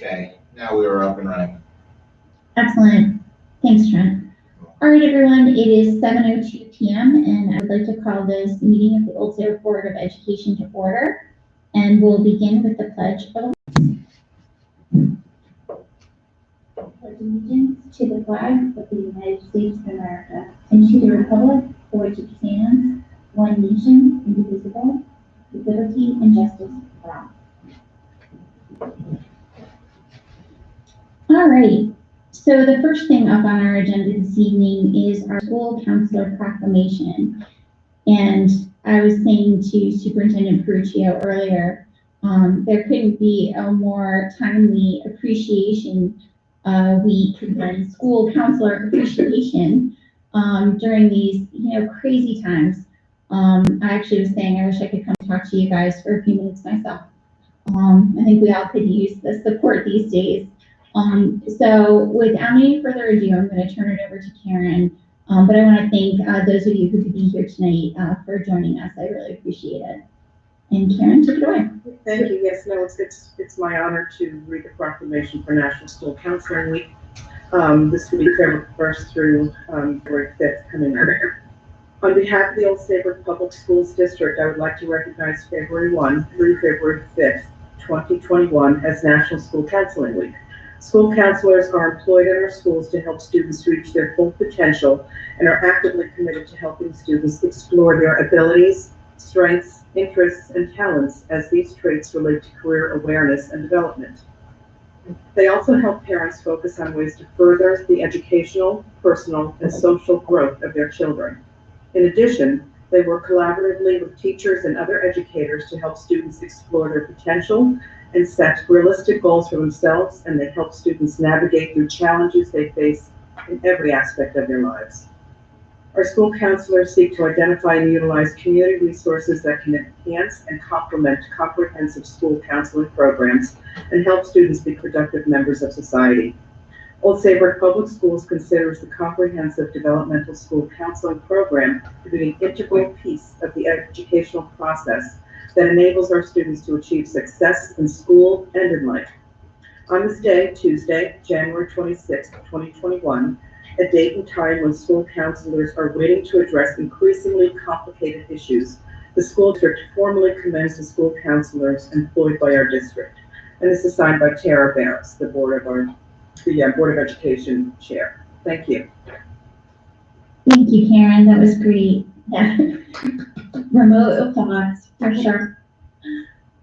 Okay, now we are up and running. Excellent. Thanks, Trent. All right, everyone, it is 7:02 p.m. and I would like to call this meeting of the Old Saybrook Board of Education to order. And we'll begin with the Pledge of Allegiance to the flag of the United States of America and to the republic for which it stands, one nation, indivisible, with liberty and justice for all. All right. So the first thing up on our agenda this evening is our school counselor proclamation. And I was saying to Superintendent Peruccio earlier, there couldn't be a more timely appreciation week than school counselor appreciation during these, crazy times. I actually was saying I wish I could come talk to you guys for a few minutes myself. I think we all could use the support these days. So without any further ado, I'm going to turn it over to Karen. But I want to thank those of you who could be here tonight for joining us. I really appreciate it. And Karen, take it away. Thank you. Yes, no, it's my honor to read the proclamation for National School Counseling Week. This week, February 1st through February 5th coming up. On behalf of the Old Saybrook Public Schools District, I would like to recognize February 1 through February 5th, 2021 as National School Counseling Week. School counselors are employed in our schools to help students reach their full potential and are actively committed to helping students explore their abilities, strengths, interests, and talents as these traits relate to career awareness and development. They also help parents focus on ways to further the educational, personal, and social growth of their children. In addition, they work collaboratively with teachers and other educators to help students explore their potential and set realistic goals for themselves, and they help students navigate through challenges they face in every aspect of their lives. Our school counselors seek to identify and utilize community resources that can enhance and complement comprehensive school counseling programs and help students be productive members of society. Old Saybrook Public Schools considers the comprehensive developmental school counseling program to be an integral piece of the educational process that enables our students to achieve success in school and in life. On this day, Tuesday, January 26, 2021, a date and time when school counselors are waiting to address increasingly complicated issues, the school district formally commends the school counselors employed by our district. And this is signed by Tara Barris, the Board of Education Chair. Thank you. Thank you, Karen. That was great. Yeah. Remote applause for sure.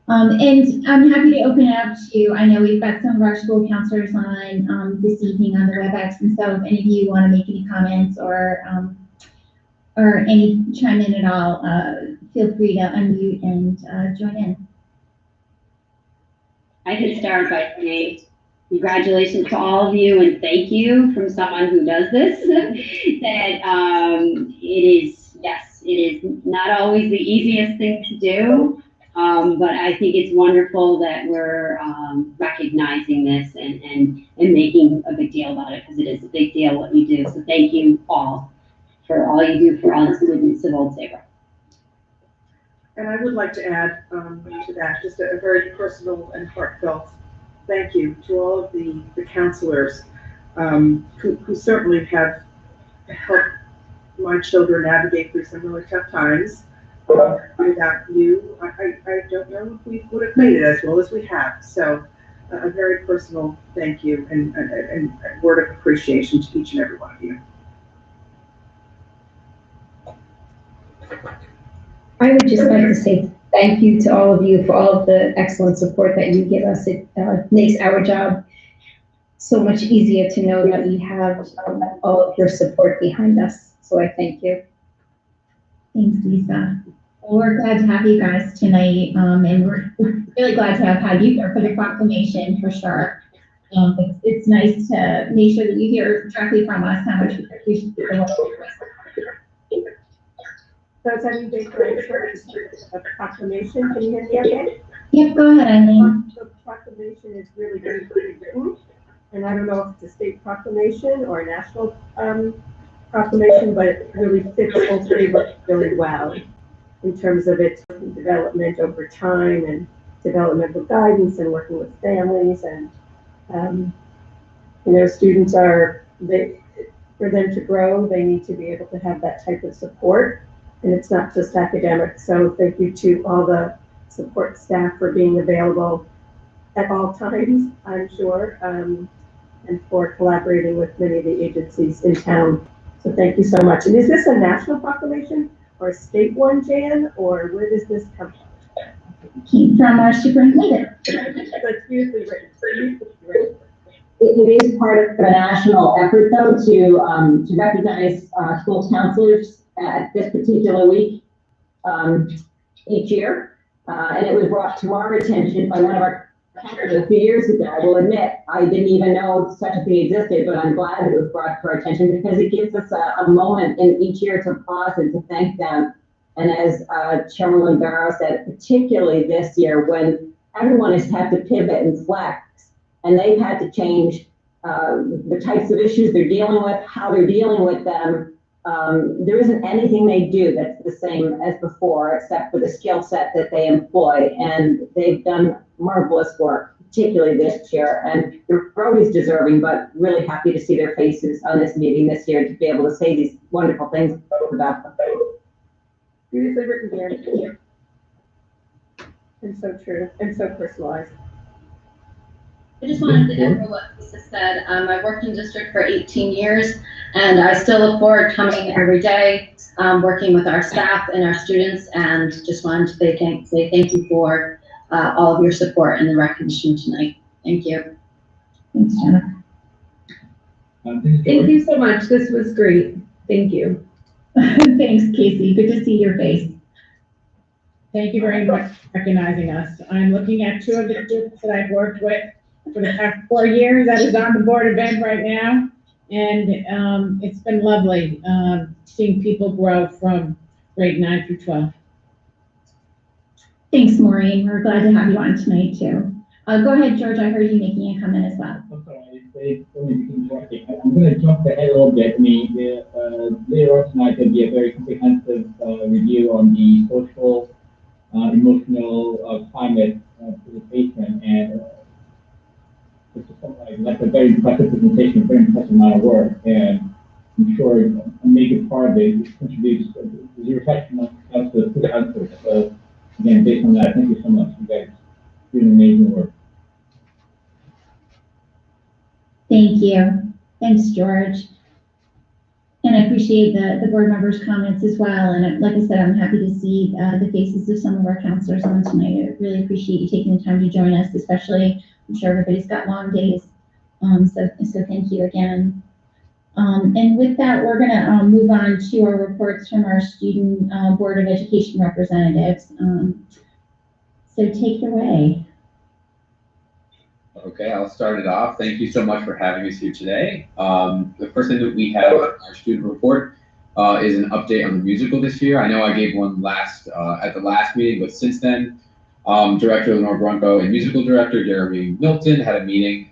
And I'm happy to open it up to, I know we've got some of our school counselors on this evening on the WebEx, and so if any of you want to make any comments or any chime in at all, feel free to unmute and join in. I can start by saying congratulations to all of you and thank you from someone who does this. It is not always the easiest thing to do. But I think it's wonderful that we're recognizing this and making a big deal about it, because it is a big deal what you do. So thank you all for all you do for all the students of Old Saybrook. And I would like to add to that just a very personal and heartfelt thank you to all of the counselors who certainly have helped my children navigate through some really tough times. Without you, I don't know if we would have made it as well as we have. So a very personal thank you and a word of appreciation to each and every one of you. I would just like to say thank you to all of you for all of the excellent support that you give us. It makes our job so much easier to know that we have all of your support behind us. So I thank you. Thanks, Lisa. Well, we're glad to have you guys tonight, and we're really glad to have had you here for the proclamation for sure. It's nice to make sure that you hear directly from us how much we appreciate it. So it's any big a proclamation. Can you hear me okay? Yep, go ahead, Eileen. The proclamation is really very written, and I don't know if it's a state proclamation or a national proclamation, but it really fits Old Saybrook really well in terms of its development over time and developmental guidance and working with families and Students for them to grow, they need to be able to have that type of support, and it's not just academic. So thank you to all the support staff for being available at all times, I'm sure, and for collaborating with many of the agencies in town. So thank you so much. And is this a national proclamation or a state one, Jan, or where does this come from? Came from our superintendent. That's beautifully written. Beautifully written. It is part of the national effort, though, to recognize school counselors at this particular week each year. And it was brought to our attention by one of our counselors a few years ago. I will admit, I didn't even know such a thing existed, but I'm glad it was brought to our attention because it gives us a moment in each year to pause and to thank them. And as Chairman Barrow said, particularly this year when everyone has had to pivot and flex, and they've had to change the types of issues they're dealing with, how they're dealing with them. There isn't anything they do that's the same as before, except for the skill set that they employ. And they've done marvelous work, particularly this year. And they're always deserving, but really happy to see their faces on this meeting this year to be able to say these wonderful things about them. Beautifully written, Jan. And so true, and so personalized. I just wanted to echo what Lisa said. I've worked in district for 18 years, and I still look forward to coming every day, working with our staff and our students, and just wanted to say thank you for all of your support and the recognition tonight. Thank you. Thanks, Jenna. Thank you so much. This was great. Thank you. Thanks, Casey. Good to see your face. Thank you very much for recognizing us. I'm looking at two of the students that I've worked with for the past 4 years that is on the Board of Ed right now. And it's been lovely seeing people grow from grade 9 through 12. Thanks, Maureen. We're glad to have you on tonight, too. Go ahead, George. I heard you making a comment as well. I'm sorry, I'm going to jump ahead a little bit. Later on tonight, there'll be a very comprehensive review on the social, emotional climate presentation, and that's a very impressive presentation, a very impressive amount of work, and I'm sure a major part of it contributes to the reflection of the answers. So again, based on that, thank you so much. You guys do amazing work. Thank you. Thanks, George. And I appreciate the board members' comments as well. And like I said, I'm happy to see the faces of some of our counselors on tonight. I really appreciate you taking the time to join us, especially I'm sure everybody's got long days. So thank you again. And with that, we're going to move on to our reports from our Student Board of Education representatives. So take it away. Okay, I'll start it off. Thank you so much for having us here today. The first thing that we have on our student report is an update on the musical this year. I know I gave one at the last meeting, but since then, Director Lenore Brunko and Musical Director Jeremy Milton had a meeting.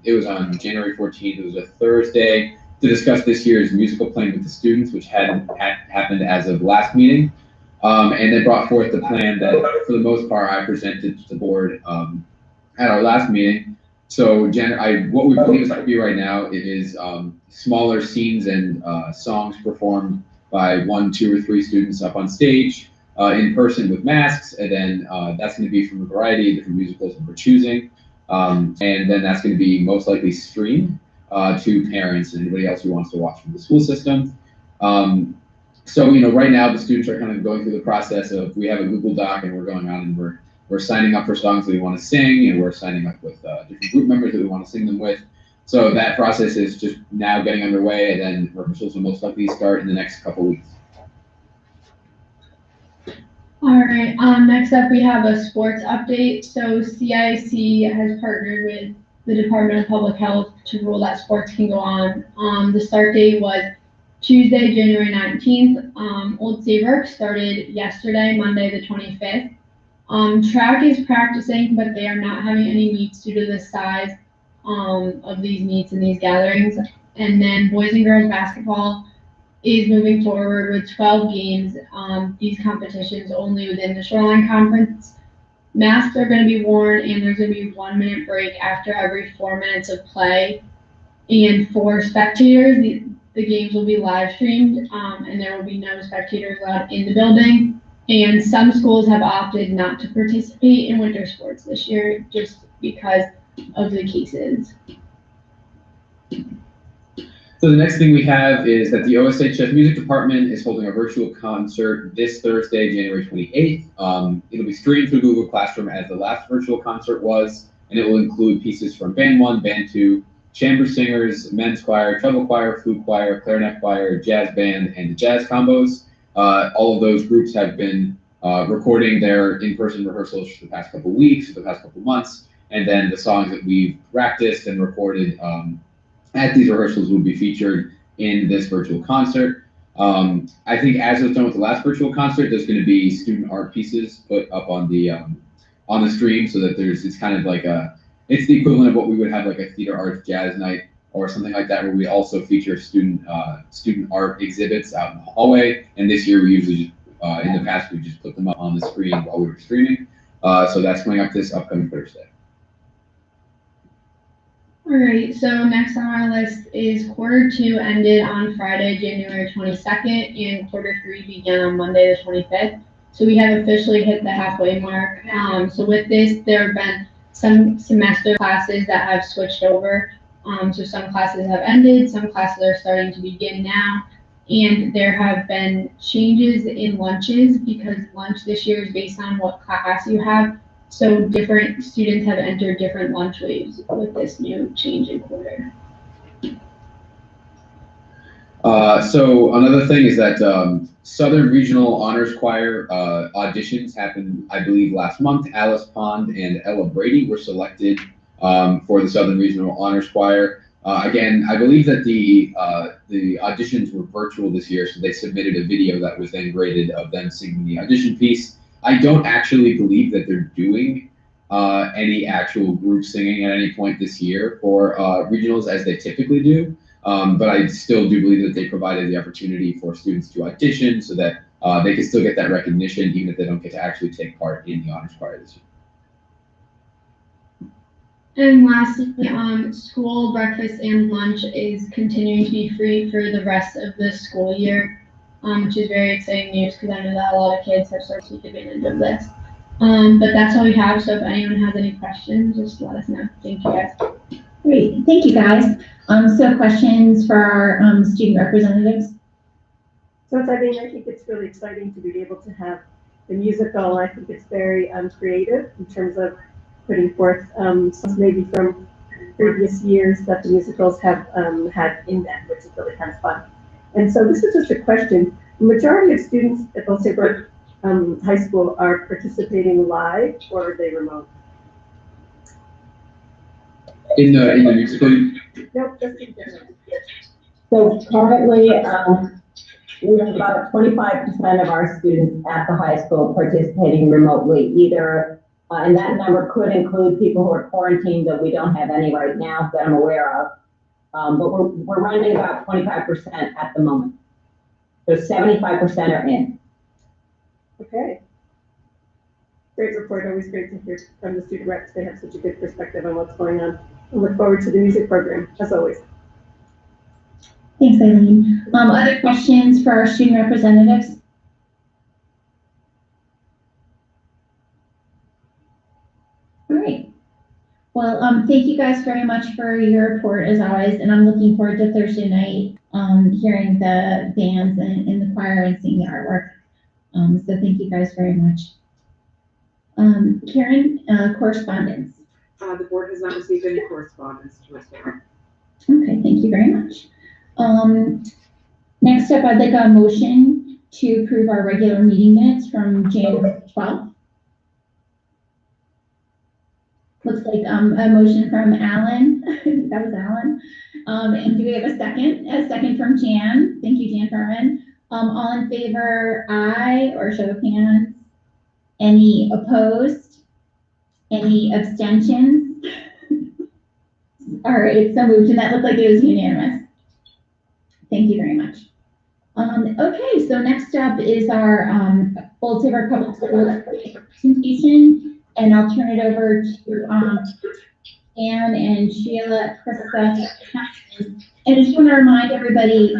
It was on January 14th. It was a Thursday to discuss this year's musical playing with the students, which hadn't happened as of last meeting. And they brought forth the plan that, for the most part, I presented to the board at our last meeting. So what we believe is to be right now, it is smaller scenes and songs performed by 1, 2, or 3 students up on stage in person with masks, and then that's going to be from a variety of different musicals that we're choosing. And then that's going to be most likely streamed to parents and anybody else who wants to watch from the school system. So, right now the students are kind of going through the process of, we have a Google Doc and we're going on and we're signing up for songs that we want to sing, and we're signing up with different group members that we want to sing them with. So that process is just now getting underway, and then rehearsals will most likely start in the next couple weeks. All right, next up we have a sports update. So CIC has partnered with the Department of Public Health to rule that sports can go on. The start date was Tuesday, January 19th. Old Saybrook started yesterday, Monday the 25th. Track is practicing, but they are not having any meets due to the size of these meets and these gatherings. And then boys and girls basketball is moving forward with 12 games. These competitions only within the Shoreline Conference. masks are going to be worn, and there's going to be 1 minute break after every 4 minutes of play. And for spectators, the games will be live streamed, and there will be no spectators allowed in the building. And some schools have opted not to participate in winter sports this year just because of the cases. So the next thing we have is that the OSHS Music Department is holding a virtual concert this Thursday, January 28th. It'll be streamed through Google Classroom as the last virtual concert was, and it will include pieces from Band 1, Band 2, chamber singers, men's choir, treble choir, flute choir, clarinet choir, jazz band, and jazz combos. All of those groups have been recording their in-person rehearsals for the past couple weeks, for the past couple months, and then the songs that we've practiced and recorded at these rehearsals will be featured in this virtual concert. I think as was done with the last virtual concert, there's going to be student art pieces put up on the stream so that it's kind of like it's the equivalent of what we would have like a theater arts jazz night or something like that, where we also feature student art exhibits out in the hallway. And this year we usually just, in the past, we just put them up on the screen while we were streaming. So that's coming up this upcoming Thursday. All right, so next on our list is Q2 ended on Friday, January 22nd, and Q3 began on Monday, the 25th. So we have officially hit the halfway mark. So with this, there have been some semester classes that have switched over. So some classes have ended, some classes are starting to begin now. And there have been changes in lunches because lunch this year is based on what class you have. So different students have entered different lunch waves with this new change in quarter. So another thing is that Southern Regional Honors Choir auditions happened, I believe, last month. Alice Pond and Ella Brady were selected for the Southern Regional Honors Choir. Again, I believe that the auditions were virtual this year, so they submitted a video that was then graded of them singing the audition piece. I don't actually believe that they're doing any actual group singing at any point this year for regionals as they typically do. But I still do believe that they provided the opportunity for students to audition so that they can still get that recognition even if they don't get to actually take part in the honors choir this year. And lastly, school breakfast and lunch is continuing to be free for the rest of the school year. Which is very exciting news because I know that a lot of kids have started to take advantage of this. But that's all we have. So if anyone has any questions, just let us know. Thank you guys. Great, thank you guys. So questions for our student representatives? So I think it's really exciting to be able to have the musical. I think it's very creative in terms of putting forth maybe from previous years that the musicals have had in them, which is really kind of fun. And so this is just a question. The majority of students at Old Saybrook High School are participating live, or are they remote? In the musical? Nope, just in general. So currently, we have about 25% of our students at the high school participating remotely, either, and that number could include people who are quarantined that we don't have any right now that I'm aware of. But we're running about 25% at the moment. So 75% are in. Okay. Great report. Always great to hear from the student reps. They have such a good perspective on what's going on. I look forward to the music program, as always. Thanks, Eileen. Other questions for our student representatives? All right. Well, thank you guys very much for your report as always, and I'm looking forward to Thursday night, hearing the bands and the choir and seeing the artwork. So thank you guys very much. Karen, correspondence. The board has not received any correspondence to report. Okay, thank you very much. Next up, I'd like a motion to approve our regular meeting minutes from January 12th. Looks like a motion from Alan. That was Alan. And do we have a second? A second from Jan. Thank you, Jan Furman. All in favor, aye, or show of hands. Any opposed? Any abstentions? All right, so moved, and that looked like it was unanimous. Thank you very much. Okay, so next up is our Old Saybrook Public Schools presentation. and I'll turn it over to Anne and Sheila, Krista, and I just want to remind everybody,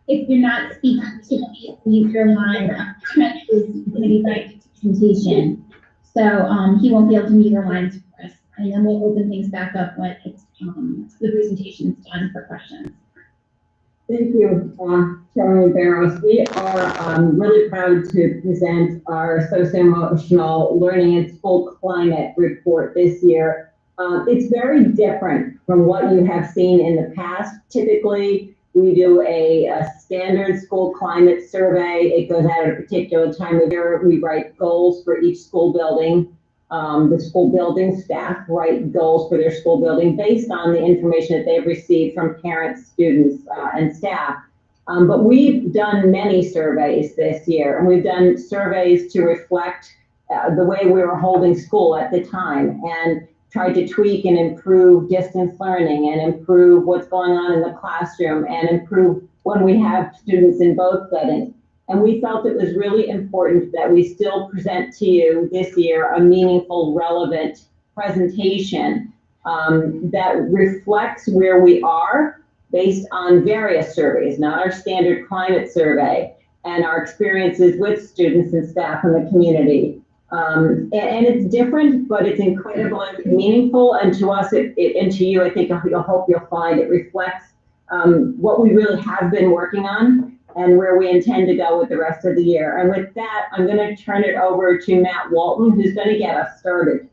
if you're not speaking, to mute your line. Trent is going to be back to presentation, so he won't be able to mute your lines for us, and then we'll open things back up when it's the presentation's done for questions. Thank you, Chairman Barros. We are really proud to present our socio-emotional learning and school climate report this year. It's very different from what you have seen in the past. Typically, we do a standard school climate survey. It goes out at a particular time of year. We write goals for each school building. The school building staff write goals for their school building based on the information that they've received from parents, students, and staff. But we've done many surveys this year, and we've done surveys to reflect the way we were holding school at the time, and tried to tweak and improve distance learning and improve what's going on in the classroom and improve when we have students in both settings. And we felt it was really important that we still present to you this year a meaningful, relevant presentation that reflects where we are based on various surveys, not our standard climate survey, and our experiences with students and staff in the community. And it's different, but it's incredibly meaningful. And to us, and to you, I think, I hope you'll find it reflects what we really have been working on and where we intend to go with the rest of the year. And with that, I'm going to turn it over to Matt Walton, who's going to get us started.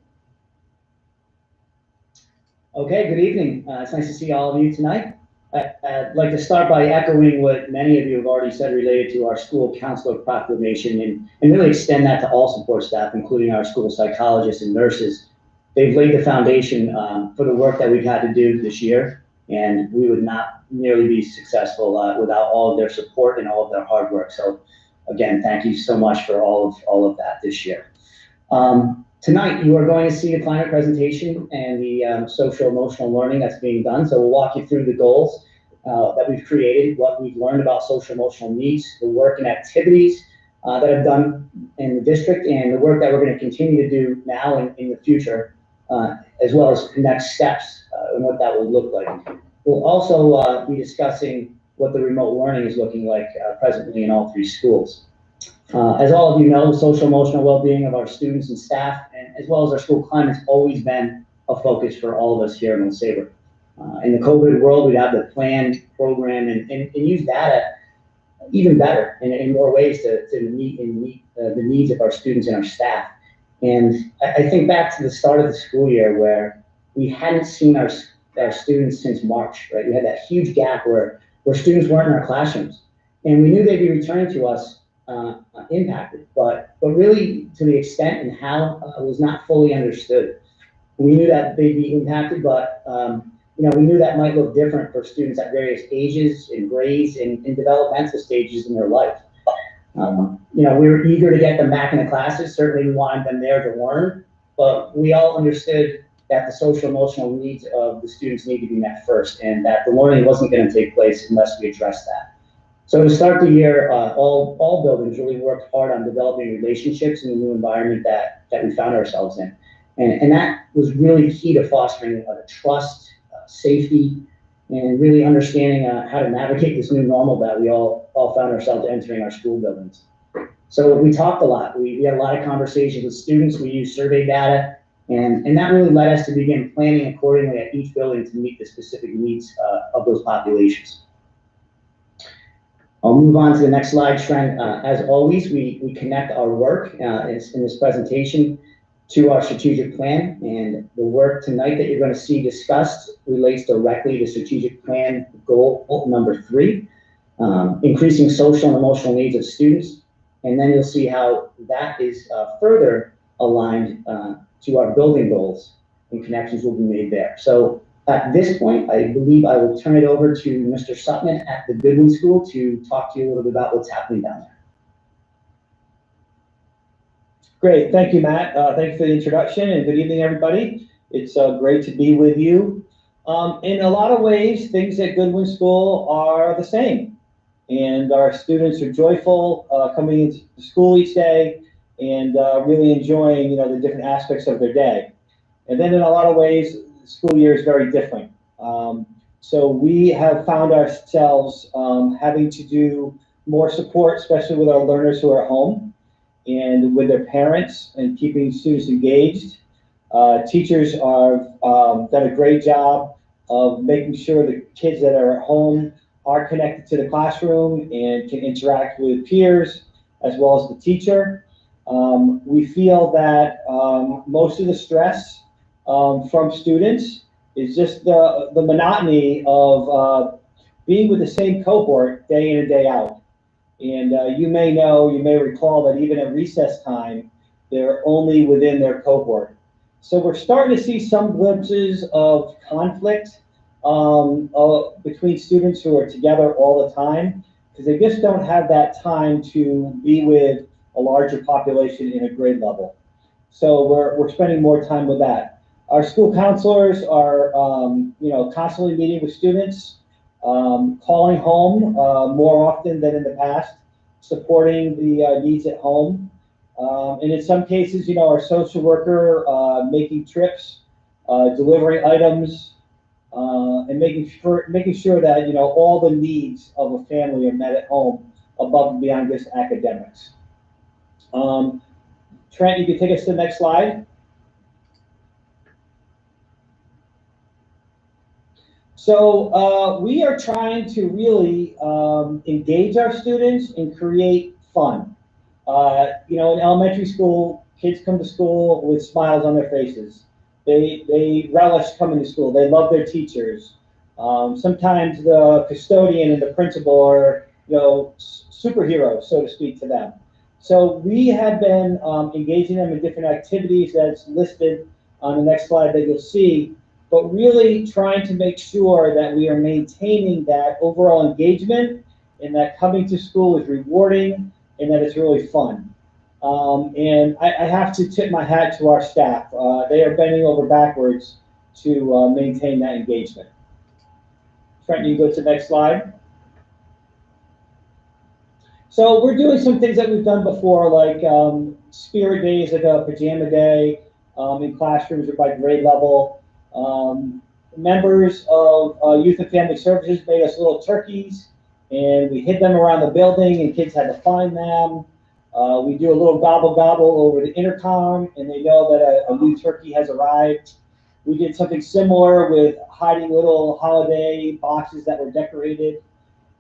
Okay, good evening. It's nice to see all of you tonight. I'd like to start by echoing what many of you have already said related to our school counselor proclamation, and really extend that to all support staff, including our school psychologists and nurses. They've laid the foundation for the work that we've had to do this year, and we would not nearly be successful without all of their support and all of their hard work. So again, thank you so much for all of that this year. Tonight, you are going to see a climate presentation and the social emotional learning that's being done. So we'll walk you through the goals that we've created, what we've learned about social emotional needs, the work and activities that have done in the district, and the work that we're going to continue to do now and in the future, as well as next steps and what that will look like. We'll also be discussing what the remote learning is looking like presently in all 3 schools. As all of you know, social emotional well-being of our students and staff, and as well as our school climate, has always been a focus for all of us here in Old Saybrook. In the COVID world, we have the plan, program, and use data even better in more ways to meet the needs of our students and our staff. And I think back to the start of the school year where we hadn't seen our students since March, right? We had that huge gap where students weren't in our classrooms, and we knew they'd be returning to us impacted, but really to the extent and how was not fully understood. We knew that they'd be impacted, but we knew that might look different for students at various ages and grades and developmental stages in their life. We were eager to get them back in the classes. Certainly we wanted them there to learn, but we all understood that the social emotional needs of the students need to be met first, and that the learning wasn't going to take place unless we addressed that. So to start the year, all buildings really worked hard on developing relationships in the new environment that we found ourselves in. And that was really key to fostering trust, safety, and really understanding how to navigate this new normal that we all found ourselves entering our school buildings. So we talked a lot. We had a lot of conversations with students. We used survey data, and that really led us to begin planning accordingly at each building to meet the specific needs of those populations. I'll move on to the next slide, Trent. As always, we connect our work in this presentation to our strategic plan, and the work tonight that you're going to see discussed relates directly to strategic plan goal number 3, increasing social and emotional needs of students. And then you'll see how that is further aligned to our building goals, and connections will be made there. So at this point, I believe I will turn it over to Mr. Sutman at the Goodwin School to talk to you a little bit about what's happening down there. Great, thank you, Matt. Thank you for the introduction, and good evening, everybody. It's great to be with you. In a lot of ways, things at Goodwin School are the same, and our students are joyful coming into school each day. and really enjoying, the different aspects of their day. And then in a lot of ways, the school year is very different. So we have found ourselves having to do more support, especially with our learners who are at home and with their parents and keeping students engaged. Teachers have done a great job of making sure the kids that are at home are connected to the classroom and can interact with peers as well as the teacher. We feel that most of the stress from students is just the monotony of being with the same cohort day in and day out. And you may recall that even at recess time, they're only within their cohort. So we're starting to see some glimpses of conflict between students who are together all the time, because they just don't have that time to be with a larger population in a grade level. So we're spending more time with that. Our school counselors are constantly meeting with students, calling home more often than in the past, supporting the needs at home. And in some cases, our social worker making trips, delivering items, and making sure that all the needs of a family are met at home above and beyond just academics. Trent, you can take us to the next slide. So we are trying to really engage our students and create fun. In elementary school, kids come to school with smiles on their faces. They relish coming to school. They love their teachers. Sometimes the custodian and the principal are, superheroes, so to speak, to them. So we have been engaging them in different activities that's listed on the next slide that you'll see, but really trying to make sure that we are maintaining that overall engagement and that coming to school is rewarding and that it's really fun. And I have to tip my hat to our staff. They are bending over backwards to maintain that engagement. Trent, you go to the next slide. So we're doing some things that we've done before, like spirit days, like a pajama day in classrooms or by grade level. Members of Youth and Family Services made us little turkeys, and we hid them around the building, and kids had to find them. We do a little gobble gobble over the intercom, and they know that a new turkey has arrived. We did something similar with hiding little holiday boxes that were decorated.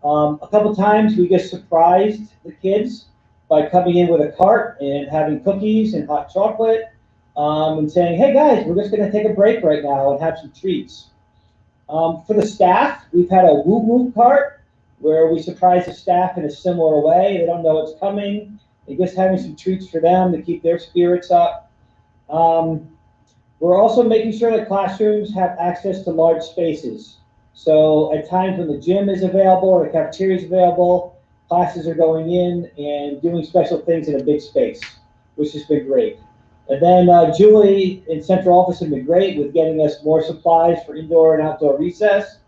A couple times we just surprised the kids by coming in with a cart and having cookies and hot chocolate, and saying, hey guys, we're just gonna take a break right now and have some treats. For the staff, we've had a woo woo cart where we surprise the staff in a similar way. They don't know what's coming. They're just having some treats for them to keep their spirits up. We're also making sure that classrooms have access to large spaces. So at times when the gym is available or the cafeteria is available, classes are going in and doing special things in a big space, which has been great. And then Julie in central office has been great with getting us more supplies for indoor and outdoor recess.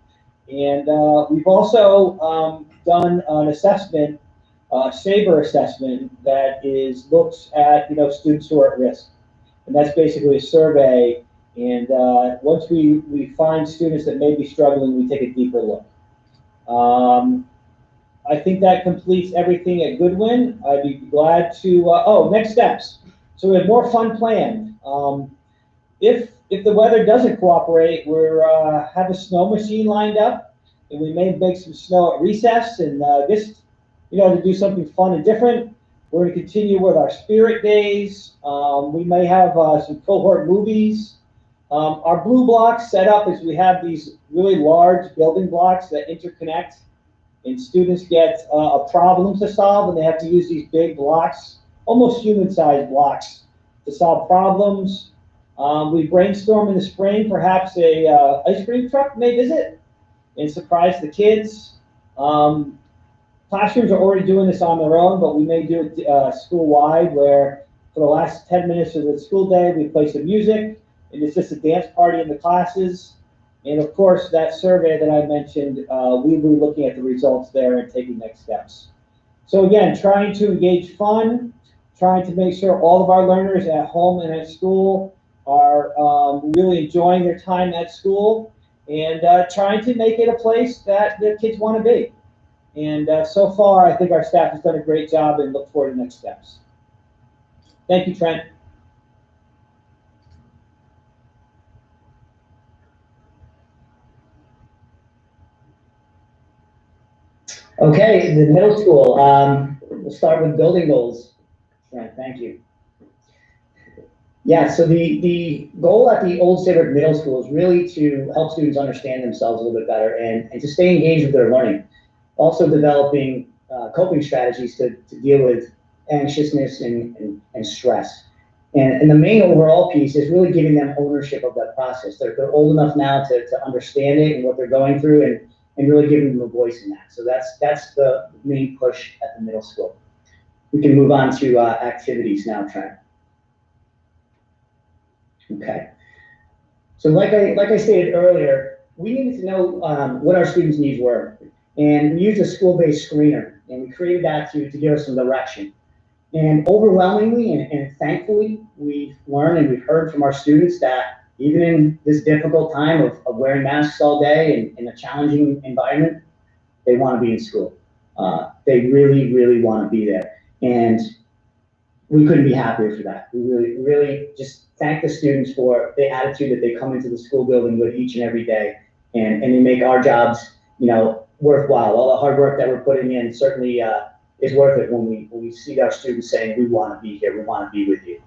And we've also done an assessment, SABRE assessment, that looks at students who are at risk. And that's basically a survey. And once we find students that may be struggling, we take a deeper look. I think that completes everything at Goodwin. I'd be glad to, next steps. So we have more fun planned. If the weather doesn't cooperate, we're have a snow machine lined up, and we may make some snow at recess, and just to do something fun and different. We're going to continue with our spirit days. We may have some cohort movies. Our blue blocks set up is we have these really large building blocks that interconnect, and students get a problem to solve, and they have to use these big blocks, almost human-sized blocks, to solve problems. We brainstorm in the spring, perhaps a ice cream truck may visit and surprise the kids. Classrooms are already doing this on their own, but we may do it school-wide, where for the last 10 minutes of the school day, we play some music, and it's just a dance party in the classes. And of course, that survey that I mentioned, we'll be looking at the results there and taking next steps. So again, trying to engage fun, trying to make sure all of our learners at home and at school are really enjoying their time at school, and trying to make it a place that the kids want to be. And so far, I think our staff has done a great job, and look forward to next steps. Thank you, Trent. Okay, the middle school. We'll start with building goals. Right, thank you. Yeah, so the goal at the Old Saybrook Middle School is really to help students understand themselves a little bit better and to stay engaged with their learning. Also developing coping strategies to deal with anxiousness and stress. And the main overall piece is really giving them ownership of that process. They're old enough now to understand it and what they're going through, and really giving them a voice in that. So that's the main push at the middle school. We can move on to activities now, Trent. Okay. So like I stated earlier, we needed to know what our students' needs were. And we used a school-based screener, and we created that to give us some direction. And overwhelmingly and thankfully, we've learned and we've heard from our students that even in this difficult time of wearing masks all day and in a challenging environment, they want to be in school. They really, really want to be there. And we couldn't be happier for that. We really, really just thank the students for the attitude that they come into the school building with each and every day. And they make our jobs, worthwhile. All the hard work that we're putting in certainly is worth it when we see our students saying, we want to be here, we want to be with you.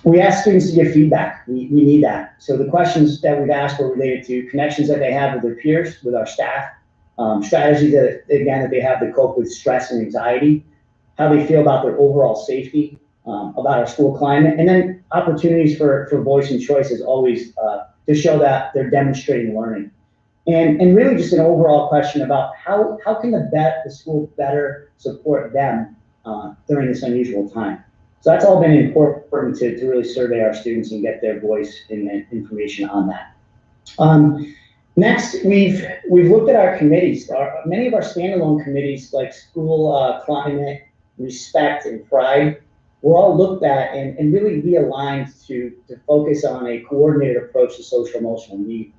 We ask students to give feedback. We need that. So the questions that we've asked were related to connections that they have with their peers, with our staff, strategies that they have to cope with stress and anxiety, how they feel about their overall safety, about our school climate, and then opportunities for voice and choice as always to show that they're demonstrating learning. And really just an overall question about how can the school better support them during this unusual time. So that's all been important to really survey our students and get their voice and information on that. Next, we've looked at our committees. Many of our standalone committees like school climate, respect, and pride were all looked at and really realigned to focus on a coordinated approach to social emotional need.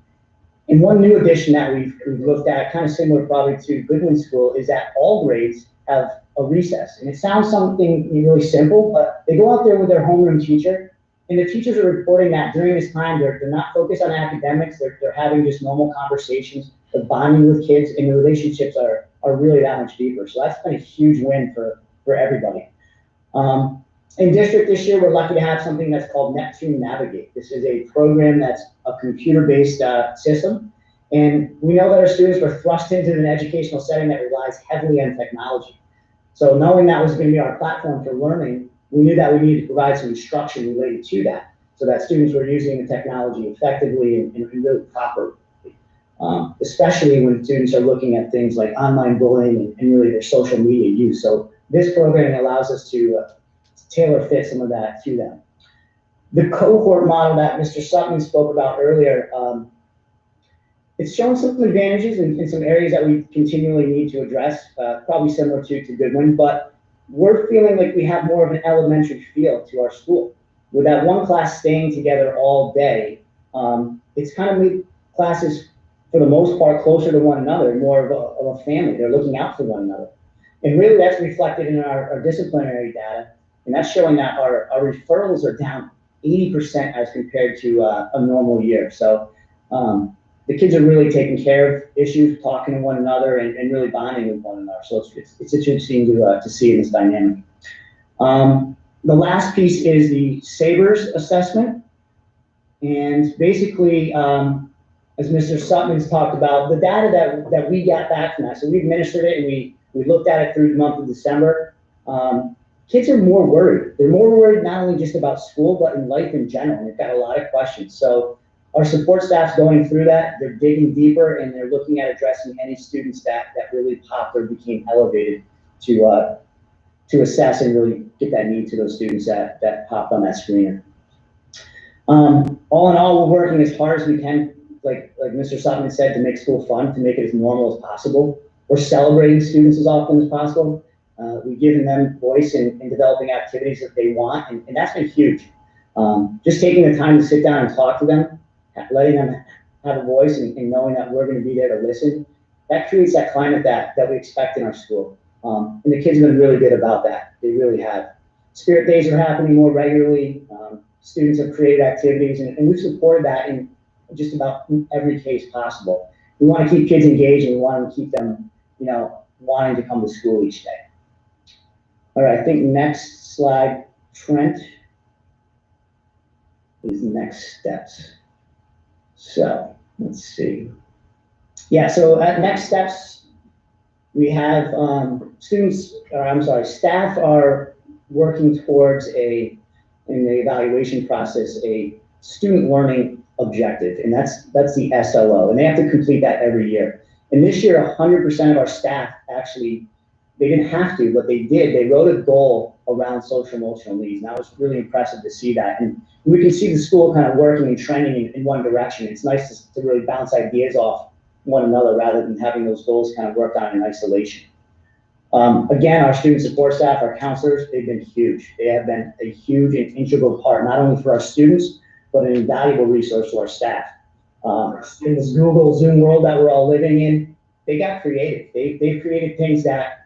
And one new addition that we've looked at, kind of similar probably to Goodwin School, is that all grades have a recess. And it sounds something really simple, but they go out there with their homeroom teacher, and the teachers are reporting that during this time, they're not focused on academics, they're having just normal conversations, they're bonding with kids, and the relationships are really that much deeper. So that's been a huge win for everybody. In district this year, we're lucky to have something that's called Neptune Navigate. This is a program that's a computer-based system. And we know that our students were thrust into an educational setting that relies heavily on technology. So knowing that was going to be our platform for learning, we knew that we needed to provide some instruction related to that, so that students were using the technology effectively and really properly. Especially when students are looking at things like online bullying and really their social media use. So this program allows us to tailor fit some of that to them. The cohort model that Mr. Sutton spoke about earlier, it's shown some advantages in some areas that we continually need to address, probably similar to Goodwin, but we're feeling like we have more of an elementary feel to our school. With that one class staying together all day, it's kind of made classes, for the most part, closer to one another, more of a family. They're looking out for one another. And really that's reflected in our disciplinary data. And that's showing that our referrals are down 80% as compared to a normal year. So the kids are really taking care of issues, talking to one another, and really bonding with one another. So it's interesting to see in this dynamic. The last piece is the SABRS assessment. And basically, as Mr. Sutton has talked about, the data that we got back from that, so we administered it and we looked at it through the month of December. Kids are more worried. They're more worried not only just about school, but in life in general. And they've got a lot of questions. So our support staff's going through that. They're digging deeper and they're looking at addressing any students that really popped or became elevated to assess and really get that need to those students that popped on that screener. All in all, we're working as hard as we can, like Mr. Sutton said, to make school fun, to make it as normal as possible. We're celebrating students as often as possible. We've given them voice in developing activities that they want, and that's been huge. Just taking the time to sit down and talk to them, letting them have a voice and knowing that we're going to be there to listen, that creates that climate that we expect in our school. And the kids have been really good about that. They really have. Spirit days are happening more regularly. Students have created activities, and we've supported that in just about every case possible. We want to keep kids engaged, and we want to keep them, wanting to come to school each day. All right, I think next slide, Trent, is next steps. So let's see. Yeah, so at next steps, we have staff are working towards in the evaluation process, a student learning objective, and that's the SLO, and they have to complete that every year. And this year, 100% of our staff actually, they didn't have to, but they did. They wrote a goal around social emotional needs, and that was really impressive to see that. And we can see the school kind of working and trending in one direction. It's nice to really bounce ideas off one another rather than having those goals kind of worked on in isolation. Again, our student support staff, our counselors, they've been huge. They have been a huge and integral part, not only for our students, but an invaluable resource to our staff. In this Google Zoom world that we're all living in, they got creative. They've created things that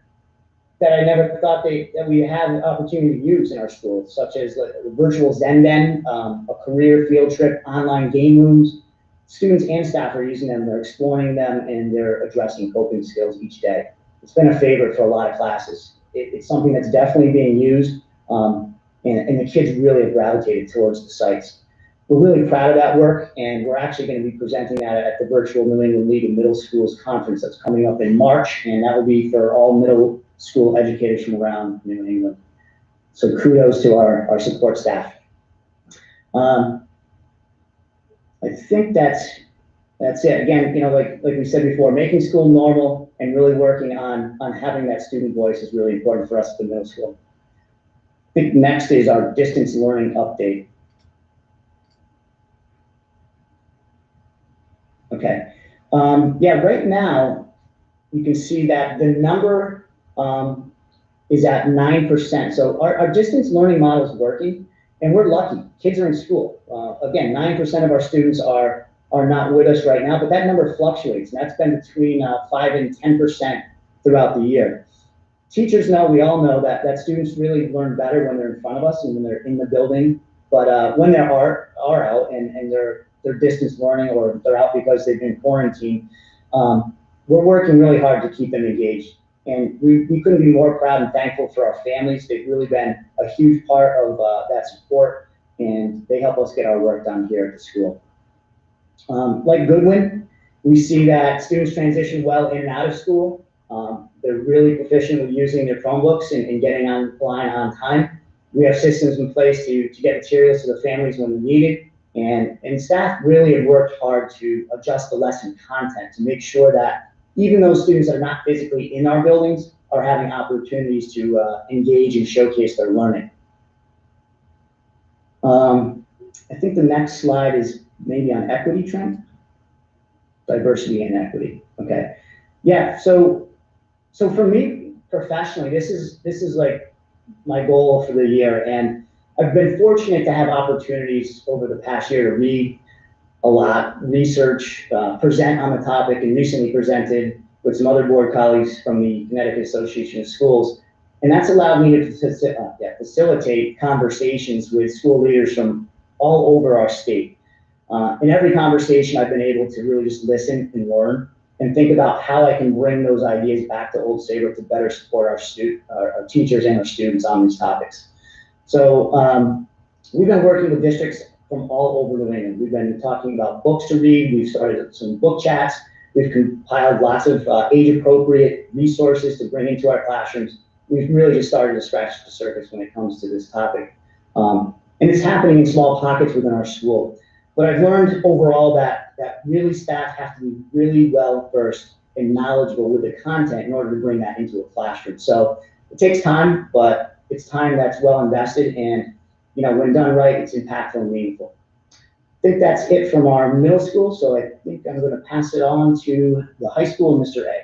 I never thought that we had an opportunity to use in our schools, such as the virtual Zen Den, a career field trip, online game rooms. Students and staff are using them, they're exploring them, and they're addressing coping skills each day. It's been a favorite for a lot of classes. It's something that's definitely being used, and the kids really have gravitated towards the sites. We're really proud of that work, and we're actually going to be presenting that at the virtual New England League of Middle Schools conference that's coming up in March, and that will be for all middle school educators from around New England. So kudos to our support staff. I think that's it. Again, like we said before, making school normal and really working on having that student voice is really important for us at the middle school. I think next is our distance learning update. Okay. Yeah, right now, you can see that the number is at 9%. So our distance learning model is working, and we're lucky. Kids are in school. Again, 9% of our students are not with us right now, but that number fluctuates, and that's been between 5 and 10% throughout the year. Teachers know, we all know that students really learn better when they're in front of us and when they're in the building, but when they are out and they're distance learning or they're out because they've been quarantined, we're working really hard to keep them engaged. And we couldn't be more proud and thankful for our families. They've really been a huge part of that support, and they help us get our work done here at the school. Like Goodwin, we see that students transition well in and out of school. They're really proficient with using their Chromebooks and getting online on time. We have systems in place to get materials to the families when needed. And staff really have worked hard to adjust the lesson content to make sure that even those students that are not physically in our buildings are having opportunities to engage and showcase their learning. I think the next slide is maybe on equity trend, diversity and equity. Okay, yeah. So for me professionally, this is like my goal for the year, and I've been fortunate to have opportunities over the past year to read a lot, research, present on the topic, and recently presented with some other board colleagues from the Connecticut Association of Schools. And that's allowed me to facilitate conversations with school leaders from all over our state. In every conversation, I've been able to really just listen and learn and think about how I can bring those ideas back to Old Saybrook to better support our teachers and our students on these topics. So we've been working with districts from all over New England. We've been talking about books to read. We've started some book chats. We've compiled lots of age-appropriate resources to bring into our classrooms. We've really just started to scratch the surface when it comes to this topic. And it's happening in small pockets within our school. But I've learned overall that really staff have to be really well versed and knowledgeable with the content in order to bring that into a classroom. So it takes time, but it's time that's well invested, and when done right, it's impactful and meaningful. I think that's it from our middle school, so I think I'm going to pass it on to the high school, Mr. A.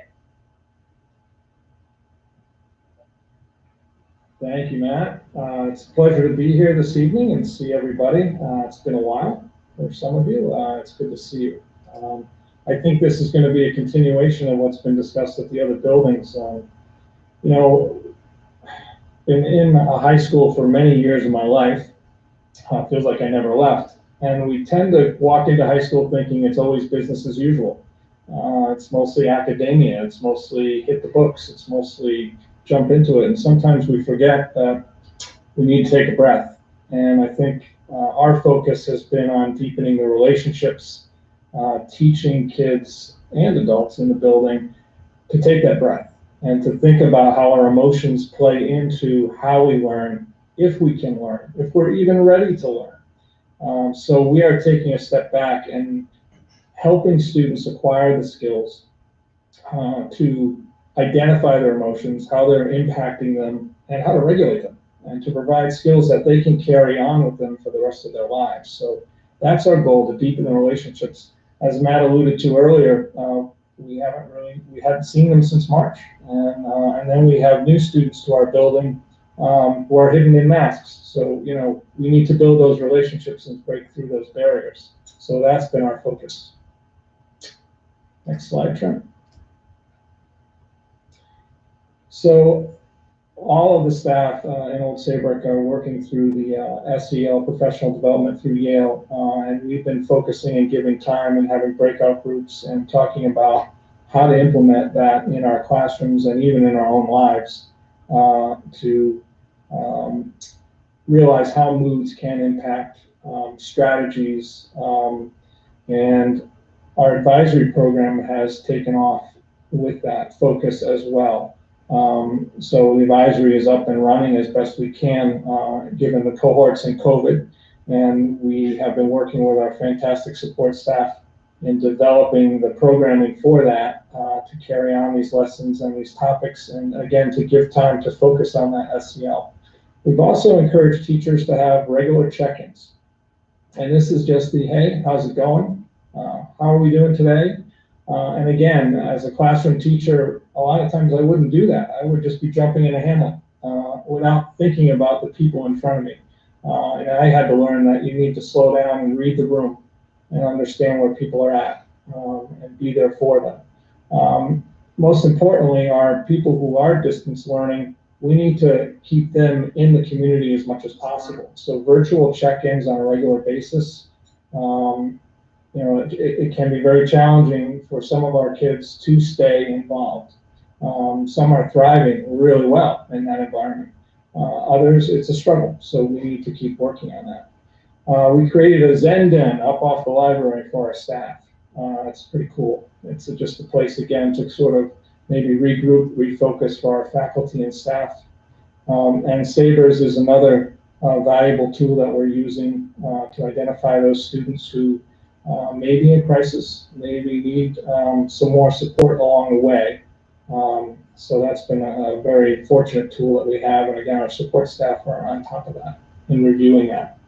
Thank you, Matt. It's a pleasure to be here this evening and see everybody. It's been a while for some of you. It's good to see you. I think this is going to be a continuation of what's been discussed at the other buildings. You know, in a high school for many years of my life, feels like I never left. And we tend to walk into high school thinking it's always business as usual. It's mostly academia. It's mostly hit the books. It's mostly jump into it. And sometimes we forget that we need to take a breath. And I think our focus has been on deepening the relationships, teaching kids and adults in the building to take that breath and to think about how our emotions play into how we learn, if we can learn, if we're even ready to learn. So we are taking a step back and helping students acquire the skills to identify their emotions, how they're impacting them, and how to regulate them, and to provide skills that they can carry on with them for the rest of their lives. So that's our goal, to deepen the relationships. As Matt alluded to earlier, we hadn't seen them since March. And then we have new students to our building who are hidden in masks. So, you know, we need to build those relationships and break through those barriers. So that's been our focus. Next slide, Trent. So all of the staff in Old Saybrook are working through the SEL, professional development through Yale, and we've been focusing and giving time and having breakout groups and talking about how to implement that in our classrooms and even in our own lives to realize how moods can impact strategies. And our advisory program has taken off with that focus as well. So the advisory is up and running as best we can, given the cohorts in COVID. And we have been working with our fantastic support staff in developing the programming for that to carry on these lessons and these topics, and again, to give time to focus on that SEL. We've also encouraged teachers to have regular check-ins. And this is just the, hey, how's it going? How are we doing today? And again, as a classroom teacher, a lot of times I wouldn't do that. I would just be jumping in a Hamlet without thinking about the people in front of me. And I had to learn that you need to slow down and read the room and understand where people are at and be there for them. Most importantly, are people who are distance learning, we need to keep them in the community as much as possible. So virtual check-ins on a regular basis. You know, it can be very challenging for some of our kids to stay involved. Some are thriving really well in that environment. Others, it's a struggle, so we need to keep working on that. We created a Zen Den up off the library for our staff. It's pretty cool. It's just a place, again, to sort of maybe regroup, refocus for our faculty and staff. And Sabers is another valuable tool that we're using to identify those students who may be in crisis, maybe need some more support along the way. So that's been a very fortunate tool that we have, and again, our support staff are on top of that and reviewing that.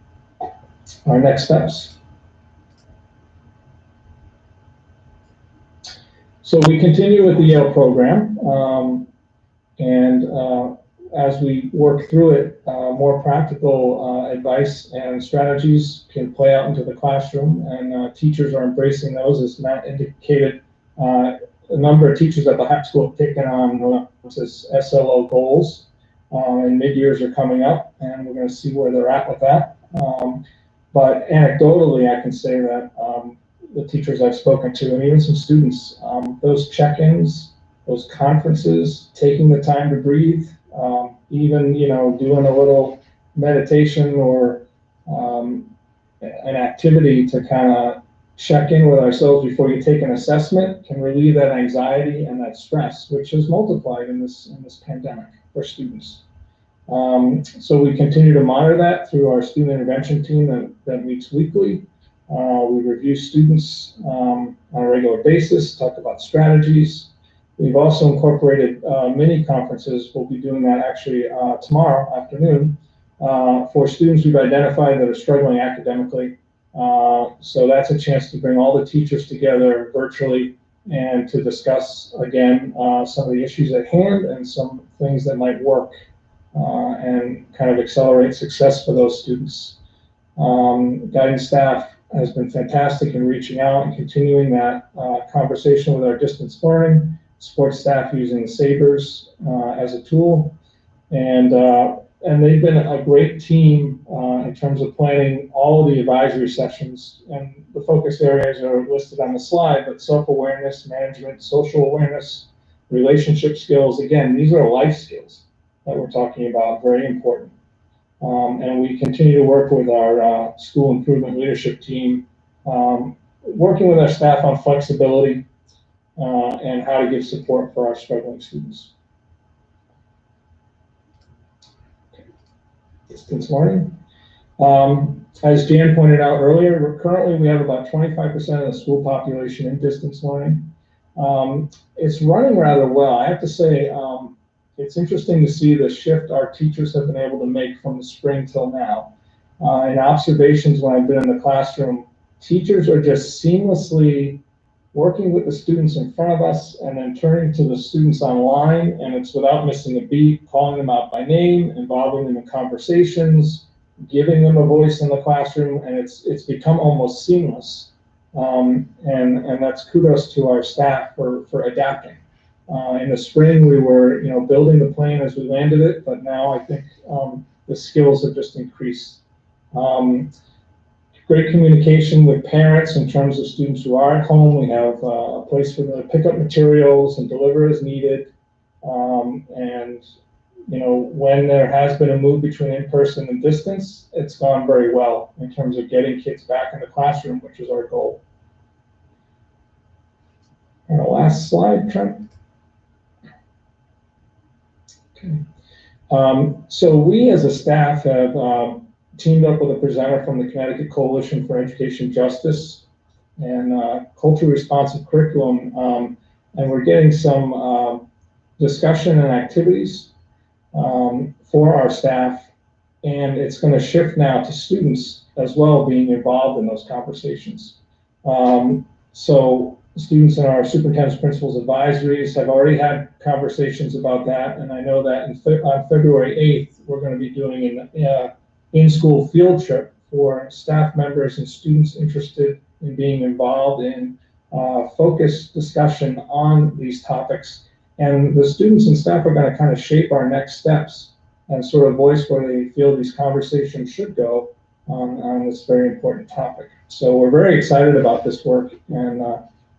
Our next steps. So we continue with the Yale program, and as we work through it, more practical advice and strategies can play out into the classroom, and teachers are embracing those. As Matt indicated, a number of teachers at the high school have taken on SLO goals, and mid-years are coming up, and we're going to see where they're at with that. But anecdotally, I can say that the teachers I've spoken to, and even some students, those check-ins, those conferences, taking the time to breathe, even, you know, doing a little meditation or an activity to kind of check in with ourselves before you take an assessment can relieve that anxiety and that stress, which is multiplied in this pandemic for students. So we continue to monitor that through our student intervention team that meets weekly. We review students on a regular basis, talk about strategies. We've also incorporated mini conferences. We'll be doing that actually tomorrow afternoon for students we've identified that are struggling academically. So that's a chance to bring all the teachers together virtually and to discuss, again, some of the issues at hand and some things that might work and kind of accelerate success for those students. Guidance staff has been fantastic in reaching out and continuing that conversation with our distance learning, support staff using the Sabres as a tool, and they've been a great team in terms of planning all of the advisory sessions, and the focus areas are listed on the slide, but self-awareness, management, social awareness, relationship skills. Again, these are life skills that we're talking about, very important. And we continue to work with our school improvement leadership team, working with our staff on flexibility and how to give support for our struggling students. Distance learning. As Jan pointed out earlier, currently we have about 25% of the school population in distance learning. It's running rather well. I have to say, it's interesting to see the shift our teachers have been able to make from the spring till now. In observations when I've been in the classroom, teachers are just seamlessly working with the students in front of us and then turning to the students online, and it's without missing a beat, calling them out by name, involving them in conversations, giving them a voice in the classroom, and it's become almost seamless. And that's kudos to our staff for adapting. In the spring, we were, building the plane as we landed it, but now I think the skills have just increased. Great communication with parents in terms of students who are at home. We have a place for them to pick up materials and deliver as needed. And when there has been a move between in-person and distance, it's gone very well in terms of getting kids back in the classroom, which is our goal. And the last slide, Trent. Okay. So we as a staff have teamed up with a presenter from the Connecticut Coalition for Education Justice and Culturally Responsive Curriculum, and we're getting some discussion and activities for our staff, and it's going to shift now to students as well being involved in those conversations. So students in our superintendent's principals advisories have already had conversations about that, and I know that on February 8th, we're going to be doing an in-school field trip for staff members and students interested in being involved in focused discussion on these topics. And the students and staff are going to kind of shape our next steps and sort of voice where they feel these conversations should go on this very important topic. So we're very excited about this work, and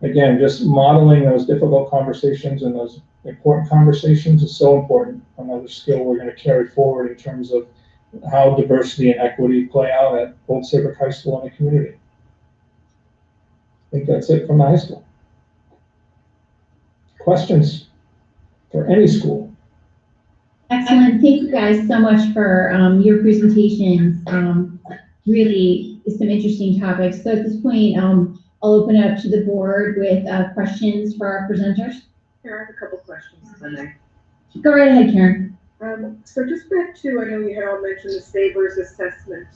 again, just modeling those difficult conversations and those important conversations is so important. Another skill we're going to carry forward in terms of how diversity and equity play out at Old Saybrook High School and the community. I think that's it from the high school. Questions for any school? Excellent. Thank you guys so much for your presentations. Really some interesting topics. So at this point, I'll open up to the board with questions for our presenters. Here, I have a couple questions, if I may. Go right ahead, Karen. So just back to, I know you had all mentioned the Sabres assessment.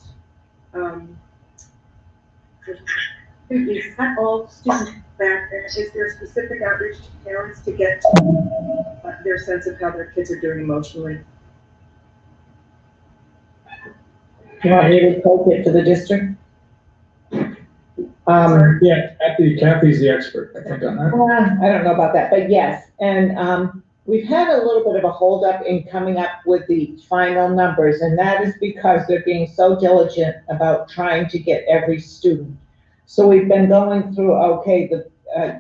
Is that all student back? Is there specific outreach to parents to get their sense of how their kids are doing emotionally? You want me to take it to the district? Yeah, Kathy's the expert, I think, on that. I don't know about that, but yes. And we've had a little bit of a holdup in coming up with the final numbers, and that is because they're being so diligent about trying to get every student. So we've been going through,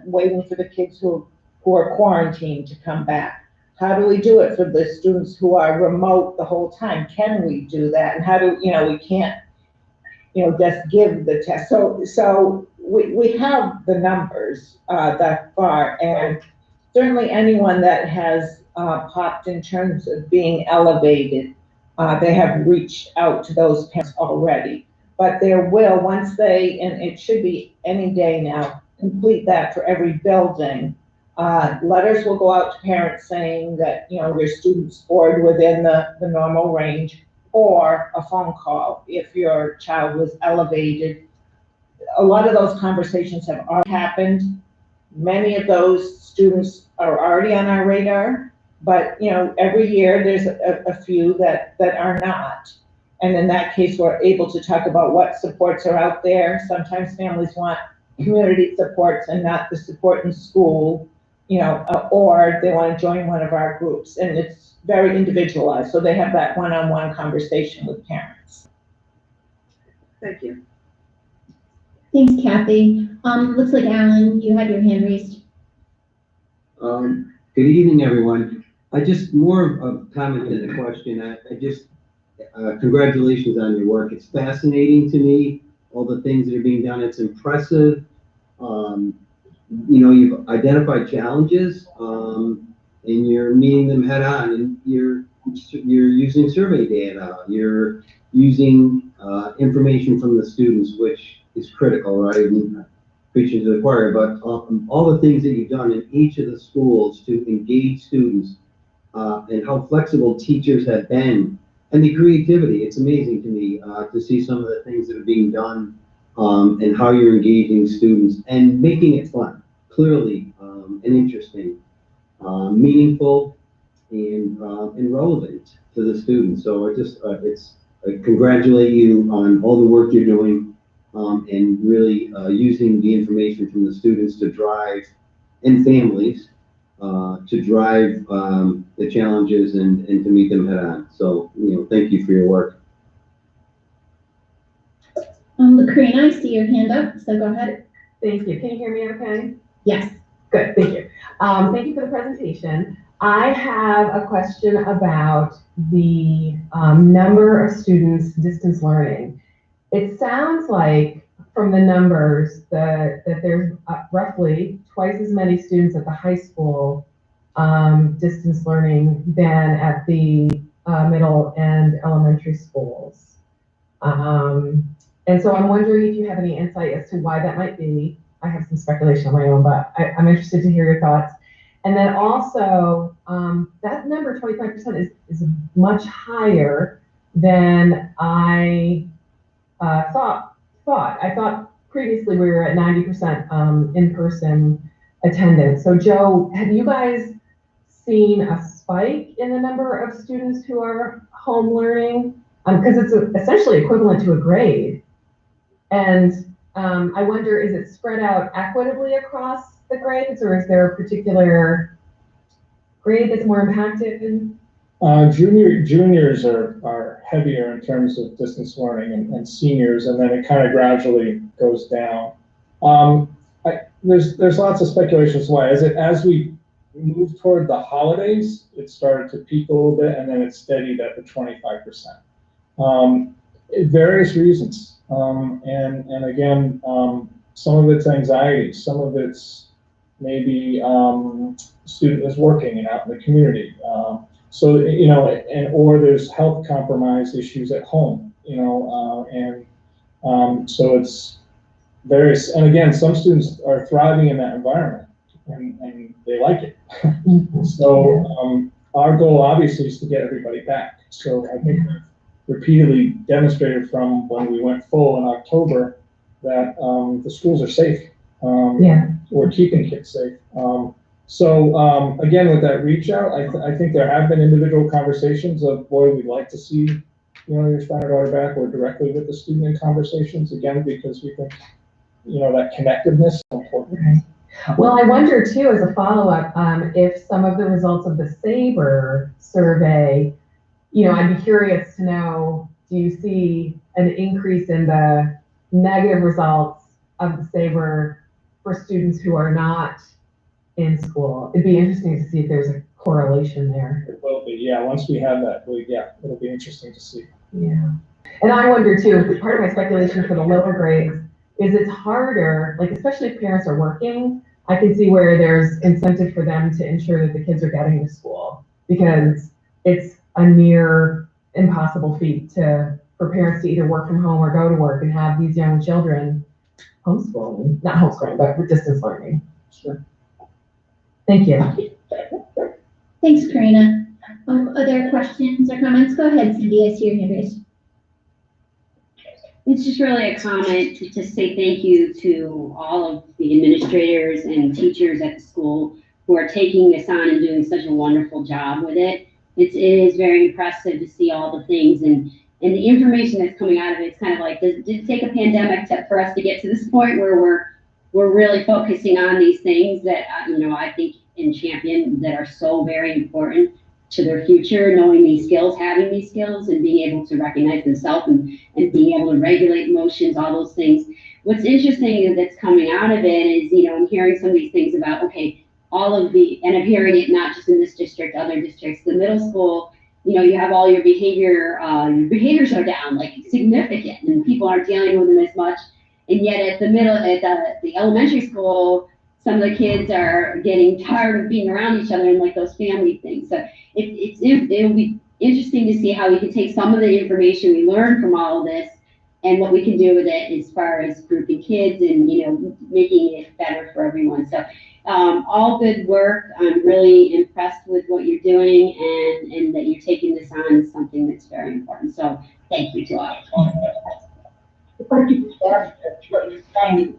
waiting for the kids who are quarantined to come back. How do we do it for the students who are remote the whole time? Can we do that? And how do, we can't, just give the test. So we have the numbers that far, and certainly anyone that has popped in terms of being elevated, they have reached out to those parents already. But there will, once they, and it should be any day now, complete that for every building. Letters will go out to parents saying that, your student scored within the normal range, or a phone call if your child was elevated. A lot of those conversations have already happened. Many of those students are already on our radar. But, you know, every year there's a few that are not. And in that case, we're able to talk about what supports are out there. Sometimes families want community supports and not the support in school, you know, or they want to join one of our groups. And it's very individualized. So they have that one-on-one conversation with parents. Thank you. Thanks, Kathy. Looks like Alan, you had your hand raised. Good evening, everyone. I just more of a comment than a question. I just, congratulations on your work. It's fascinating to me, all the things that are being done. It's impressive. You know, you've identified challenges, and you're meeting them head on, and you're using survey data. You're using information from the students, which is critical, right? And preaching to the choir, but all the things that you've done in each of the schools to engage students, and how flexible teachers have been, and the creativity. It's amazing to me to see some of the things that are being done, and how you're engaging students and making it fun, clearly, and interesting, meaningful, and relevant to the students. So I congratulate you on all the work you're doing, and really using the information from the students to drive, and families, to drive the challenges and to meet them head on. So, you know, thank you for your work. Karina, I see your hand up, so go ahead. Thank you. Can you hear me okay? Yes. Good, thank you. Thank you for the presentation. I have a question about the number of students distance learning. It sounds like from the numbers that there's roughly twice as many students at the high school distance learning than at the middle and elementary schools. And so I'm wondering if you have any insight as to why that might be. I have some speculation on my own, but I'm interested to hear your thoughts. And then also, that number, 25%, is much higher than I thought. I thought previously we were at 90% in-person attendance. So Joe, have you guys seen a spike in the number of students who are home learning? Because it's essentially equivalent to a grade. And I wonder, is it spread out equitably across the grades, or is there a particular grade that's more impacted? Juniors are heavier in terms of distance learning, and seniors, and then it kind of gradually goes down. There's lots of speculations why. As we move toward the holidays, it started to peak a little bit, and then it steadied at the 25%. Various reasons, and again, some of it's anxiety, some of it's maybe student is working and out in the community. So, you know, or there's health compromise issues at home, you know, so it's various. And again, some students are thriving in that environment, and they like it. So our goal obviously is to get everybody back. So I think we've repeatedly demonstrated from when we went full in October that the schools are safe. We're keeping kids safe. So again, with that reach out, I think there have been individual conversations of, boy, we'd like to see, you know, your son or daughter back, or directly with the student in conversations, again, because we think, you know, that connectiveness is important. Right. Well, I wonder too, as a follow-up, if some of the results of the SABRE survey, you know, I'd be curious to know, do you see an increase in the negative results of the SABRE for students who are not in school? It'd be interesting to see if there's a correlation there. It will be, yeah. Once we have that, it'll be interesting to see. Yeah. And I wonder too, part of my speculation for the lower grades is it's harder, like especially if parents are working, I can see where there's incentive for them to ensure that the kids are getting to school, because it's a near impossible feat for parents to either work from home or go to work and have these young children homeschooling, not homeschooling, but with distance learning. Sure. Thank you. Thanks, Karina. Other questions or comments? Go ahead, Cindy. I see your hand raised. It's just really a comment to say thank you to all of the administrators and teachers at the school who are taking this on and doing such a wonderful job with it. It is very impressive to see all the things and the information that's coming out of it. It's kind of like, did it take a pandemic for us to get to this point where we're really focusing on these things that, I think in Champion that are so very important to their future, knowing these skills, having these skills, and being able to recognize themselves and being able to regulate emotions, all those things. What's interesting that's coming out of it is, I'm hearing some of these things about, okay, and I'm hearing it not just in this district, other districts, the middle school, you have all your behaviors are down, like significant, and people aren't dealing with them as much. And yet at the elementary school, some of the kids are getting tired of being around each other and like those family things. So it'll be interesting to see how we can take some of the information we learned from all of this and what we can do with it as far as grouping kids and, making it better for everyone. So all good work. I'm really impressed with what you're doing and that you're taking this on is something that's very important. So thank you to all. If I could add what you're saying,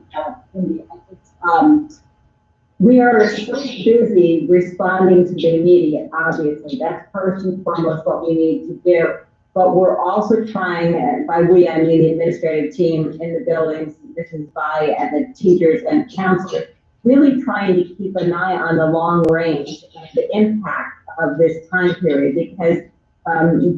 we are so busy responding to the immediate, obviously. That's first and foremost what we need to do. But we're also trying, and by we, I mean the administrative team in the buildings, this is by the teachers and counselors, really trying to keep an eye on the long range and the impact of this time period. Because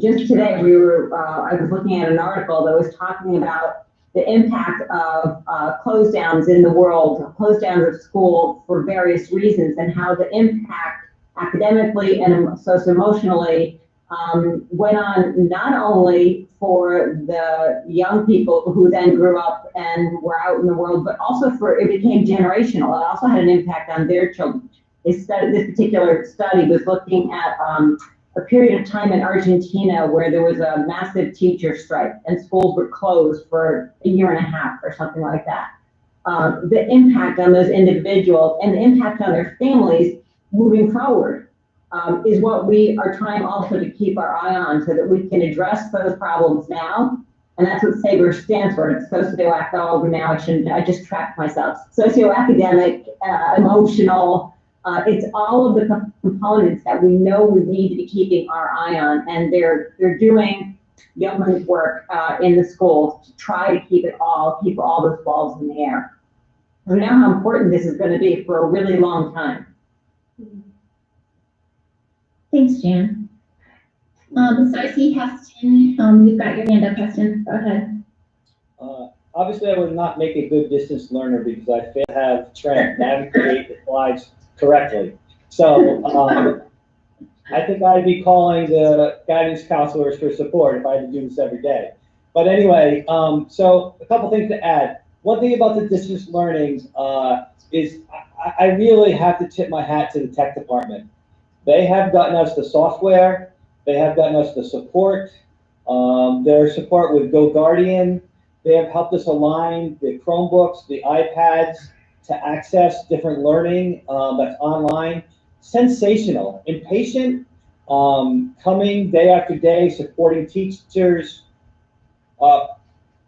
just today I was looking at an article that was talking about the impact of close downs in the world, close downs of school for various reasons, and how the impact academically and socio-emotionally went on not only for the young people who then grew up and were out in the world, but also it became generational. It also had an impact on their children. This particular study was looking at a period of time in Argentina where there was a massive teacher strike and schools were closed for a year and a half or something like that. The impact on those individuals and the impact on their families moving forward is what we are trying also to keep our eye on so that we can address those problems now. And that's what SABRE stands for. It's I just trapped myself. Socioacademic, emotional, it's all of the components that we know we need to be keeping our eye on, and they're doing yeoman's work in the schools to try to keep all those balls in the air. We know how important this is going to be for a really long time. Thanks, Jan. So I see Heston, you've got your hand up, Heston. Go ahead. Obviously, I would not make a good distance learner because I fail to have Trent navigate the slides correctly. So I think I'd be calling the guidance counselors for support if I had to do this every day. But anyway, so a couple things to add. One thing about the distance learning is I really have to tip my hat to the tech department. They have gotten us the software. They have gotten us the support. Their support with GoGuardian. They have helped us align the Chromebooks, the iPads to access different learning that's online. Sensational. Impatient, coming day after day, supporting teachers.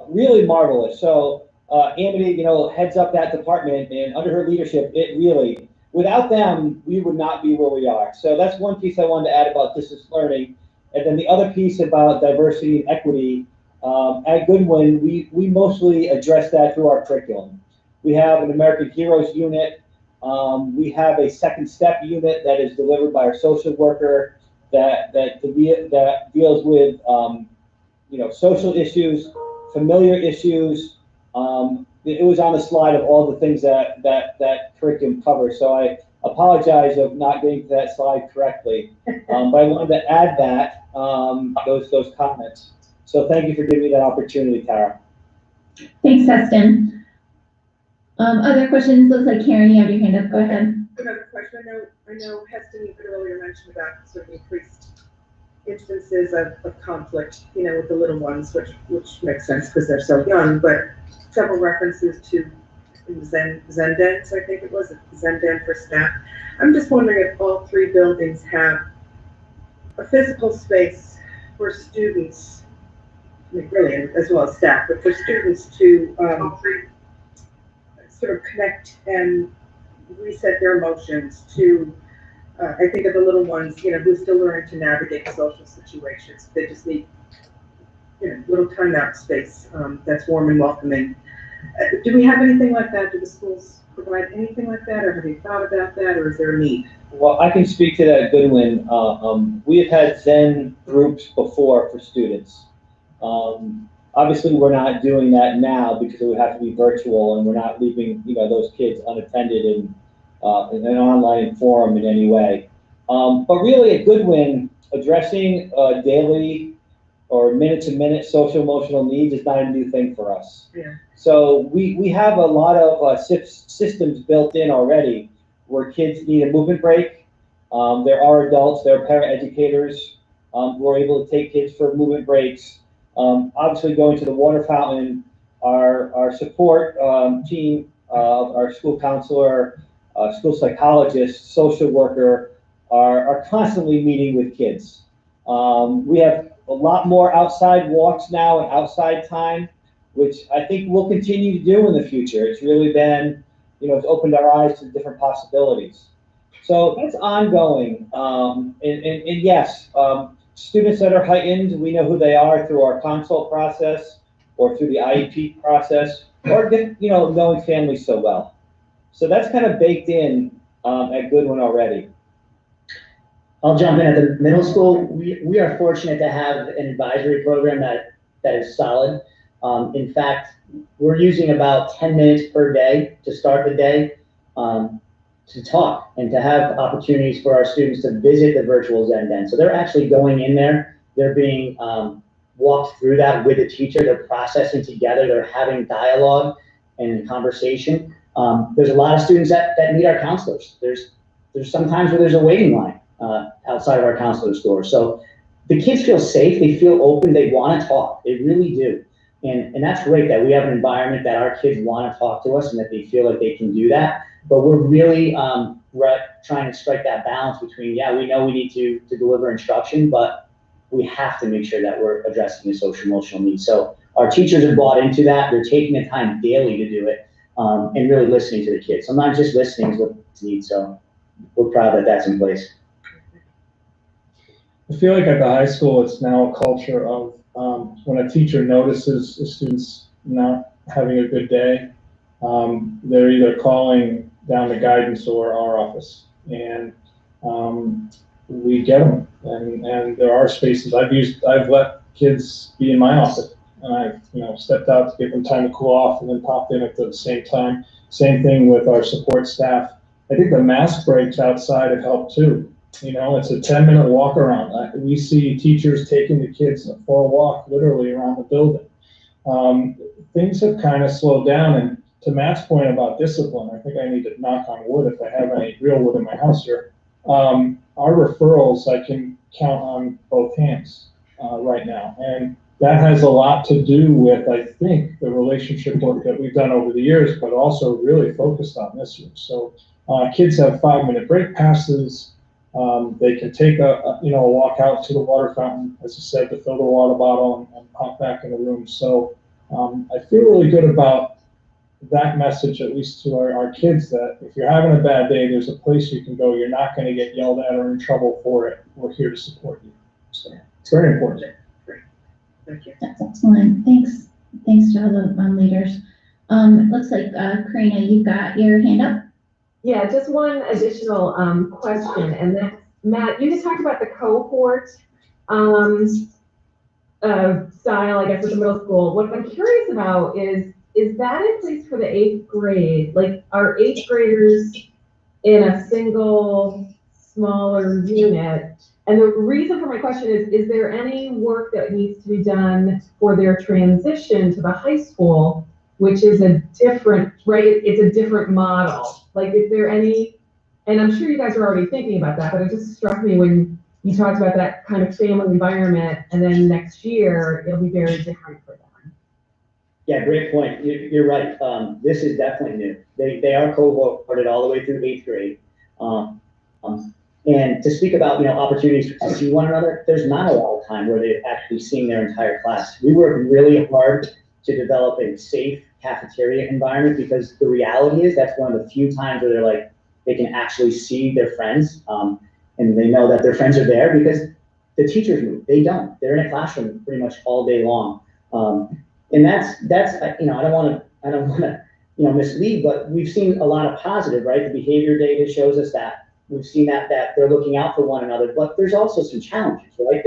Really marvelous. So Amity, heads up that department, and under her leadership, without them, we would not be where we are. So that's one piece I wanted to add about distance learning. And then the other piece about diversity and equity, at Goodwin, we mostly address that through our curriculum. We have an American Heroes unit. We have a second step unit that is delivered by our social worker that deals with social issues, familiar issues. It was on the slide of all the things that curriculum covers. So I apologize of not getting to that slide correctly, but I wanted to add that those comments. So thank you for giving me that opportunity, Tara. Thanks, Heston. Other questions? Looks like Karen, you have your hand up. Go ahead. Another question. I know Heston, you earlier mentioned about sort of increased instances of conflict, with the little ones, which makes sense because they're so young, but several references to Zendens, I think it was, Zenden for staff. I'm just wondering if all three buildings have a physical space for students, really, as well as staff, but for students to sort of connect and reset their emotions, to, I think of the little ones, who still learning to navigate social situations. They just need, little timeout space that's warm and welcoming. Do we have anything like that? Do the schools provide anything like that, or have you thought about that, or is there a need? Well, I can speak to that, Goodwin. We have had Zen groups before for students. Obviously, we're not doing that now because it would have to be virtual, and we're not leaving, those kids unattended in an online forum in any way. But really, at Goodwin, addressing daily or minute-to-minute social emotional needs is not a new thing for us. Yeah. So we have a lot of systems built in already where kids need a movement break. There are adults, there are paraeducators who are able to take kids for movement breaks. Obviously, going to the water fountain, our support team, our school counselor, school psychologist, social worker are constantly meeting with kids. We have a lot more outside walks now and outside time, which I think we'll continue to do in the future. It's really been, it's opened our eyes to different possibilities. So that's ongoing. And yes, students that are heightened, we know who they are through our consult process or through the IEP process, or knowing families so well. So that's kind of baked in at Goodwin already. I'll jump in at the middle school. We are fortunate to have an advisory program that is solid. In fact, we're using about 10 minutes per day to start the day to talk and to have opportunities for our students to visit the virtual Zen Den. So they're actually going in there, they're being walked through that with a teacher, they're processing together, they're having dialogue and conversation. There's a lot of students that need our counselors. There's sometimes where there's a waiting line outside of our counselor's door. So the kids feel safe, they feel open, they want to talk, they really do. And that's great that we have an environment that our kids want to talk to us and that they feel like they can do that. But we're really trying to strike that balance between, yeah, we know we need to deliver instruction, but we have to make sure that we're addressing the social emotional needs. So our teachers have bought into that. They're taking the time daily to do it and really listening to the kids. Sometimes just listening is what they need. So we're proud that that's in place. I feel like at the high school, it's now a culture of when a teacher notices a student's not having a good day, they're either calling down the guidance or our office, and we get them. And there are spaces I've let kids be in my office, and I've stepped out to give them time to cool off, and then popped in at the same time. Same thing with our support staff. I think the mask breaks outside have helped too. It's a 10-minute walk around. We see teachers taking the kids for a walk, literally around the building. Things have kind of slowed down, and to Matt's point about discipline, I think I need to knock on wood if I have any real wood in my house here. Our referrals, I can count on both hands right now, and that has a lot to do with, I think, the relationship work that we've done over the years, but also really focused on this year. So kids have 5-minute break passes. They can take a walk out to the water fountain, as you said, to fill the water bottle and pop back in the room. So I feel really good about that message, at least to our kids, that if you're having a bad day, there's a place you can go. You're not going to get yelled at or in trouble for it. We're here to support you. So it's very important. Great. Thank you. That's excellent. Thanks to all the leaders. It looks like Karina, you've got your hand up. Yeah, just one additional question, and that's, Matt, you just talked about the cohort style, I guess, with the middle school. What I'm curious about is that in place for the 8th grade? Like, are 8th graders in a single smaller unit? And the reason for my question is there any work that needs to be done for their transition to the high school, which is a different, right? It's a different model. Like, is there any, and I'm sure you guys are already thinking about that, but it just struck me when you talked about that kind of family environment, and then next year, it'll be very different for them. Yeah, great point. You're right. This is definitely new. They are cohorted all the way through 8th grade. And to speak about, opportunities to see one another, there's not a lot of time where they've actually seen their entire class. We work really hard to develop a safe cafeteria environment, because the reality is that's one of the few times where they're like, they can actually see their friends, and they know that their friends are there because the teachers move. They don't. They're in a classroom pretty much all day long. And that's you know, I don't want to you know, mislead, but we've seen a lot of positive, right? The behavior data shows us that. We've seen that they're looking out for one another, but there's also some challenges, right?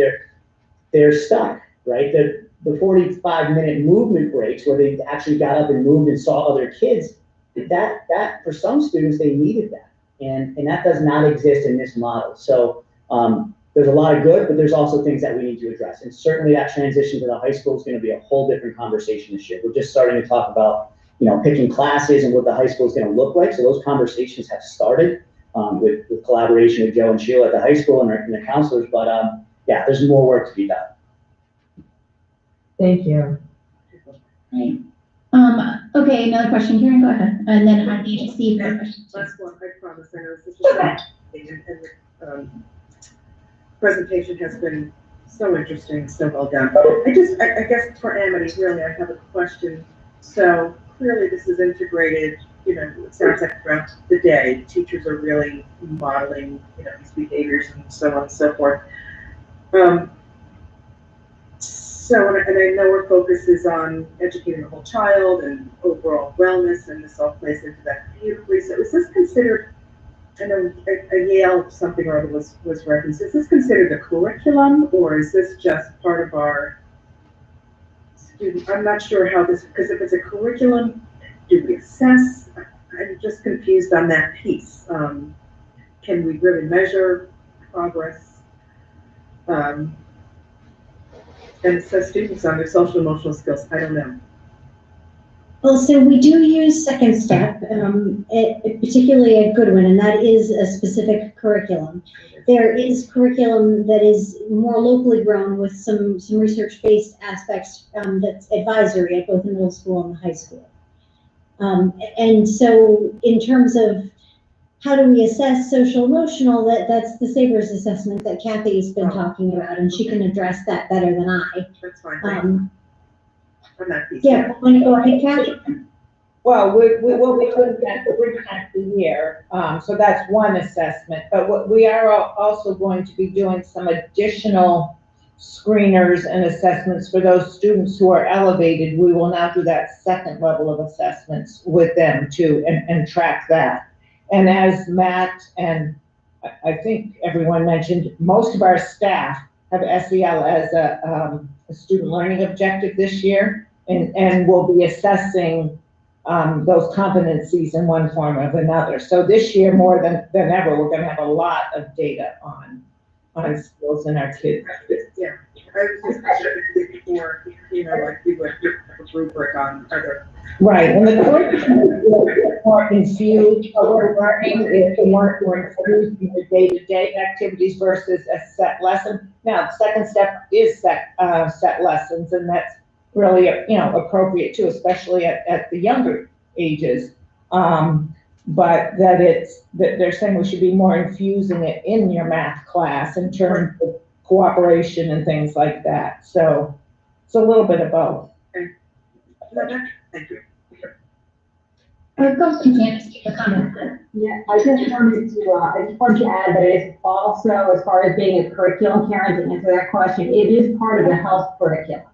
They're stuck, right? The 45-minute movement breaks where they actually got up and moved and saw other kids, that for some students, they needed that. And that does not exist in this model. So there's a lot of good, but there's also things that we need to address. And certainly that transition to the high school is going to be a whole different conversation this year. We're just starting to talk about, you know, picking classes and what the high school is going to look like. So those conversations have started with collaboration with Joe and Sheila at the high school and the counselors. But yeah, there's more work to be done. Thank you. Right. Okay, another question. Karen, go ahead. And then on BGC for questions. Last one, I promise. I know this is just and presentation has been so interesting, so well done. I guess for Amity, really, I have a question. So clearly this is integrated, you know, it sounds like throughout the day, teachers are really modeling, you know, these behaviors and so on and so forth. So, and I know our focus is on educating the whole child and overall wellness, and this all plays into that beautifully. So is this considered, I know a Yale something or other was referenced, is this considered a curriculum, or is this just part of our student? I'm not sure how this, because if it's a curriculum, do we assess? I'm just confused on that piece. Can we really measure progress? And assess students on their social emotional skills? I don't know. Well, so we do use Second Step, particularly at Goodwin, and that is a specific curriculum. There is curriculum that is more locally grown with some research-based aspects that's advisory at both the middle school and the high school. And so in terms of how do we assess social emotional, that's the Sabres assessment that Kathy's been talking about, and she can address that better than I. That's fine. Yeah, want to go ahead, Kathy? Well, we'll be doing that every half the year, so that's one assessment. But what we are also going to be doing some additional screeners and assessments for those students who are elevated. We will now do that second level of assessments with them too, and track that. And as Matt and I think everyone mentioned, most of our staff have SEL as a student learning objective this year, and will be assessing those competencies in one form or another. So this year, more than ever, we're going to have a lot of data on skills in our kids. Yeah, I was just before, you know, like we would a rubric on other. Right, and the curriculum is more infused, we're learning is more infused in the day-to-day activities versus a set lesson. Now, the second step is set lessons, and that's really, you know, appropriate too, especially at the younger ages. But that they're saying we should be more infusing it in your math class in terms of cooperation and things like that. So it's a little bit of both. Thank you. Go, Candace, a comment. Yeah, I just wanted to add that it is also, as far as being a curriculum, Karen, to answer that question, it is part of the health curriculum.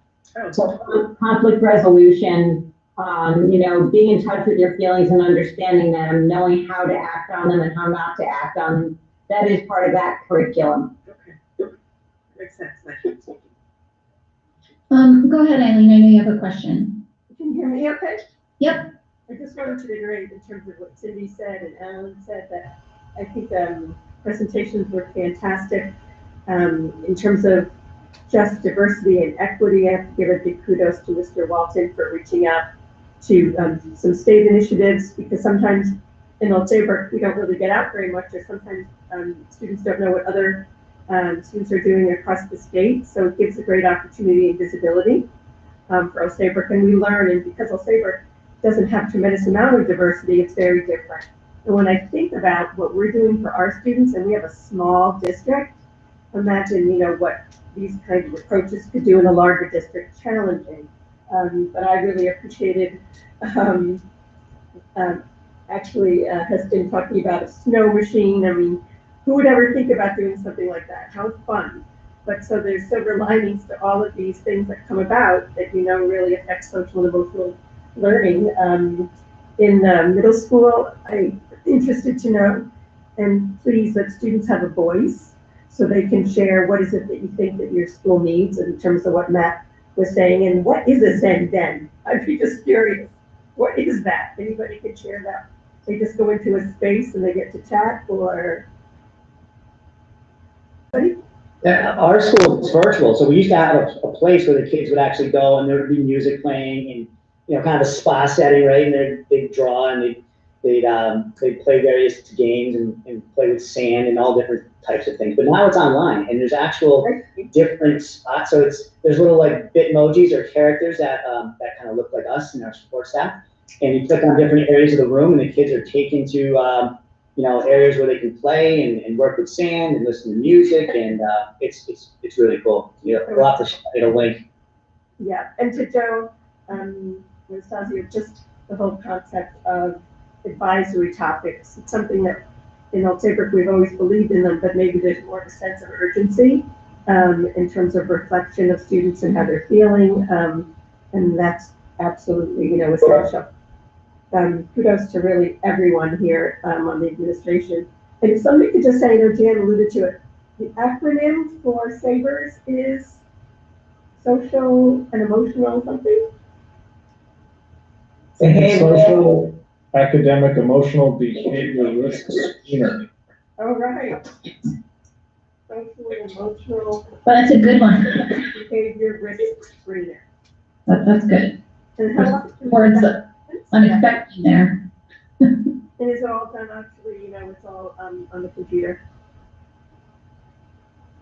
So conflict resolution, you know, being in touch with your feelings and understanding them, knowing how to act on them and how not to act on them, that is part of that curriculum. Okay, makes sense. Thank you. Go ahead, Eileen, I know you have a question. Can you hear me okay? Yep. I just wanted to reiterate in terms of what Cindy said and Alan said, that I think presentations were fantastic. In terms of just diversity and equity, I have to give a big kudos to Mr. Walton for reaching out to some state initiatives, because sometimes in Old Saybrook we don't really get out very much, or sometimes students don't know what other students are doing across the state. So it gives a great opportunity and visibility for Old Saybrook, and we learn. And because Old Saybrook doesn't have tremendous amount of diversity, it's very different. And when I think about what we're doing for our students, and we have a small district, imagine, you know, what these kinds of approaches could do in a larger district. Challenging. But I really appreciated actually has been talking about a snow machine. I mean, who would ever think about doing something like that? How fun. But so there's silver linings to all of these things that come about that, really affect social and emotional learning. In middle school, I'm interested to know, and please let students have a voice so they can share what is it that you think that your school needs in terms of what Matt was saying, and what is a Zen Den? I'd be just curious. What is that? Anybody can share that? They just go into a space and they get to chat, or? Our school is virtual, so we used to have a place where the kids would actually go and there would be music playing and, kind of a spa setting, right? And they'd draw and they'd play various games and play with sand and all different types of things. But now it's online and there's actual different spots. So there's little like Bitmojis or characters that kind of look like us and our support staff. And you click on different areas of the room and the kids are taken to areas where they can play and work with sand and listen to music, and it's really cool. We'll have to share a link. Yeah, and to Joe, Anastasia, just the whole concept of advisory topics. It's something that in Old Saybrook we've always believed in them, but maybe there's more of a sense of urgency in terms of reflection of students and how they're feeling, and that's absolutely essential. Kudos to really everyone here on the administration. And if somebody could just say, Jan alluded to it, the acronym for SABRS is social and emotional something? Social, academic, emotional, behavior risk screener. All right. Social and emotional. Well, that's a good one. Behavior risk screener. That's good. And how Words unexpected there. And is it all done actually, it's all on the computer?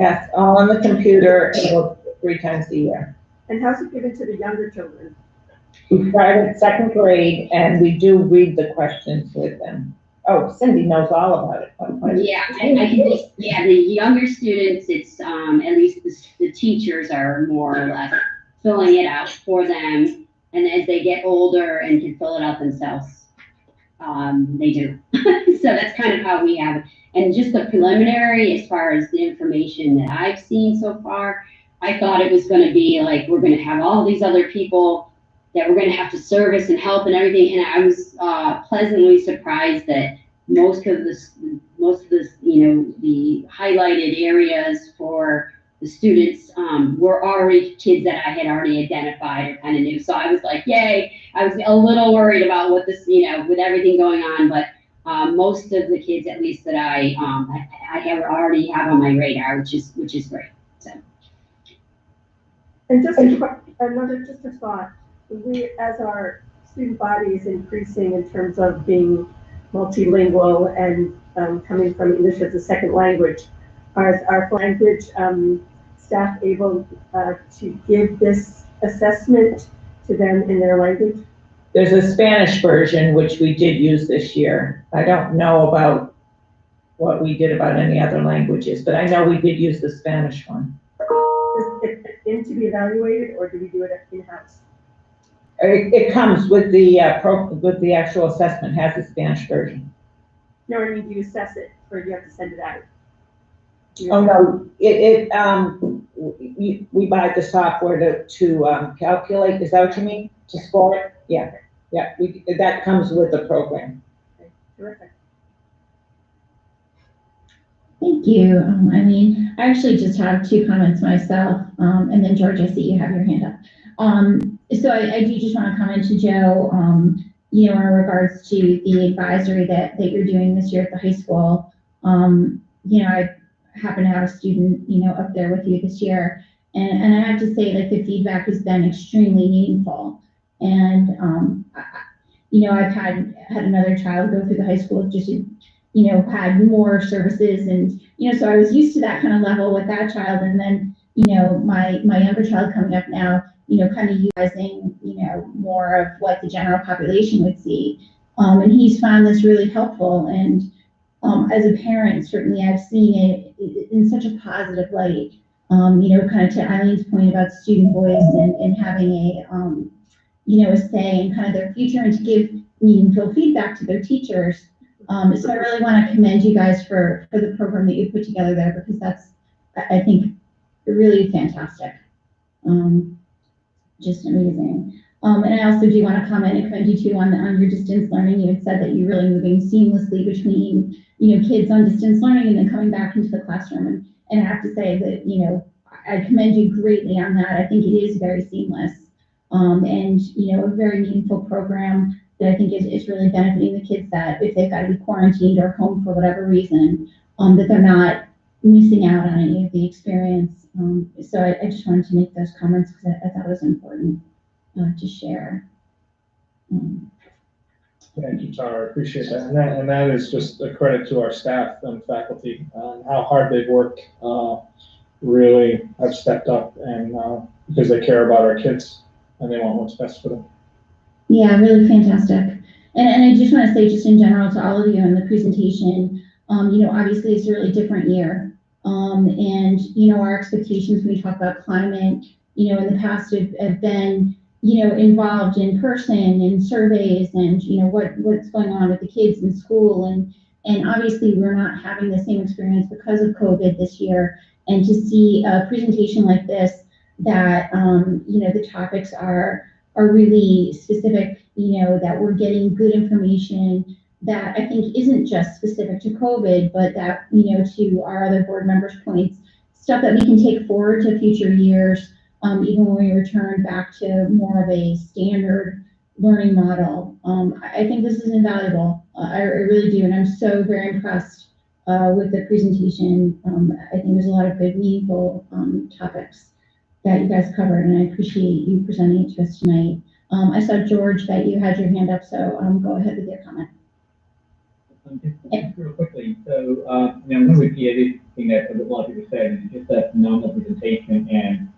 Yes, all on the computer, 3 times a year. And how's it given to the younger children? We start at 2nd grade and we do read the questions with them. Oh, Cindy knows all about it. Yeah, I can just, the younger students, it's, at least the teachers are more or less filling it out for them. And as they get older and can fill it out themselves, they do. So that's kind of how we have it. And just the preliminary, as far as the information that I've seen so far, I thought it was going to be like, we're going to have all these other people that we're going to have to service and help and everything. And I was pleasantly surprised that most of the the highlighted areas for the students were already kids that I had already identified or kind of knew. So I was like, yay. I was a little worried about what this, with everything going on, but most of the kids, at least that I already have on my radar, which is great. So. And just a thought, we, as our student body is increasing in terms of being multilingual and coming from English as a second language, our language staff able to give this assessment to them in their language? There's a Spanish version, which we did use this year. I don't know about what we did about any other languages, but I know we did use the Spanish one. Is it in to be evaluated, or do we do it in-house? It comes with the actual assessment, has the Spanish version. No, I mean, do you assess it, or do you have to send it out? Oh, no, we buy the software to calculate, is that what you mean? To score it? Yeah, that comes with the program. Okay, terrific. Thank you. I actually just have 2 comments myself, and then George, I see you have your hand up. So I do just want to comment to Joe, in regards to the advisory that you're doing this year at the high school. I happen to have a student, up there with you this year, and I have to say, like, the feedback has been extremely meaningful. And, I've had another child go through the high school, just, had more services, and, so I was used to that kind of level with that child. And then, my younger child coming up now, kind of utilizing, more of what the general population would see. And he's found this really helpful. And as a parent, certainly I've seen it in such a positive light. Kind of to Eileen's point about student voice and having a say in kind of their future and to give meaningful feedback to their teachers. So I really want to commend you guys for the program that you put together there, because that's, I think, really fantastic. Just amazing. And I also do want to comment and commend you too on your distance learning. You had said that you're really moving seamlessly between, kids on distance learning and then coming back into the classroom. And I have to say that, I commend you greatly on that. I think it is very seamless. And, a very meaningful program that I think is really benefiting the kids, that if they've got to be quarantined or home for whatever reason, that they're not missing out on any of the experience. So I just wanted to make those comments because I thought it was important to share. Thank you, Tara. I appreciate that. And that is just a credit to our staff and faculty on how hard they've worked. Really have stepped up, and because they care about our kids and they want what's best for them. Yeah, really fantastic. And I just want to say, just in general to all of you in the presentation, obviously it's a really different year. And, our expectations when we talk about climate, in the past have been, involved in person and surveys and, what's going on with the kids in school. And obviously we're not having the same experience because of COVID this year. And to see a presentation like this, that, the topics are really specific, that we're getting good information that I think isn't just specific to COVID, but that, to our other board members' points, stuff that we can take forward to future years, even when we return back to more of a standard learning model. I think this is invaluable. I really do. And I'm so very impressed with the presentation. I think there's a lot of good, meaningful topics that you guys covered, and I appreciate you presenting it to us tonight. I saw, George, that you had your hand up, so go ahead with your comment. Just real quickly, so I'm going to repeat everything that a lot of people said. It's just a phenomenal presentation, and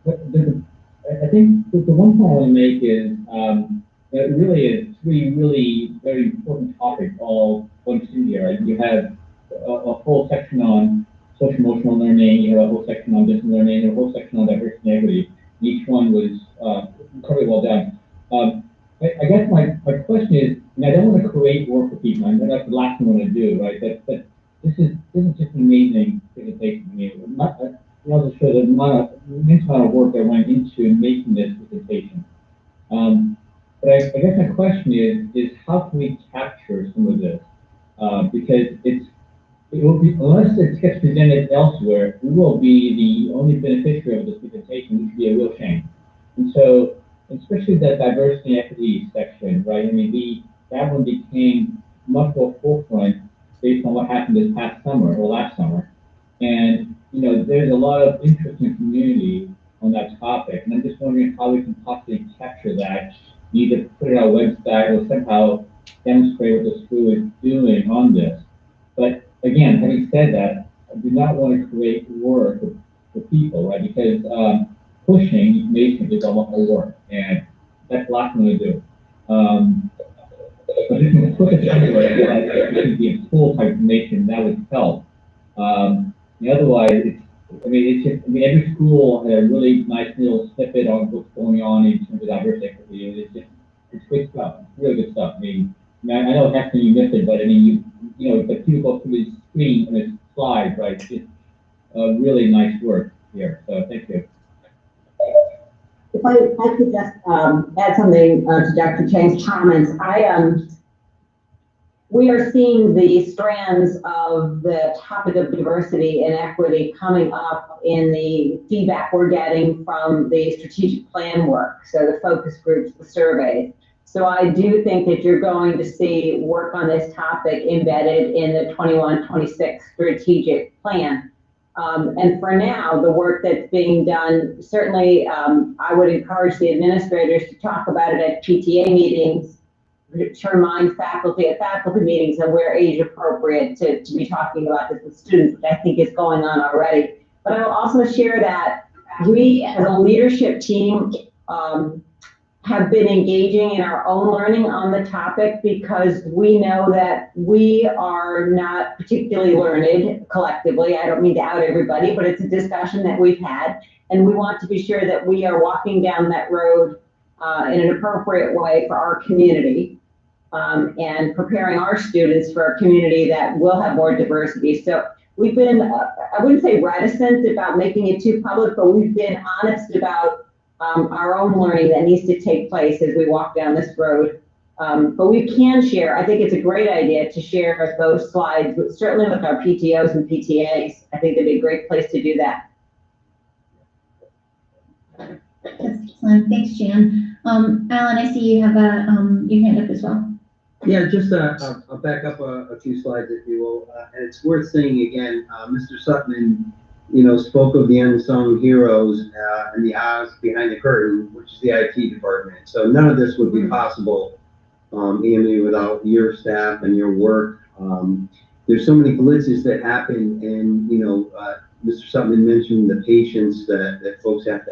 I think the one point I want to make is that it really is three really very important topics all going through here. Right? You have a whole section on social emotional learning, you have a whole section on distance learning, and a whole section on diversity and equity. Each one was incredibly well done. I guess my question is, and I don't want to create work for people, and that's the last thing I want to do, right? But this is just an amazing presentation to me. I wasn't sure the immense amount of work that went into making this presentation. But I guess my question is how can we capture some of this? Because it will be, unless it gets presented elsewhere, we will be the only beneficiary of this presentation, which would be a real shame. And so, especially that diversity and equity section, right? I mean, that one became much more forefront based on what happened this past summer or last summer. And, there's a lot of interest in the community on that topic. And I'm just wondering how we can possibly capture that, either put it on our website or somehow demonstrate what the school is doing on this. But again, having said that, I do not want to create work for people, right? Because pushing information is a lot more work, and that's the last thing I do. But if you can push it anyway, it could be a full type information that would help. Otherwise, every school had a really nice little snippet on what's going on in terms of diversity equity. It's great stuff. It's really good stuff. I know it has to be missed, but but people go through the screen and it's slides, right? It's really nice work here. So thank you. If I could just add something to Dr. Chang's comments, we are seeing the strands of the topic of diversity and equity coming up in the feedback we're getting from the strategic plan work, so the focus groups, the surveys. So I do think that you're going to see work on this topic embedded in the 21-26 strategic plan. And for now, the work that's being done, certainly I would encourage the administrators to talk about it at PTA meetings, to remind faculty at faculty meetings of where age appropriate to be talking about this with students, which I think is going on already. But I will also share that we as a leadership team have been engaging in our own learning on the topic because we know that we are not particularly learned collectively. I don't mean to out everybody, but it's a discussion that we've had, and we want to be sure that we are walking down that road in an appropriate way for our community, and preparing our students for a community that will have more diversity. So we've been, I wouldn't say reticent about making it too public, but we've been honest about our own learning that needs to take place as we walk down this road. But we can share, I think it's a great idea to share those slides, certainly with our PTOs and PTAs. I think it'd be a great place to do that. Excellent, thanks, Jan. Alan, I see you have your hand up as well. Yeah, just I'll back up a few slides, if you will. And it's worth saying again, Mr. Sutton, spoke of the unsung heroes and the eyes behind the curtain, which is the IT department. So none of this would be possible, EMU, without your staff and your work. There's so many blitzes that happen, and Mr. Sutton mentioned the patience that folks have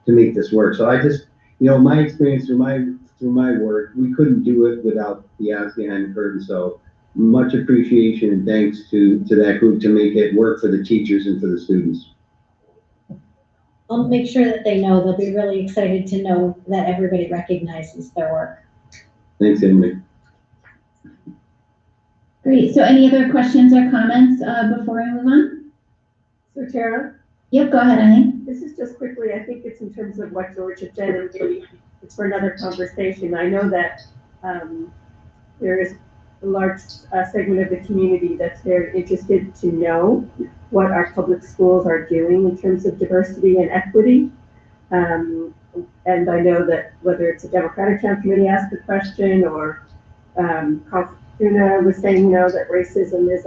to make this work. So I just, my experience through my work, we couldn't do it without the eyes behind the curtain. So much appreciation and thanks to that group to make it work for the teachers and for the students. I'll make sure that they know. They'll be really excited to know that everybody recognizes their work. Thanks, Emily. Great. So any other questions or comments before I move on? So Tara? Yep, go ahead, Eileen. This is just quickly, I think it's in terms of what George had said, and maybe it's for another conversation. I know that there is a large segment of the community that's very interested to know what our public schools are doing in terms of diversity and equity. And I know that whether it's a Democratic Town Committee asked the question, or Una was saying, that racism is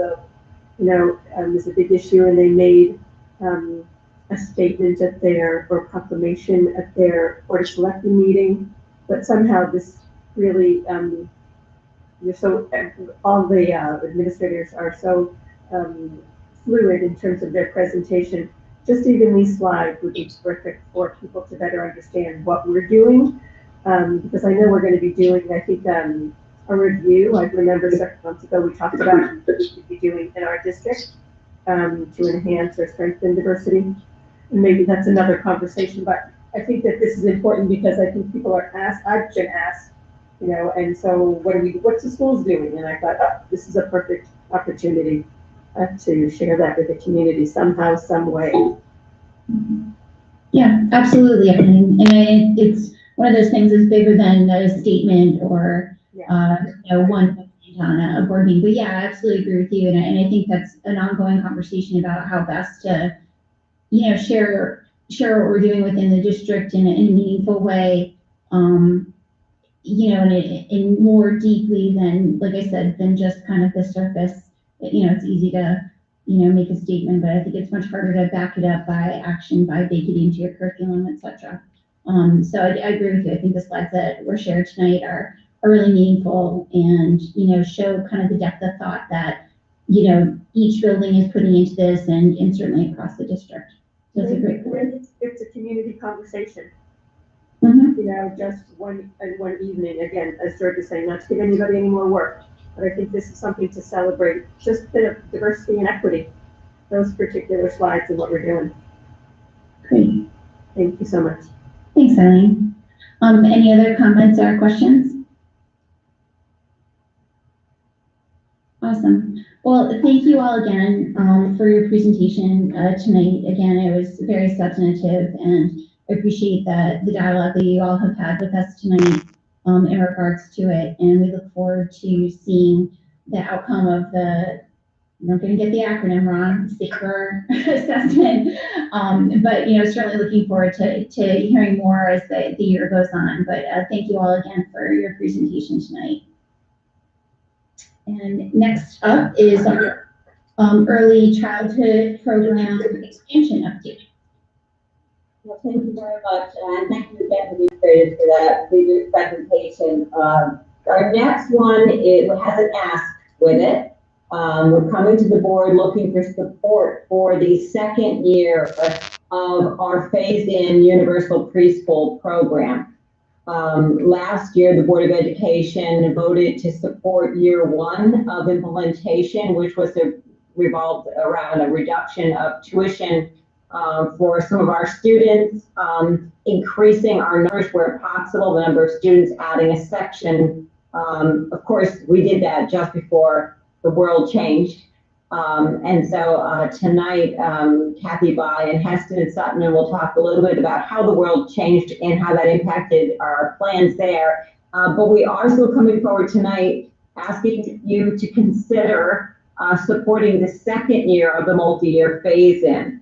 a big issue, and they made a statement at or proclamation at their Board of Selectmen meeting, but somehow this really, all the administrators are so fluid in terms of their presentation. Just even these slides would be terrific for people to better understand what we're doing, because I know we're going to be doing, I think, a review. I remember several months ago we talked about what we should be doing in our district to enhance or strengthen diversity. And maybe that's another conversation, but I think that this is important because I think people are asked, I've been asked, and so what's the schools doing? And I thought, this is a perfect opportunity to share that with the community somehow, some way. Yeah, absolutely. I mean, and it's one of those things that's bigger than a statement or, one on a board meeting. But yeah, I absolutely agree with you. And I think that's an ongoing conversation about how best to, share what we're doing within the district in a meaningful way, in more deeply than, like I said, than just kind of the surface. It's easy to, make a statement, but I think it's much harder to back it up by action, by baking it into your curriculum, etc. So I agree with you. I think the slides that were shared tonight are really meaningful and, show kind of the depth of thought that, each building is putting into this and certainly across the district. So it's a great point. It's a community conversation. Mm-hmm. Just one evening, again, as George is saying, not to give anybody any more work, but I think this is something to celebrate, just the diversity and equity, those particular slides and what we're doing. Great. Thank you so much. Thanks, Eileen. Any other comments or questions? Awesome. Well, thank you all again for your presentation tonight. Again, it was very substantive, and I appreciate the dialogue that you all have had with us tonight in regards to it. And we look forward to seeing the outcome of I'm not going to get the acronym wrong, SAFER assessment. But, certainly looking forward to hearing more as the year goes on. But thank you all again for your presentation tonight. And next up is our early childhood program expansion update. Well, thank you very much, and thank you again to the administrators for that previous presentation. Our next one has an ask with it. We're coming to the board looking for support for the second year of our phased-in universal preschool program. Last year, the Board of Education voted to support year one of implementation, which was revolved around a reduction of tuition for some of our students, increasing our numbers where possible, the number of students, adding a section. Of course, we did that just before the world changed. And so tonight, Kathy Bai and Heston Sutton will talk a little bit about how the world changed and how that impacted our plans there. But we are still coming forward tonight asking you to consider supporting the second year of the multi-year phase-in.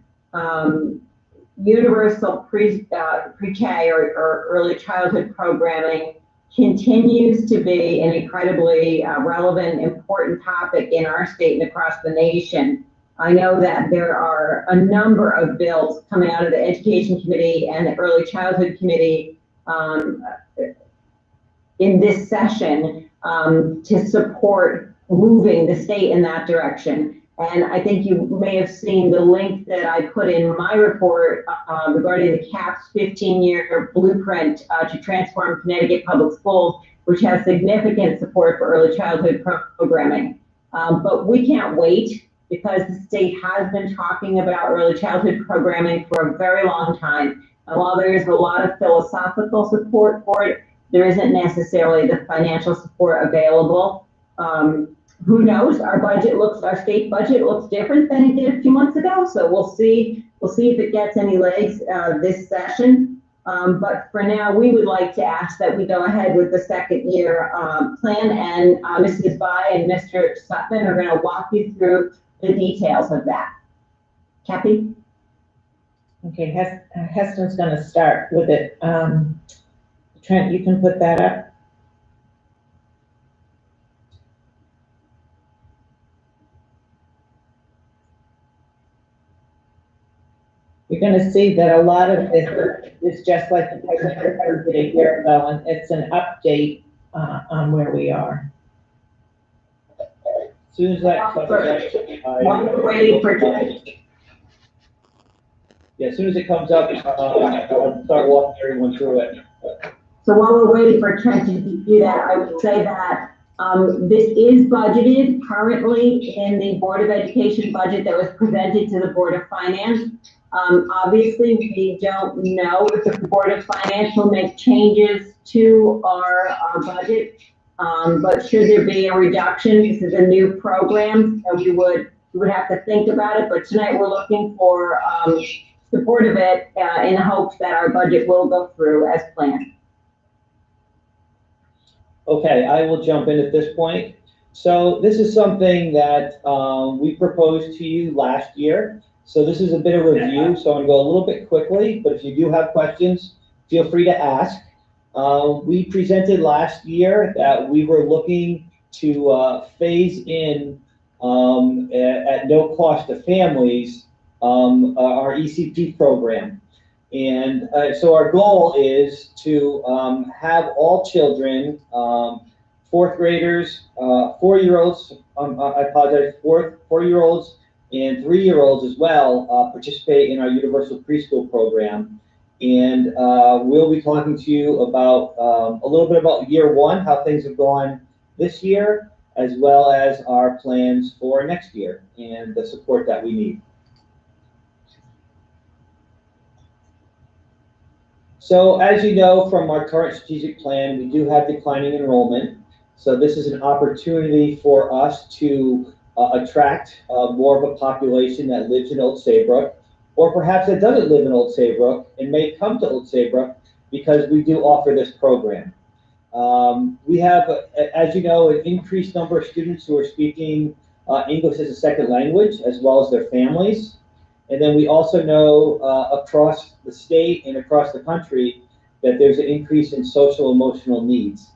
Universal pre-K or early childhood programming continues to be an incredibly relevant, important topic in our state and across the nation. I know that there are a number of bills coming out of the Education Committee and the Early Childhood Committee in this session to support moving the state in that direction. And I think you may have seen the link that I put in my report regarding the CAPS 15-year blueprint to transform Connecticut public schools, which has significant support for early childhood programming. But we can't wait because the state has been talking about early childhood programming for a very long time. And while there is a lot of philosophical support for it, there isn't necessarily the financial support available. Who knows? Our state budget looks different than it did a few months ago. So we'll see if it gets any legs this session. But for now, we would like to ask that we go ahead with the second year plan, and Mrs. Bai and Mr. Sutton are going to walk you through the details of that. Kathy? Okay, Heston's going to start with it. Trent, you can put that up. You're going to see that a lot of this is just like the presentation did a year ago, and it's an update on where we are. As soon as that comes up, as soon as it comes up, I'll start walking everyone through it. So while we're waiting for Trent to do that, I would say that this is budgeted currently in the Board of Education budget that was presented to the Board of Finance. Obviously, we don't know if the Board of Finance will make changes to our budget, but should there be a reduction, this is a new program, so we would have to think about it. But tonight we're looking for support of it in hopes that our budget will go through as planned. Okay, I will jump in at this point. So this is something that we proposed to you last year. So this is a bit of a review, so I'm going to go a little bit quickly, but if you do have questions, feel free to ask. We presented last year that we were looking to phase in at no cost to families our ECP program. And so our goal is to have all children, fourth graders, 4-year-olds, I apologize, 4-year-olds and 3-year-olds as well participate in our universal preschool program. And we'll be talking to you about a little bit about year one, how things have gone this year, as well as our plans for next year and the support that we need. So as you know from our current strategic plan, we do have declining enrollment. So this is an opportunity for us to attract more of a population that lives in Old Saybrook, or perhaps that doesn't live in Old Saybrook and may come to Old Saybrook because we do offer this program. We have, as you know, an increased number of students who are speaking English as a second language, as well as their families. And then we also know across the state and across the country that there's an increase in social emotional needs.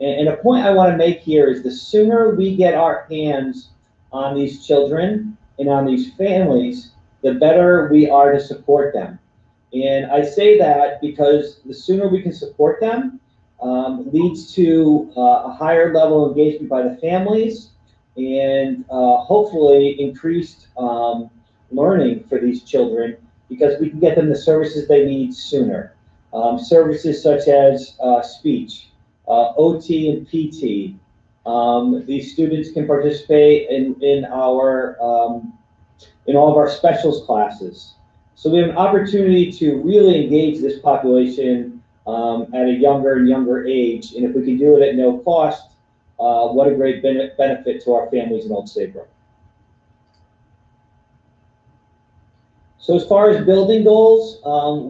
And a point I want to make here is the sooner we get our hands on these children and on these families, the better we are to support them. And I say that because the sooner we can support them leads to a higher level of engagement by the families and hopefully increased learning for these children, because we can get them the services they need sooner. Services such as speech, OT and PT. These students can participate in our in all of our specials classes. So we have an opportunity to really engage this population at a younger and younger age. And if we can do it at no cost, what a great benefit to our families in Old Saybrook. So as far as building goals,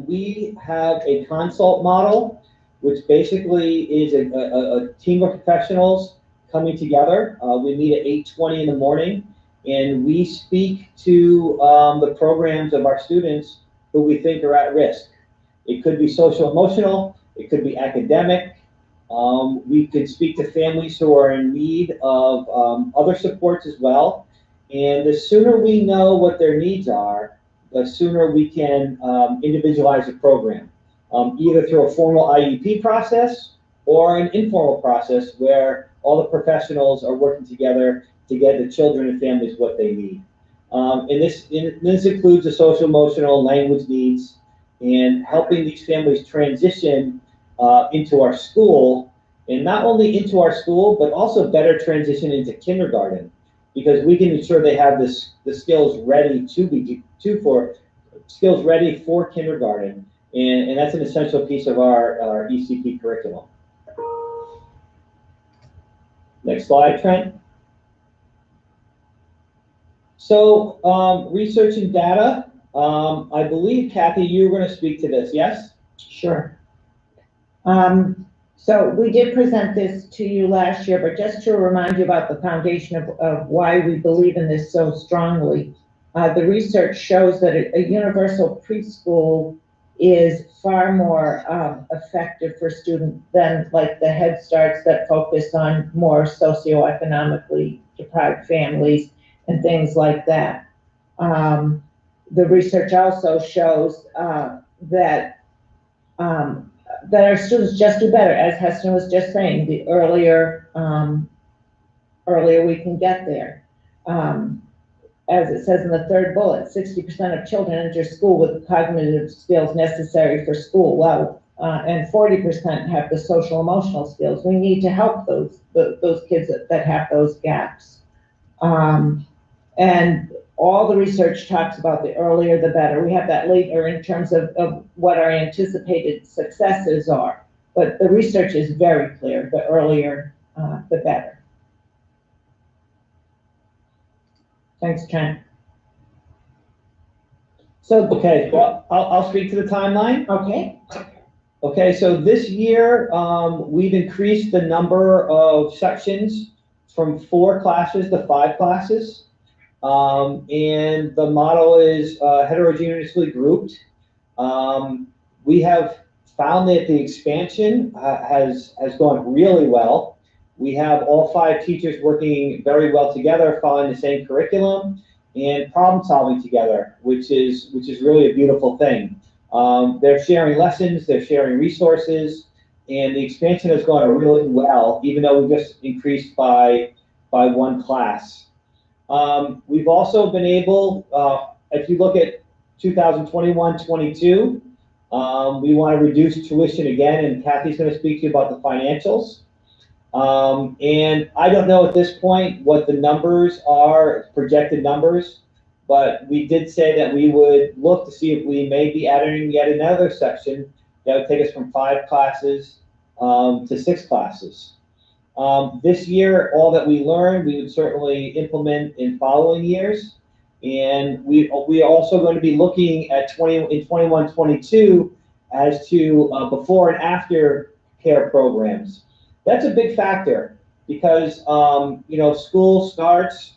we have a consult model, which basically is a team of professionals coming together. We meet at 8:20 in the morning, and we speak to the programs of our students who we think are at risk. It could be social emotional, it could be academic. We could speak to families who are in need of other supports as well. And the sooner we know what their needs are, the sooner we can individualize a program, either through a formal IEP process or an informal process where all the professionals are working together to get the children and families what they need. And this includes the social, emotional, language needs, and helping these families transition into our school, and not only into our school, but also better transition into kindergarten, because we can ensure they have the skills ready for kindergarten, and that's an essential piece of our ECP curriculum. Next slide, Trent. So research and data. I believe, Kathy, you were going to speak to this, yes? Sure. So we did present this to you last year, but just to remind you about the foundation of why we believe in this so strongly. The research shows that a universal preschool is far more effective for students than like the Head Starts that focus on more socioeconomically deprived families and things like that. The research also shows that our students just do better, as Heston was just saying. The earlier we can get there. As it says in the third bullet, 60% of children enter school with the cognitive skills necessary for school. Well, and 40% have the social emotional skills. We need to help those kids that have those gaps. And all the research talks about the earlier the better. We have that later in terms of what our anticipated successes are. But the research is very clear, the earlier the better. Thanks, Trent. So, okay, well, I'll speak to the timeline. Okay. Okay, so this year, we've increased the number of sections from 4 classes to 5 classes. And the model is heterogeneously grouped. We have found that the expansion has gone really well. We have all 5 teachers working very well together, following the same curriculum and problem solving together, which is really a beautiful thing. They're sharing lessons, they're sharing resources, and the expansion has gone really well, even though we just increased by 1 class. We've also been able, if you look at 2021-22, we want to reduce tuition again, and Kathy's going to speak to you about the financials. And I don't know at this point what the numbers are, projected numbers, but we did say that we would look to see if we may be adding yet another section that would take us from 5 classes to 6 classes. This year, all that we learned, we would certainly implement in following years. And we are also going to be looking at in 21-22 as to before and after care programs. That's a big factor because, school starts,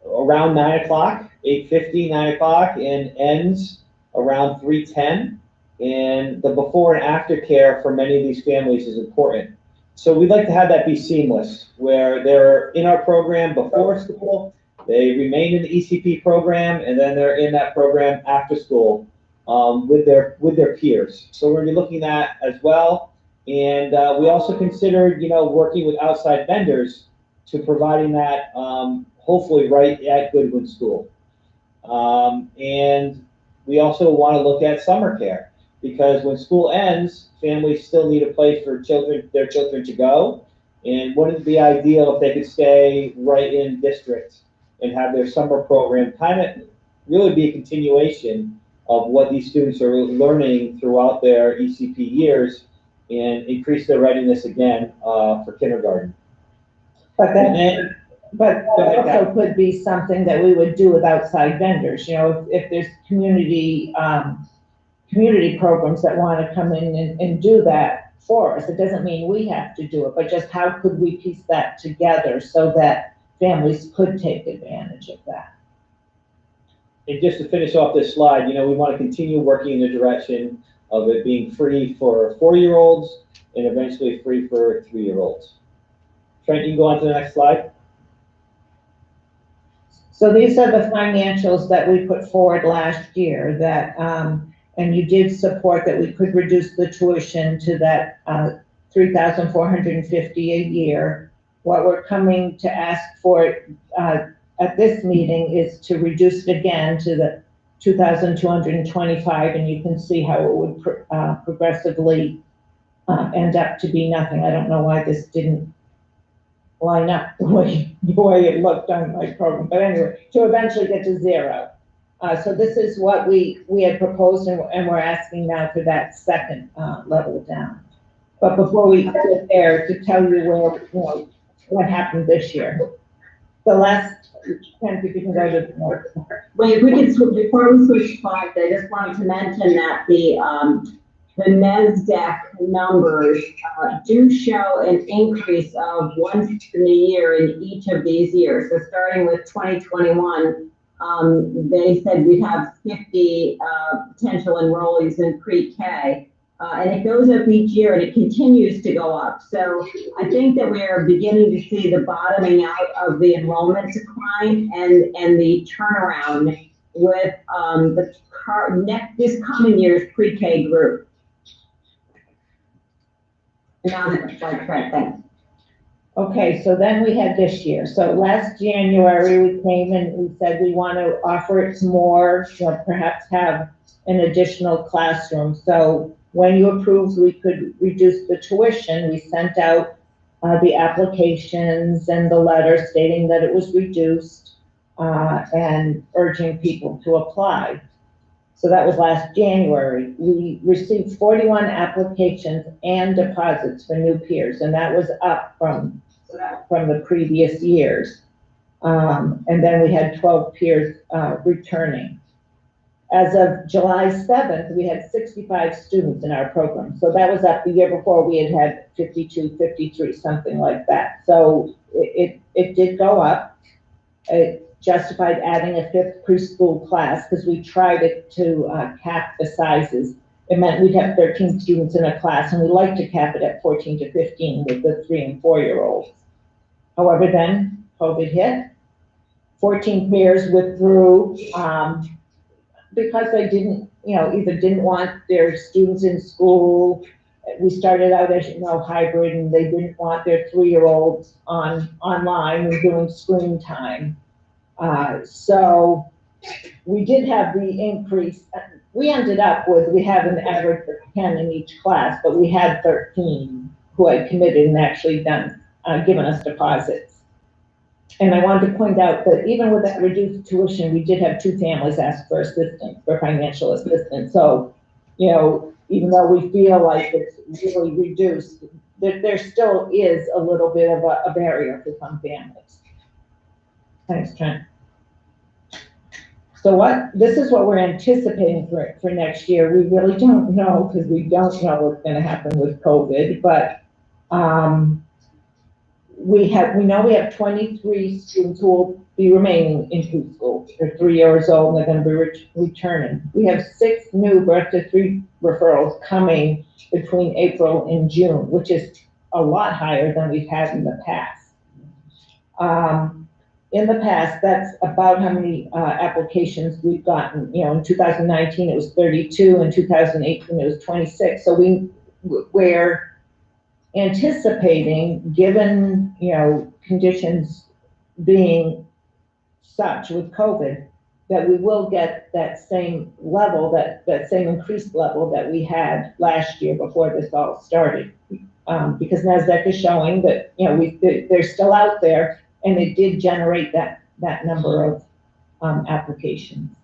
around 9 o'clock, 8:50, 9 o'clock, and ends around 3:10. And the before and after care for many of these families is important. So we'd like to have that be seamless, where they're in our program before school, they remain in the ECP program, and then they're in that program after school with their peers. So we're going to be looking at as well. And we also considered, working with outside vendors to providing that hopefully right at Goodwin School. And we also want to look at summer care, because when school ends, families still need a place for their children to go. And wouldn't it be ideal if they could stay right in district and have their summer program kind of really be a continuation of what these students are learning throughout their ECP years and increase their readiness again for kindergarten. But that, And then, but Go ahead, also could be something that we would do with outside vendors, you know, if there's community, community programs that want to come in and do that for us. It doesn't mean we have to do it, but just how could we piece that together so that families could take advantage of that? And just to finish off this slide, you know, we want to continue working in the direction of it being free for 4-year-olds and eventually free for 3-year-olds. Trent, you can go on to the next slide. So these are the financials that we put forward last year that, and you did support that we could reduce the tuition to that $3,450 a year. What we're coming to ask for at this meeting is to reduce it again to the $2,225, and you can see how it would progressively end up to be nothing. I don't know why this didn't line up the way it looked on my program, but anyway, to eventually get to 0. So this is what we had proposed, and we're asking now for that second level down. But before we get there, to tell you where, you know, what happened this year. The last, if you can go to the next. Wait, if we could, before we switch slides, I just wanted to mention that the NESDEC numbers do show an increase of once in a year in each of these years. So starting with 2021, they said we'd have 50 potential enrollees in pre-K. And it goes up each year and it continues to go up. So I think that we're beginning to see the bottoming out of the enrollment decline and the turnaround with this coming year's pre-K group. Now that's like right, thanks. Okay, so then we had this year. So last January, we came and we said we want to offer it some more, you know, perhaps have an additional classroom. So when you approved, we could reduce the tuition. We sent out the applications and the letter stating that it was reduced and urging people to apply. So that was last January. We received 41 applications and deposits for new peers, and that was up from the previous years. And then we had 12 peers returning. As of July 7th, we had 65 students in our program. So that was up. The year before we had 52, 53, something like that. So it did go up. It justified adding a 5th preschool class because we tried to cap the sizes. It meant we'd have 13 students in a class, and we like to cap it at 14 to 15 with the 3 and 4-year-olds. However, then COVID hit. 14 pairs withdrew because they didn't, you know, either didn't want their students in school. We started out, as you know, hybrid, and they didn't want their 3-year-olds online and doing screen time. So we did have the increase. We ended up with, we have an average of 10 in each class, but we had 13 who had committed and actually given us deposits. And I wanted to point out that even with that reduced tuition, we did have 2 families ask for assistance, for financial assistance. So, you know, even though we feel like it's really reduced, there still is a little bit of a barrier for some families. Thanks, Trent. So this is what we're anticipating for next year. We really don't know because we don't know what's going to happen with COVID, but we know we have 23 students who will be remaining in preschool. They're 3 years old and they're going to be returning. We have 6 new birth to 3 referrals coming between April and June, which is a lot higher than we've had in the past. In the past, that's about how many applications we've gotten. You know, in 2019 it was 32, in 2018 it was 26. So we're anticipating, given, you know, conditions being such with COVID, that we will get that same level, that same increased level that we had last year before this all started. Because NASDAQ is showing that, you know, they're still out there, and it did generate that number of applications.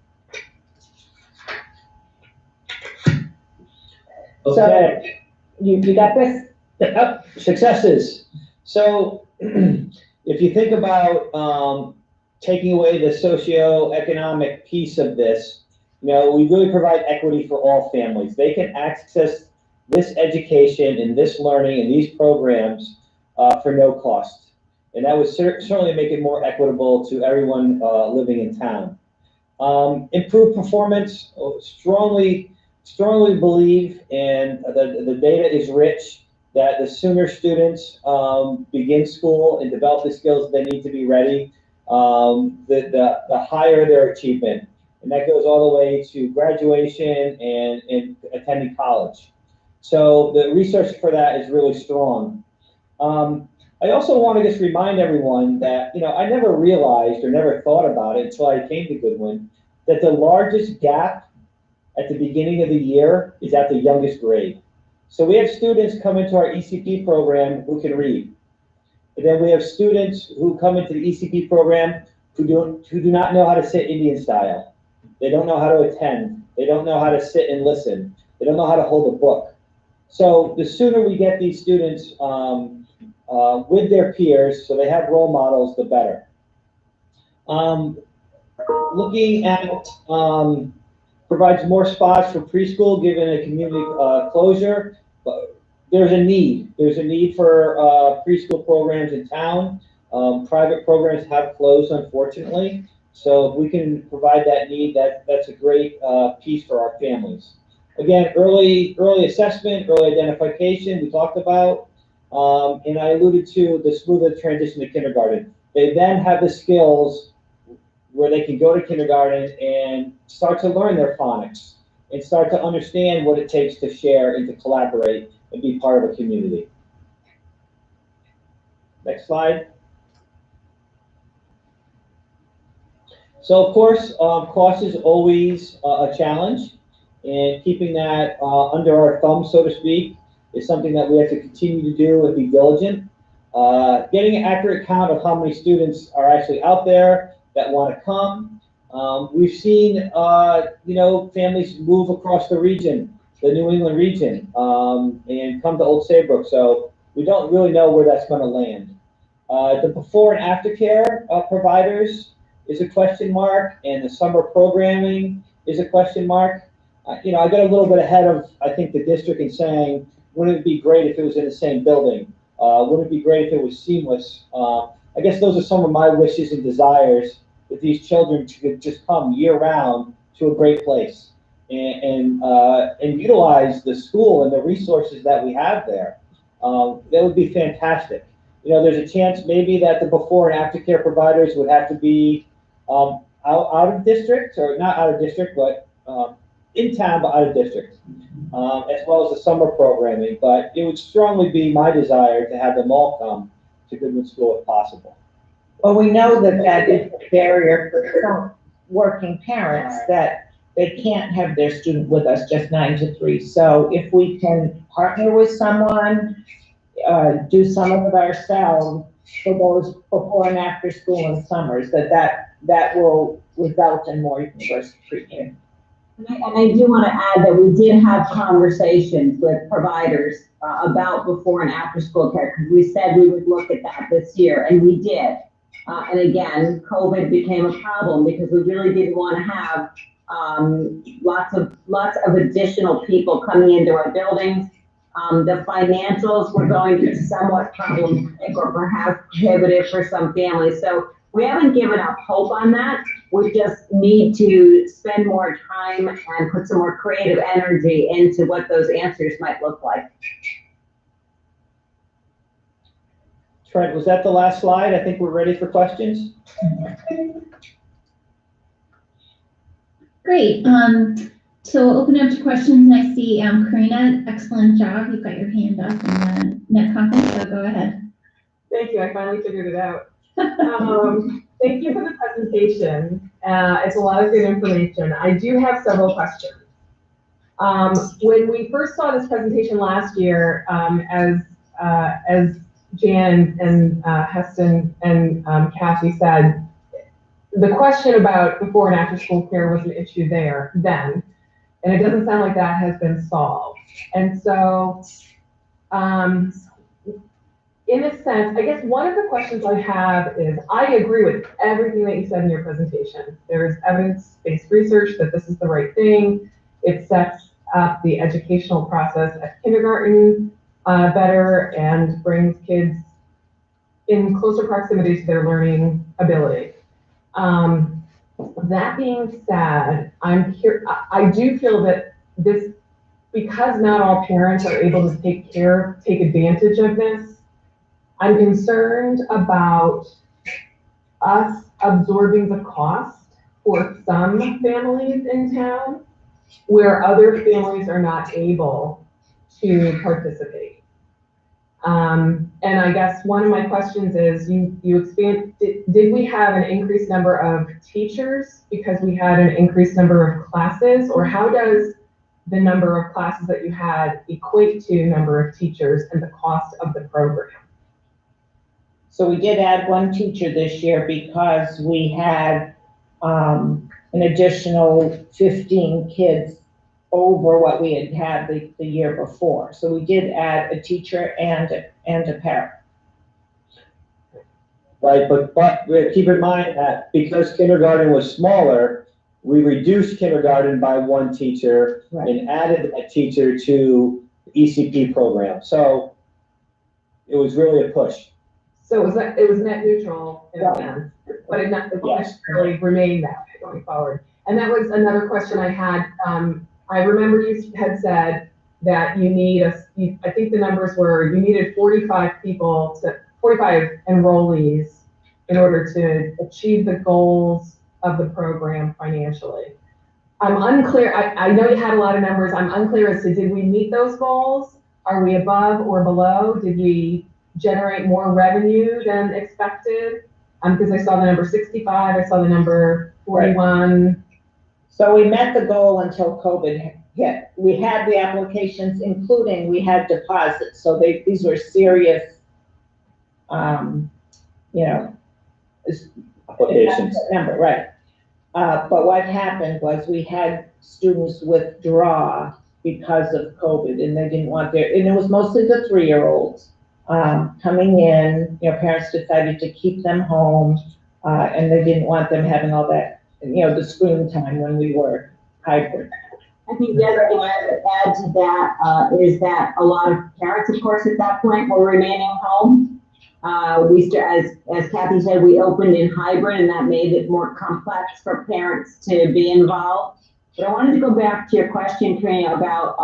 Okay. You got this? Successes. So if you think about taking away the socioeconomic piece of this, we really provide equity for all families. They can access this education and this learning and these programs for no cost. And that would certainly make it more equitable to everyone living in town. Improved performance, strongly believe, and the data is rich, that the sooner students begin school and develop the skills they need to be ready, the higher their achievement. And that goes all the way to graduation and attending college. So the research for that is really strong. I also want to just remind everyone that, I never realized or never thought about it until I came to Goodwin, that the largest gap at the beginning of the year is at the youngest grade. So we have students come into our ECP program who can read. And then we have students who come into the ECP program who do not know how to sit Indian style. They don't know how to attend. They don't know how to sit and listen. They don't know how to hold a book. So the sooner we get these students with their peers, so they have role models, the better. Looking at provides more spots for preschool given a community closure. But there's a need. There's a need for preschool programs in town. Private programs have closed, unfortunately. So if we can provide that need, that's a great piece for our families. Again, early assessment, early identification, we talked about. And I alluded to the smoother transition to kindergarten. They then have the skills where they can go to kindergarten and start to learn their phonics and start to understand what it takes to share and to collaborate and be part of a community. Next slide. So of course, cost is always a challenge, and keeping that under our thumb, so to speak, is something that we have to continue to do and be diligent. Getting an accurate count of how many students are actually out there that want to come. We've seen, families move across the region, the New England region, and come to Old Saybrook. So we don't really know where that's going to land. The before and after care providers is a question mark, and the summer programming is a question mark. I got a little bit ahead of, I think, the district in saying, wouldn't it be great if it was in the same building? Wouldn't it be great if it was seamless? I guess those are some of my wishes and desires, that these children could just come year-round to a great place and utilize the school and the resources that we have there. That would be fantastic. There's a chance maybe that the before and after care providers would have to be out of district, or not out of district, but in town, but out of district, as well as the summer programming. But it would strongly be my desire to have them all come to Goodwin School if possible. Well, we know that is a barrier for working parents, that they can't have their student with us just 9 to 3. So if we can partner with someone, do some of it ourselves for those before and after school and summers, that will result in more universal treatment. And I do want to add that we did have conversations with providers about before and after school care, because we said we would look at that this year, and we did. And again, COVID became a problem because we really didn't want to have lots of additional people coming into our buildings. The financials were going to be somewhat problematic or perhaps prohibitive for some families. So we haven't given up hope on that. We just need to spend more time and put some more creative energy into what those answers might look like. Trent, was that the last slide? I think we're ready for questions. Great. So we'll open up to questions. I see Karina, excellent job. You've got your hand up in the net conference, so go ahead. Thank you. I finally figured it out. Thank you for the presentation. It's a lot of good information. I do have several questions. When we first saw this presentation last year, as Jan and Heston and Kathy said, the question about before and after school care was an issue there then. And it doesn't sound like that has been solved. And so, in a sense, I guess one of the questions I have is, I agree with everything that you said in your presentation. There's evidence-based research that this is the right thing. It sets up the educational process at kindergarten better and brings kids in closer proximity to their learning ability. That being said, I do feel that this, because not all parents are able to take advantage of this, I'm concerned about us absorbing the cost for some families in town where other families are not able to participate. And I guess one of my questions is, did we have an increased number of teachers because we had an increased number of classes, or how does the number of classes that you had equate to number of teachers and the cost of the program? So we did add one teacher this year because we had an additional 15 kids over what we had had the year before. So we did add a teacher and a parent. Right, but keep in mind that because kindergarten was smaller, we reduced kindergarten by one teacher and added a teacher to the ECP program. So it was really a push. So it was net neutral in a sense, but it won't necessarily remain that way going forward. And that was another question I had. I remember you had said that you need I think the numbers were, you needed 45 enrollees in order to achieve the goals of the program financially. I'm unclear, I know you had a lot of numbers, I'm unclear as to, did we meet those goals? Are we above or below? Did we generate more revenue than expected? Because I saw the number 65, I saw the number 41. Right. So we met the goal until COVID hit. We had the applications, including we had deposits. So these were serious, applications. Number, right. But what happened was we had students withdraw because of COVID, and they didn't want and it was mostly the 3-year-olds coming in. Parents decided to keep them home, and they didn't want them having all that, the screen time when we were hybrid. I think the other thing I would add to that is that a lot of parents, of course, at that point were remaining home. As Kathy said, we opened in hybrid, and that made it more complex for parents to be involved. But I wanted to go back to your question, Trina, about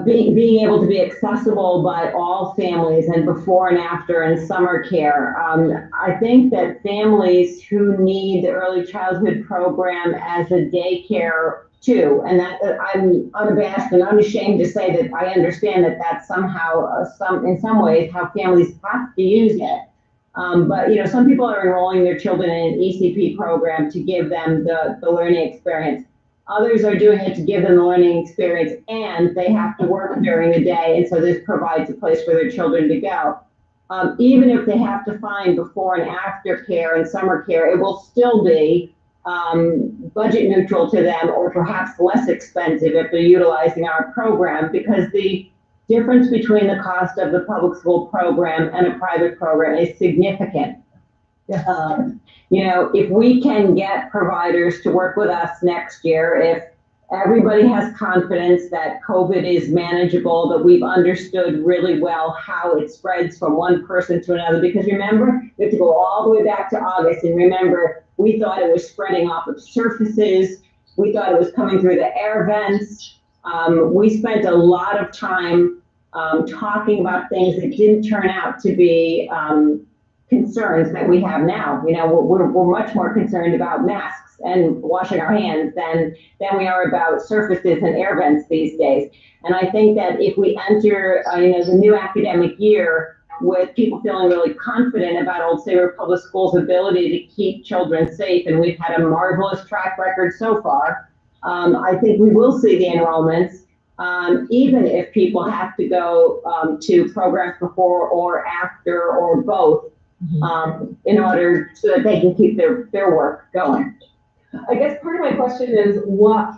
being able to be accessible by all families and before and after and summer care. I think that families who need the early childhood program as a daycare too, and that I'm unabashed and unashamed to say that I understand that that's somehow, in some ways, how families have to use it. But some people are enrolling their children in an ECP program to give them the learning experience. Others are doing it to give them the learning experience, and they have to work during the day, and so this provides a place for their children to go. Even if they have to find before and after care and summer care, it will still be budget neutral to them, or perhaps less expensive if they're utilizing our program, because the difference between the cost of the public school program and a private program is significant. If we can get providers to work with us next year, if everybody has confidence that COVID is manageable, that we've understood really well how it spreads from one person to another, because remember, we have to go all the way back to August, and remember, we thought it was spreading off of surfaces, we thought it was coming through the air vents. We spent a lot of time talking about things that didn't turn out to be concerns that we have now. We're much more concerned about masks and washing our hands than we are about surfaces and air vents these days. And I think that if we enter the new academic year with people feeling really confident about Old Saybrook Public Schools' ability to keep children safe, and we've had a marvelous track record so far, I think we will see the enrollments, even if people have to go to programs before or after or both, in order so that they can keep their work going. I guess part of my question is why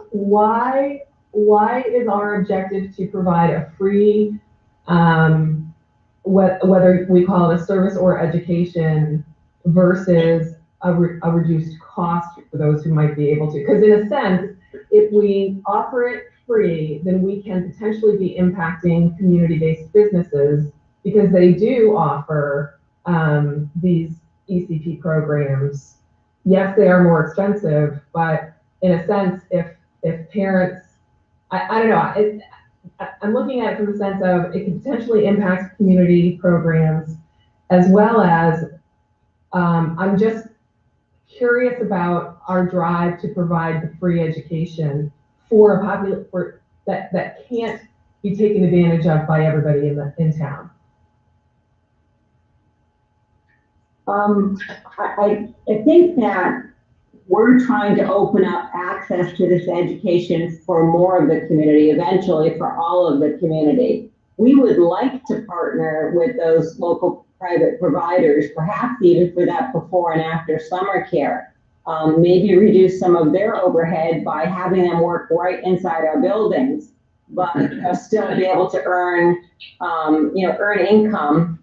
is our objective to provide a free, whether we call it a service or education versus a reduced cost for those who might be able to? Because in a sense, if we offer it free, then we can potentially be impacting community-based businesses because they do offer these ECP programs. Yes, they are more expensive, but in a sense, if parents, I don't know, I'm looking at it from the sense of it can potentially impact community programs, as well as I'm just curious about our drive to provide the free education for that can't be taken advantage of by everybody in town. I think that we're trying to open up access to this education for more of the community, eventually for all of the community. We would like to partner with those local private providers, perhaps even for that before and after summer care. Maybe reduce some of their overhead by having them work right inside our buildings, but still be able to earn income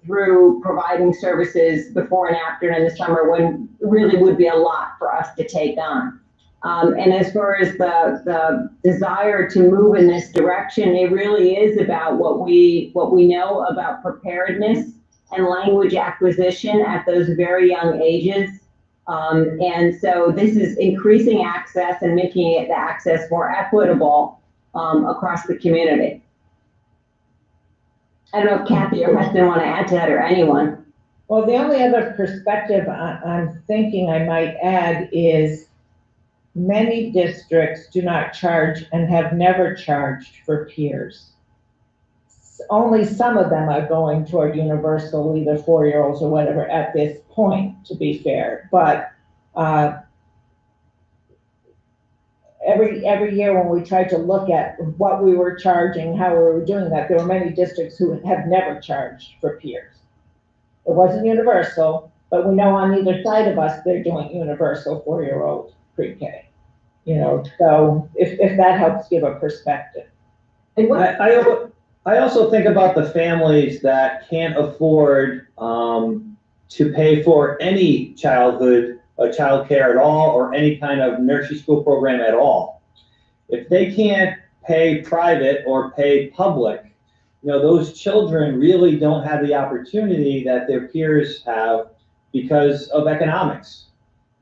through providing services before and after in the summer, when it really would be a lot for us to take on. And as far as the desire to move in this direction, it really is about what we know about preparedness and language acquisition at those very young ages. And so this is increasing access and making the access more equitable across the community. I don't know if Kathy or Heston want to add to that, or anyone. Well, the only other perspective I'm thinking I might add is many districts do not charge and have never charged for peers. Only some of them are going toward universal, either 4-year-olds or whatever at this point, to be fair. But every year when we tried to look at what we were charging, how we were doing that, there were many districts who have never charged for peers. It wasn't universal, but we know on either side of us, they're doing universal 4-year-old pre-K. So if that helps give a perspective. And I also think about the families that can't afford to pay for any child care at all, or any kind of nursery school program at all. If they can't pay private or pay public, those children really don't have the opportunity that their peers have because of economics.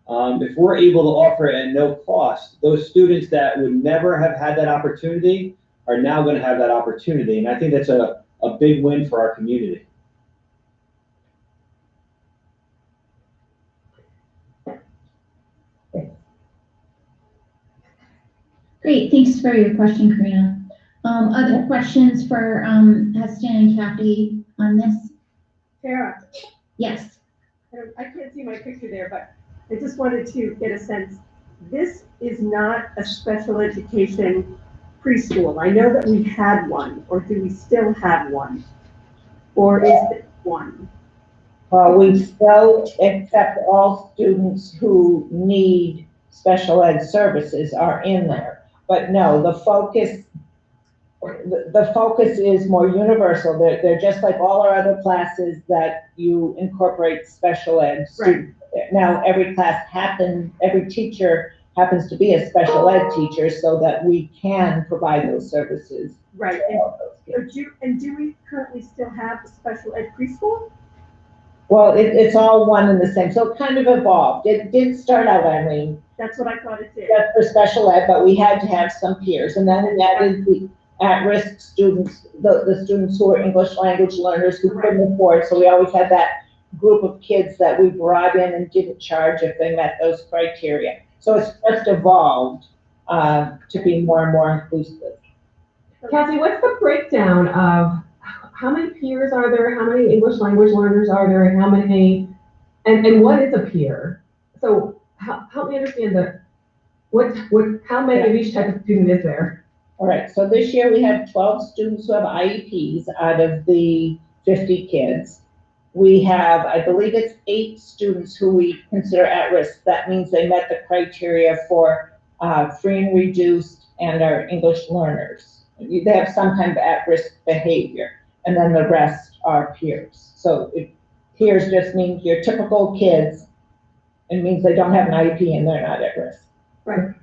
If we're able to offer it at no cost, those students that would never have had that opportunity are now going to have that opportunity. And I think that's a big win for our community. Great, thanks for your question, Karina. Other questions for Heston and Kathy on this? Tara? Yes. I can't see my picture there, but I just wanted to get a sense. This is not a special education preschool. I know that we had one, or do we still have one? Or is it one? Well, we still accept all students who need special ed services are in there. But no, the focus is more universal. They're just like all our other classes that you incorporate special ed. Right. Now every teacher happens to be a special ed teacher, so that we can provide those services. Right. And do we currently still have a special ed preschool? Well, it's all one and the same, so it kind of evolved. It did start out, Irene. That's what I thought it did. Just for special ed, but we had to have some peers, and then we added the at-risk students, the students who are English language learners who couldn't afford. So we always had that group of kids that we brought in and didn't charge if they met those criteria. So it's just evolved to be more and more inclusive. Kathy, what's the breakdown of how many peers are there? How many English language learners are there? And how many, and what is a peer? So help me understand how many of each type of student is there? All right, so this year we have 12 students who have IEPs out of the 50 kids. we have, I believe it's 8 students who we consider at risk. That means they met the criteria for free and reduced and are English learners. They have some kind of at-risk behavior, and then the rest are peers. So peers just means your typical kids. It means they don't have an IEP and they're not at risk. Right.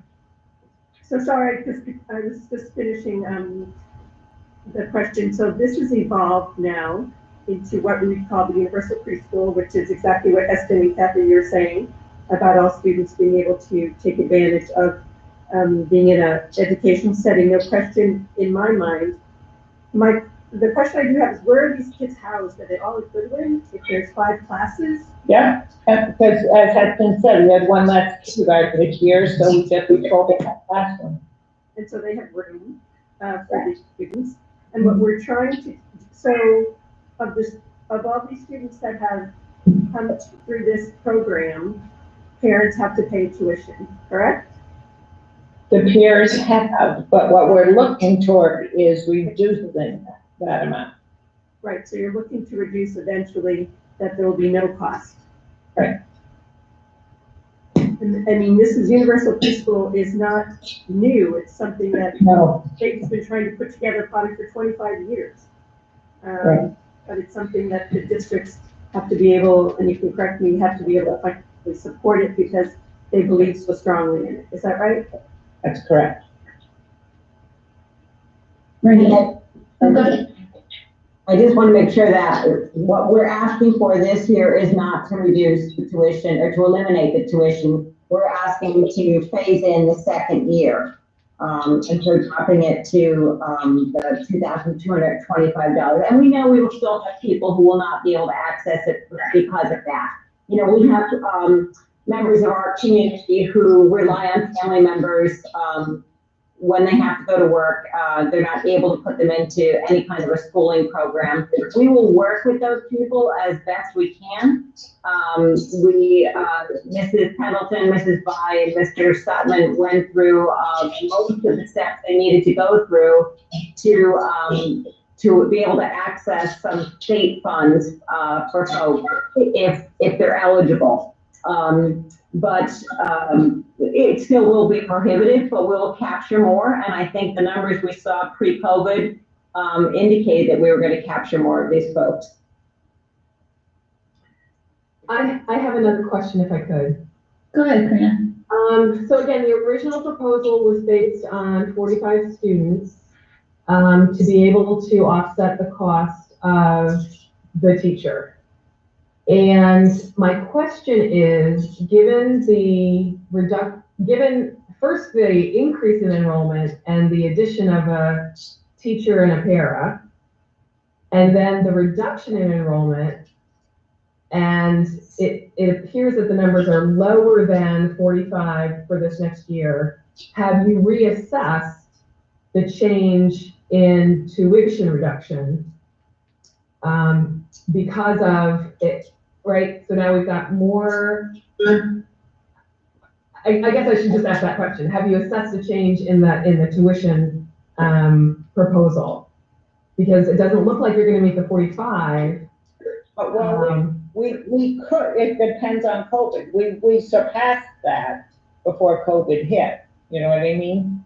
So sorry, I was just finishing the question. So this has evolved now into what we call the universal preschool, which is exactly what Eston and Kathy, you're saying about all students being able to take advantage of being in an educational setting. No question in my mind. The question I do have is, where are these kids housed? Are they all at Goodwin? If there's 5 classes? Yeah, because as has been said, we had one last kindergarten this year, so we just controlled that classroom. And so they have room for these students. And what we're trying to, so of all these students that have come through this program, parents have to pay tuition, correct? The peers have, but what we're looking toward is reducing that amount. Right, so you're looking to reduce eventually that there will be no cost. Right. And I mean, this is universal preschool is not new. It's something that the state has been trying to put together probably for 25 years. Right. But it's something that the districts have to be able, and you can correct me, have to be able to financially support it because they believe so strongly in it. Is that right? That's correct. Maria, I just want to make sure that what we're asking for this year is not to reduce the tuition or to eliminate the tuition. We're asking to phase in the second year. And so dropping it to the $2,225. And we know we will still have people who will not be able to access it because of that. You know, we have members of our community who rely on family members when they have to go to work. They're not able to put them into any kind of a schooling program. We will work with those people as best we can. Mrs. Pendleton, Mrs. Bai, and Mr. Sutman went through most of the steps they needed to go through to be able to access some state funds for folks if they're eligible. But it still will be prohibitive, but we'll capture more. And I think the numbers we saw pre-COVID indicated that we were going to capture more of these folks. I have another question if I could. Go ahead, Karina. So again, the original proposal was based on 45 students to be able to offset the cost of the teacher. And my question is, given first the increase in enrollment and the addition of a teacher and a para, and then the reduction in enrollment, and it appears that the numbers are lower than 45 for this next year, have you reassessed the change in tuition reduction because of it? Right, so now we've got more, I guess I should just ask that question. Have you assessed a change in the tuition proposal? Because it doesn't look like you're gonna meet the 45. But we could, it depends on COVID. We surpassed that before COVID hit, you know what I mean?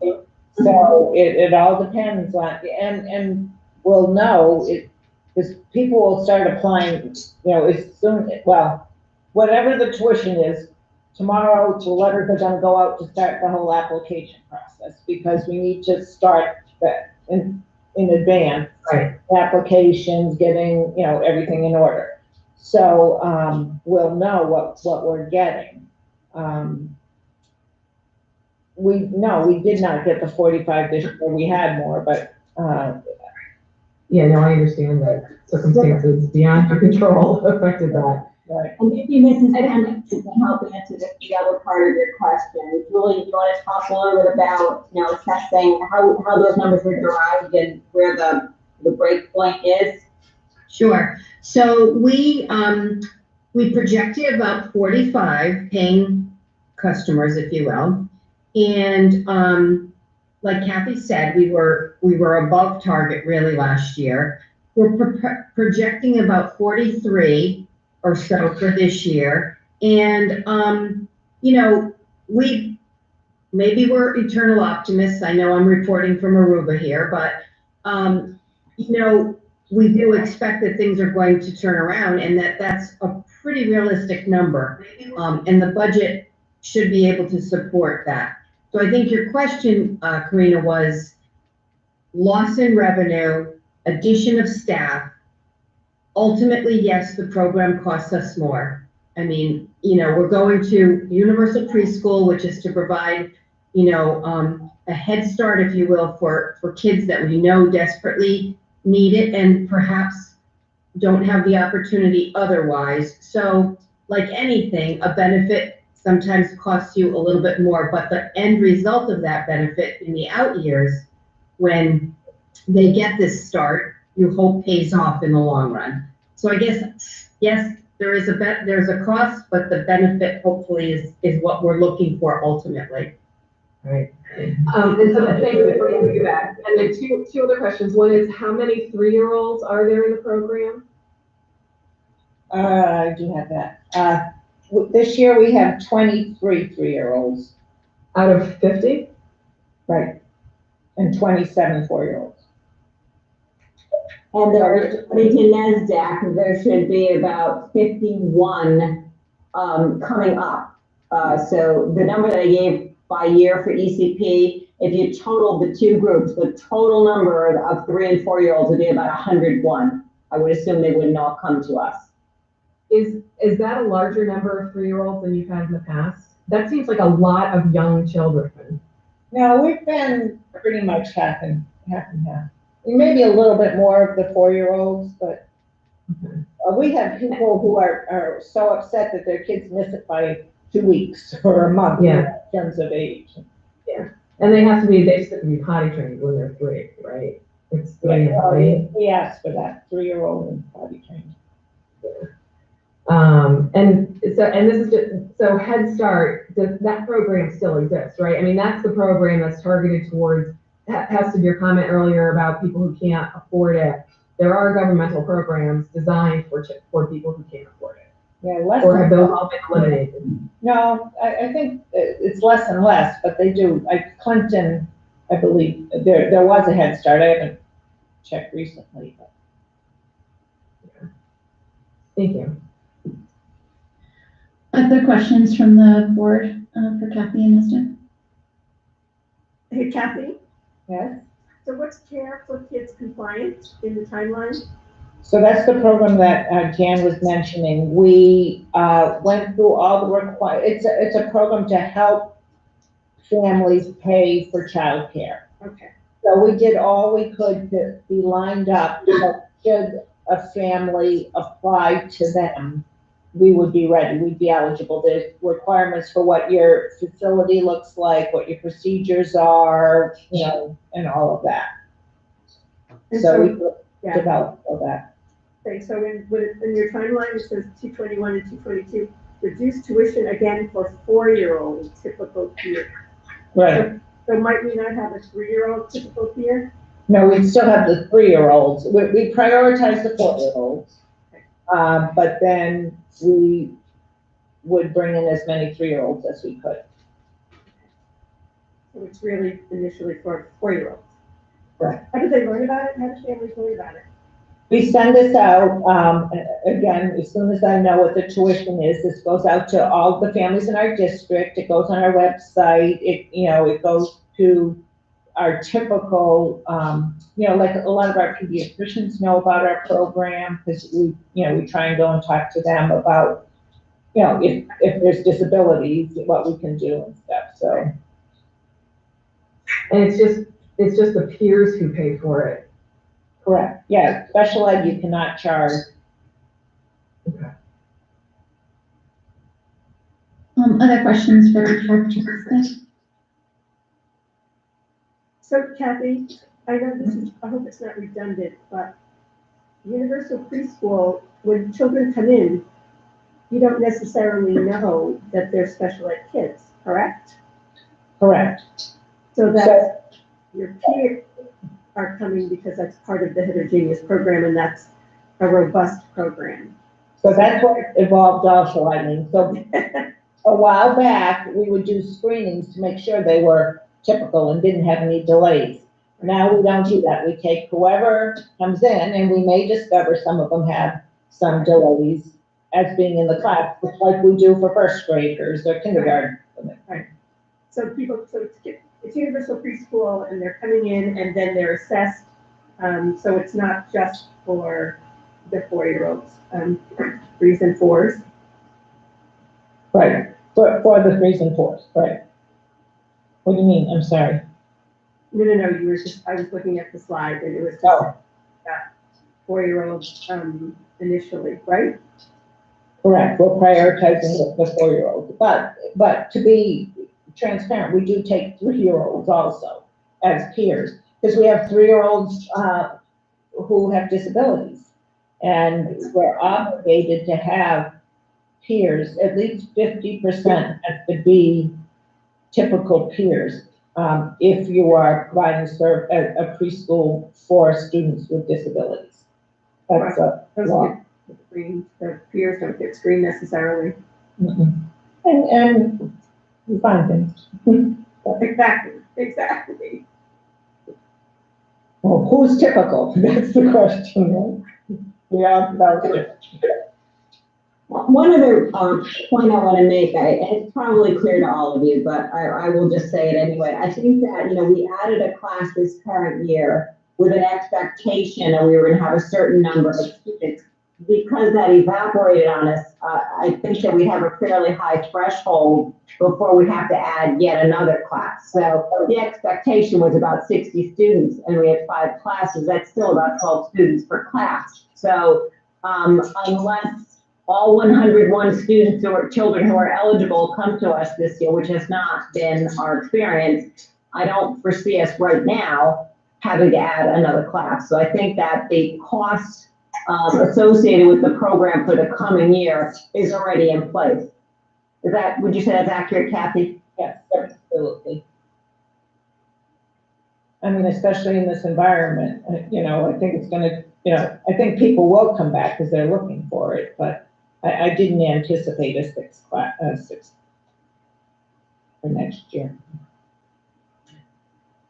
So it all depends on, and we'll know it, because people will start applying, you know, as soon, well, whatever the tuition is, tomorrow the letters are gonna go out to start the whole application process, because we need to start that in advance. Right. Applications, getting, you know, everything in order. So, we'll know what we're getting. We did not get the 45 this year, we had more, but, yeah, no, I understand that circumstances beyond your control affected that. Right. And if you Mrs. Pendleton to help answer the other part of your question, Julie, do you want to talk a little bit about, you know, assessing how those numbers were derived and where the break point is? Sure. So we projected about 45 paying customers, if you will. And like Kathy said, we were above target really last year. we're projecting about 43 or so for this year. And, you know, maybe we're eternal optimists. I know I'm reporting from Aruba here, but, you know, we do expect that things are going to turn around and that's a pretty realistic number. And the budget should be able to support that. So I think your question, Karina, was loss in revenue, addition of staff. Ultimately, yes, the program costs us more. I mean, you know, we're going to universal preschool, which is to provide, you know, a head start, if you will, for kids that we know desperately need it and perhaps don't have the opportunity otherwise. So like anything, a benefit sometimes costs you a little bit more, but the end result of that benefit in the out years, when they get this start, you hope pays off in the long run. So I guess, yes, there's a cost, but the benefit hopefully is what we're looking for ultimately. Right. And so thank you for bringing you back. And then two other questions. One is, how many 3-year-olds are there in the program? I do have that. This year we have 23 3-year-olds. Out of 50? Right. And 27 4-year-olds. And according to NASDAQ, there should be about 51 coming up. So the number that I gave by year for ECP, if you total the two groups, the total number of 3 and 4-year-olds would be about 101. I would assume they wouldn't all come to us. Is that a larger number of 3-year-olds than you've had in the past? That seems like a lot of young children. No, we've been pretty much half and half. Maybe a little bit more of the 4-year-olds, but we have people who are so upset that their kids miss it by 2 weeks or a month in terms of age. Yeah, and they have to be potty trained when they're 3, right? It's 3 and 3. We asked for that 3-year-old and potty trained. Yeah. And this is just, so Head Start, that program still exists, right? I mean, that's the program that's targeted towards, Hester, your comment earlier about people who can't afford it. There are governmental programs designed for people who can't afford it. Yeah, less. Or have those all been eliminated? No, I think it's less and less, but they do. Clinton, I believe, there was a Head Start. I haven't checked recently. But. Yeah. Thank you. Other questions from the board for Kathy and Mr.? Hey, Kathy? Yes? So what's Care for Kids compliant in the timeline? So that's the program that Jan was mentioning. We went through all the it's a program to help families pay for childcare. Okay. So we did all we could to be lined up. So should a family apply to them, we would be ready, we'd be eligible. There's requirements for what your facility looks like, what your procedures are, you know, and all of that. And so we developed all that. Okay, so in your timeline, it says 221 and 222, reduced tuition again for 4-year-old typical peer. Right. So might we not have a 3-year-old typical peer? No, we still have the 3-year-olds. We prioritize the 4-year-olds. But then we would bring in as many 3-year-olds as we could. So it's really initially for 4-year-olds. Right. How do they learn about it? How do families learn about it? We send this out, again, as soon as I know what the tuition is, this goes out to all the families in our district. It goes on our website. It goes to our typical, like a lot of our pediatricians know about our program because we try and go and talk to them about, if there's disabilities, what we can do and stuff. So, and it's just the peers who pay for it. Correct. Yeah, special ed you cannot charge. Okay. Other questions for Kathy? So Kathy, I hope it's not redundant, but universal preschool, when children come in, you don't necessarily know that they're special ed kids, correct? Correct. So that's your peer. are coming because that's part of the heterogeneous program, and that's a robust program. So that's what evolved also, I mean, so a while back, we would do screenings to make sure they were typical and didn't have any delays. Now we don't do that. We take whoever comes in, and we may discover some of them have some delays as being in the class, just like we do for first graders or kindergarten. Right. So it's universal preschool, and they're coming in and then they're assessed. So it's not just for the 4-year-olds, 3s and 4s. Right, for the 3s and 4s, right. What do you mean? I'm sorry. No, you were just, I was looking at the slide and it was just 4-year-olds, initially, right? Correct, we're prioritizing the 4-year-olds, but to be transparent, we do take 3-year-olds also as peers, because we have 3-year-olds who have disabilities, and we're obligated to have peers, at least 50% have to be typical peers, if you are providing a preschool for students with disabilities. That's a law. The peers don't get screened necessarily. And we find things. Exactly. Well, who's typical? That's the question, right? Yeah, that's it. One other point I want to make, it's probably clear to all of you, but I will just say it anyway. I think that, we added a class this current year with an expectation and we were going to have a certain number of students. Because that evaporated on us, I think that we have a fairly high threshold before we have to add yet another class. So the expectation was about 60 students and we had 5 classes. That's still about 12 students per class. So unless all 101 students or children who are eligible come to us this year, which has not been our experience, I don't foresee us right now having to add another class. So I think that the cost associated with the program for the coming year is already in place. Would you say that's accurate, Kathy? Yes, absolutely. I mean, especially in this environment, I think it's gonna, I think people will come back because they're looking for it, but I didn't anticipate a 6 for next year.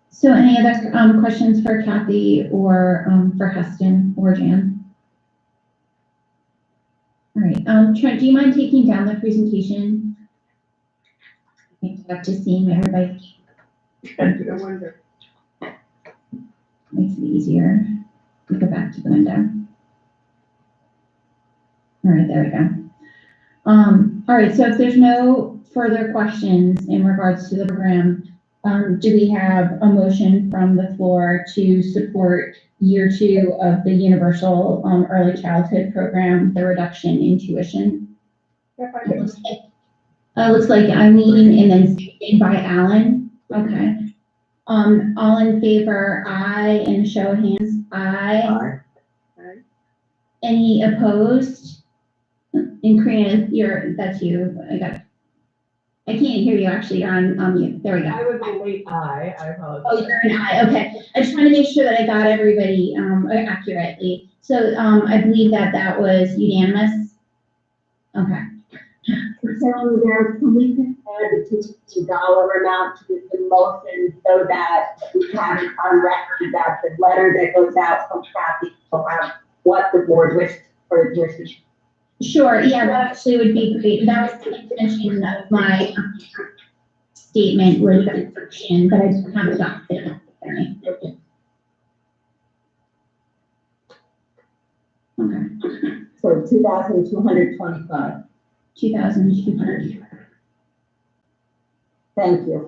So any other questions for Kathy or for Heston or Jan? All right, Trent, do you mind taking down the presentation? Back to seeing everybody. No wonder. Makes it easier. We go back to the window. All right, there we go. All right, so if there's no further questions in regards to the program, do we have a motion from the floor to support year 2 of the Universal Early Childhood Program, the reduction in tuition? Looks like Eileen and then seconded by Alan. Okay. All in favor, aye, and a show of hands, aye. Aye. Any opposed? And Karina, that's you. I can't hear you actually, you're on mute. There we go. I would be late aye, I apologize. Oh, you're an aye, okay. I just want to make sure that I got everybody accurately. So I believe that was unanimous. Okay. So there, can we compare the dollar amount to the motion so that we have it on record that the letter that goes out from Kathy will have what the board wished for the decision? Sure, yeah, that actually would be great. That was the intention of my statement with the description, but I just haven't got it. Okay. So 2,225. 2,200. Thank you.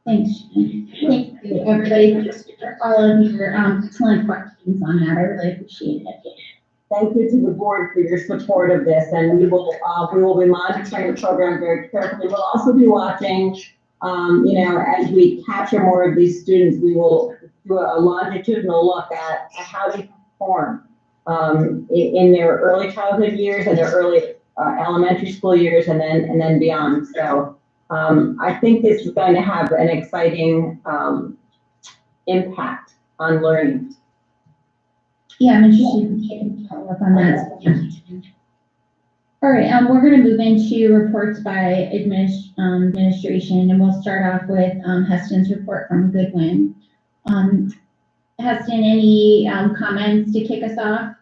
Thanks, Shannon. Thank you, everybody, for all of your excellent questions on that. I really appreciate it. Thank you to the board for your support of this, and we will be monitoring the program very carefully. We'll also be watching, as we capture more of these students, we will do a longitudinal look at how they perform in their early childhood years and their early elementary school years, and then beyond. So I think this is going to have an exciting impact on learning. Yeah, I'm interested in follow up on that. All right, we're going to move into reports by administration, and we'll start off with Heston's report from Goodwin. Heston, any comments to kick us off?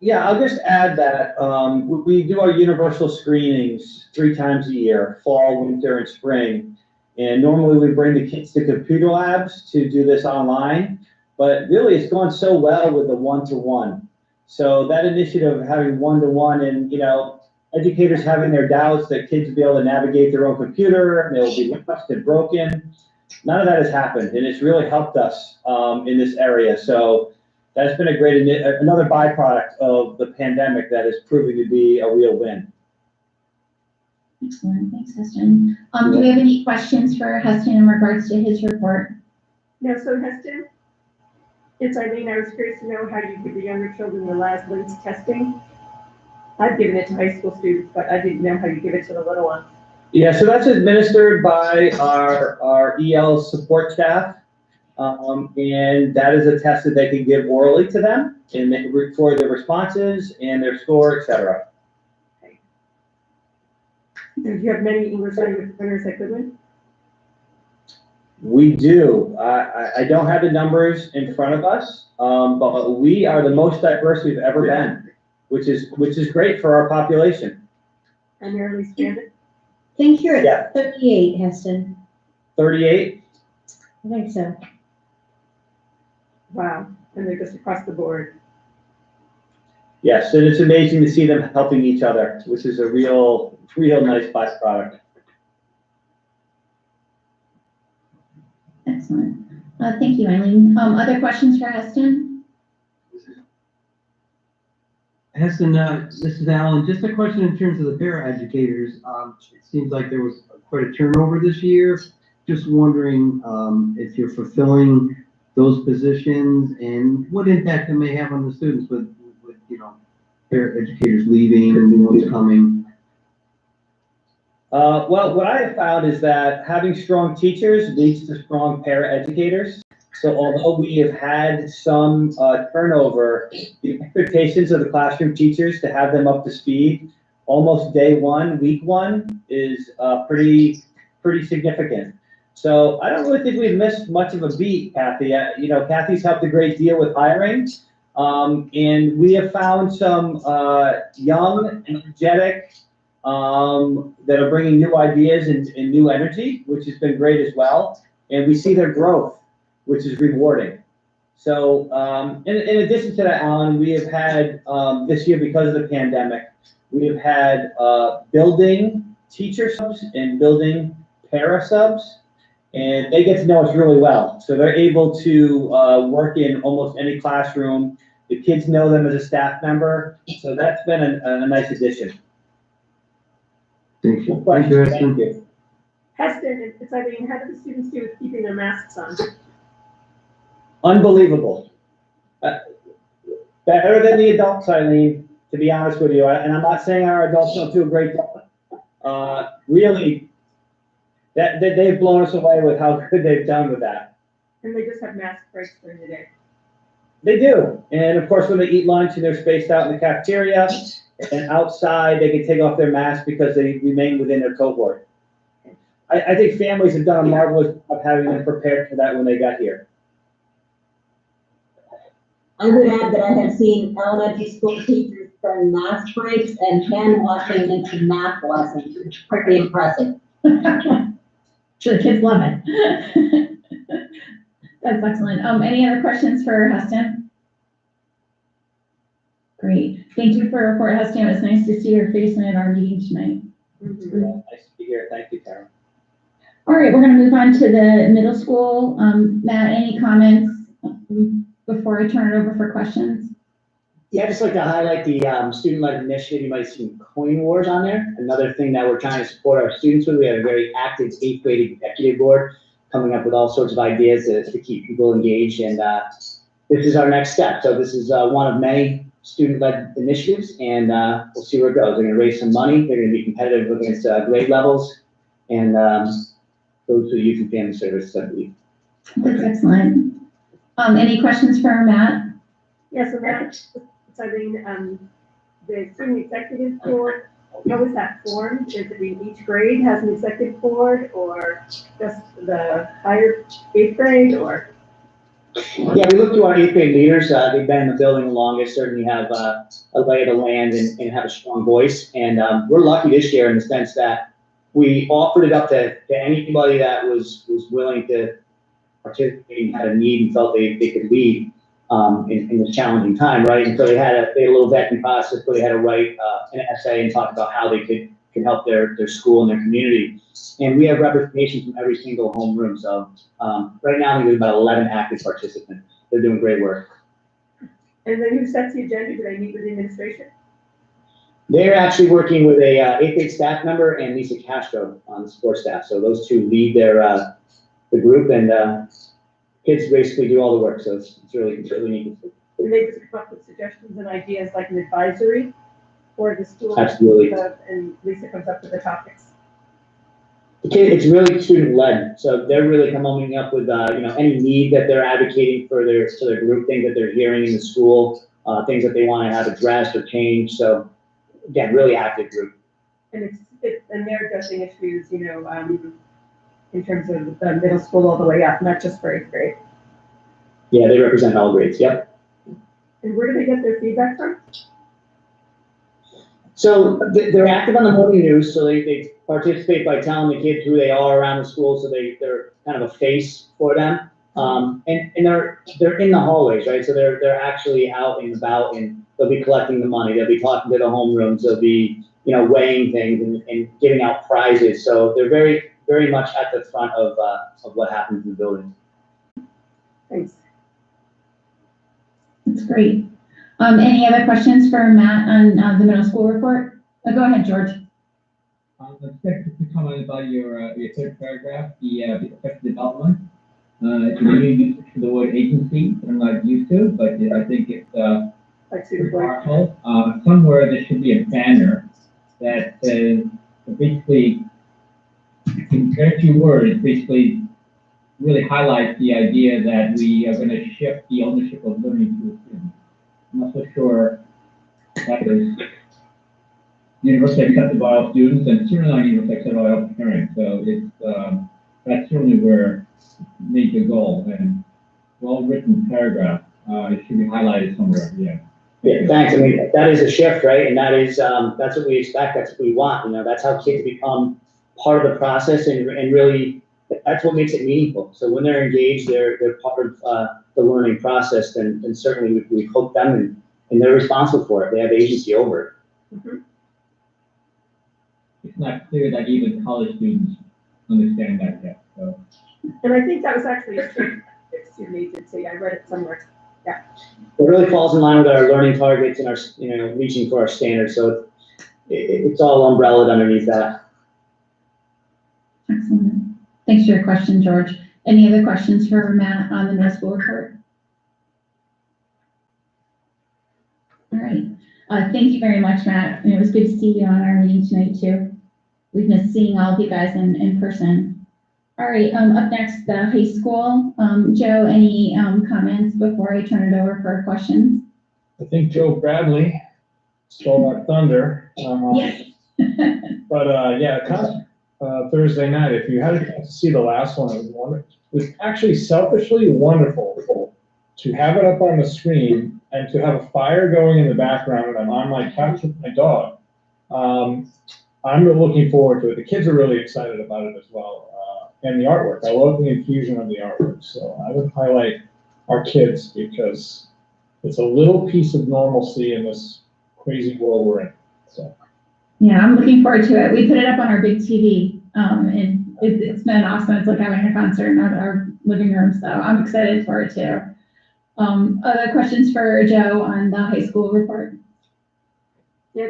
Yeah, I'll just add that we do our universal screenings 3 times a year, fall, winter, and spring. And normally we bring the kids to computer labs to do this online, but really it's gone so well with the one-to-one. So that initiative of having one-to-one and, you know, educators having their doubts that kids will be able to navigate their own computer, and they'll be lost and broken. None of that has happened, and it's really helped us in this area. So that's been a great, another byproduct of the pandemic that is proving to be a real win. Excellent, thanks, Heston. Do we have any questions for Heston in regards to his report? No, so Heston, it's Eileen. I was curious to know how you give the younger children the last LIMS testing. I've given it to high school students, but I didn't know how you give it to the little ones. Yeah, so that's administered by our EL support staff. And that is a test that they can give orally to them and they record their responses and their score, etc. Okay. Do you have many English language learners at Goodwin? We do. I don't have the numbers in front of us, but we are the most diverse we've ever been, which is great for our population. Primarily Spanish? I think you're at 38, Heston. 38? I think so. Wow, and they're just across the board. Yes, and it's amazing to see them helping each other, which is a real nice byproduct. Excellent. Thank you, Eileen. Other questions for Heston? Heston, this is Alan. Just a question in terms of the paraeducators. It seems like there was quite a turnover this year. Just wondering if you're fulfilling those positions and what impact it may have on the students with you know, paraeducators leaving and new ones coming. Well, what I have found is that having strong teachers leads to strong paraeducators. So although we have had some turnover, the expectations of the classroom teachers to have them up to speed almost day one, week one, is pretty significant. So I don't really think we've missed much of a beat, Kathy. You know, Kathy's helped a great deal with hiring. And we have found some young, energetic, that are bringing new ideas and new energy, which has been great as well. And we see their growth, which is rewarding. So in addition to that, Alan, we have had, this year because of the pandemic, we have had building teacher subs and building para subs. And they get to know us really well. So they're able to work in almost any classroom. The kids know them as a staff member. So that's been a nice addition. Thank you. Thank you, Heston. Thank you. Heston, it's Eileen. How do the students do with keeping their masks on? Unbelievable. Better than the adults, Eileen, to be honest with you. And I'm not saying our adults don't do a great job. Really, that they've blown us away with how good they've done with that. And they just have mask breaks during the day. They do. And of course, when they eat lunch and they're spaced out in the cafeteria and outside, they can take off their mask because they remain within their cohort. I think families have done a marvelous job of having them prepared for that when they got here. I would add that I have seen elementary school teachers turn mask breaks and hand washing into math lessons. It's pretty impressive. Sure, the kids love it. That's excellent. Any other questions for Heston? Great. Thank you for your report, Heston. It was nice to see your face at our meeting tonight. Mm-hmm. Nice to be here. Thank you, Tara. All right, we're going to move on to the middle school. Matt, any comments before I turn it over for questions? Yeah, I'd just like to highlight the student-led initiative. You might see Coin Wars on there. Another thing that we're trying to support our students with. We have a very active 8th grade executive board coming up with all sorts of ideas to keep people engaged. And this is our next step. So this is one of many student-led initiatives, and we'll see where it goes. They're going to raise some money. They're going to be competitive against grade levels and those who youth and family services, I believe. That's excellent. Any questions for Matt? Yes, so Matt, the student executive board, how is that formed? Is it each grade has an executive board, or just the higher 8th grade, or? Yeah, we look to our 8th grade leaders. They've been in the building the longest, certainly have a lay of the land and have a strong voice. And we're lucky this year in the sense that we offered it up to anybody that was willing to participate and had a need and felt they could lead in this challenging time, right? And so they had a little vetting process where they had to write an essay and talk about how they could help their school and their community. And we have representation from every single homeroom. So right now, I think there's about 11 active participants. They're doing great work. And then who sets the agenda? Do they meet with the administration? They're actually working with a 8th grade staff member and Lisa Castro on the support staff. So those two lead their the group, and kids basically do all the work. So it's really neat. And they just come up with suggestions and ideas like an advisory for the school. Absolutely. And Lisa comes up with the topics. It's really student led, so they're really coming up with any need that they're advocating for their group, things that they're hearing in the school, things that they want to have addressed or changed. So again, really active group. And and they're addressing issues, in terms of the middle school all the way up, not just for 8th grade. Yeah, they represent all grades. Yep. And where do they get their feedback from? So they're active on the morning news, so they participate by telling the kids who they are around the school, so they're kind of a face for them. And they're in the hallways, right? So they're actually out and about, and they'll be collecting the money. They'll be talking to the homerooms. They'll be weighing things and giving out prizes. So they're very, very much at the front of what happens in the building. Thanks. That's great. Any other questions for Matt on the middle school report? Go ahead, George. I'd like to comment about your third paragraph, the effective development. It's a new usage for the word agency that I'm not used to, but I think it's powerful. Somewhere there should be a banner that basically, in very few words, basically really highlights the idea that we are going to shift the ownership of learning to a student. I'm not so sure that is universally accepted by all students, and certainly not universally accepted by all parents. So it's that's certainly where major goal and well-written paragraph. It should be highlighted somewhere. Yeah. Yeah, thanks. I mean, that is a shift, right? And that is that's what we expect. That's what we want. That's how kids become part of the process, and really that's what makes it meaningful. So when they're engaged, they're part of the learning process. Then certainly we hook them, and they're responsible for it. They have agency over it. Mm-hmm. It's not clear that even college students understand that yet. So. And I think that was actually a student agency. I read it somewhere. Yeah. It really falls in line with our learning targets and our, reaching for our standards. So it's all umbrellaed underneath that. Excellent. Thanks for your question, George. Any other questions for Matt on the middle school report? All right. Thank you very much, Matt. And it was good to see you on our meeting tonight too. We've missed seeing all of you guys in person. All right, up next, the high school. Joe, any comments before I turn it over for questions? I think Joe Bradley stole our thunder. Yes. But yeah, Thursday night, if you had a chance to see the last one, it was wonderful. It was actually selfishly wonderful to have it up on the screen and to have a fire going in the background, and I'm on my couch with my dog. I'm looking forward to it. The kids are really excited about it as well. And the artwork. I love the infusion of the artwork. So I would highlight our kids because it's a little piece of normalcy in this crazy world we're in. So. Yeah, I'm looking forward to it. We put it up on our big TV, and it's been awesome. It's like having a concert in our living room. So I'm excited for it too. Other questions for Joe on the high school report? Yeah,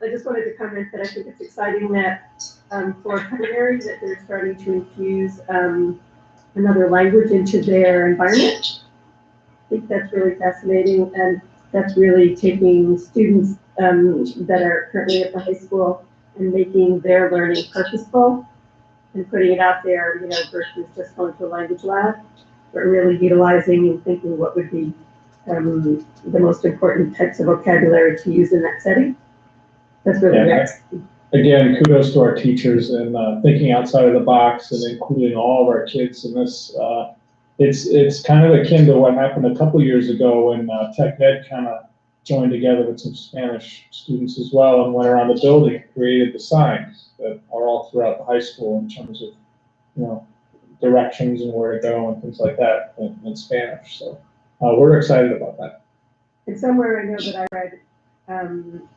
I just wanted to comment that I think it's exciting that for culinary that they're starting to infuse another language into their environment. I think that's really fascinating, and that's really taking students that are currently at the high school and making their learning purposeful. and putting it out there, versus just going to a language lab, but really utilizing and thinking what would be the most important types of vocabulary to use in that setting. That's really Yeah, great. Again, kudos to our teachers and thinking outside of the box and including all of our kids in this. It's kind of akin to what happened a couple years ago when Tech Ed kind of joined together with some Spanish students as well and went around the building and created the signs that are all throughout the high school in terms of, directions and where to go and things like that in Spanish. So we're excited about that. And somewhere I know that I read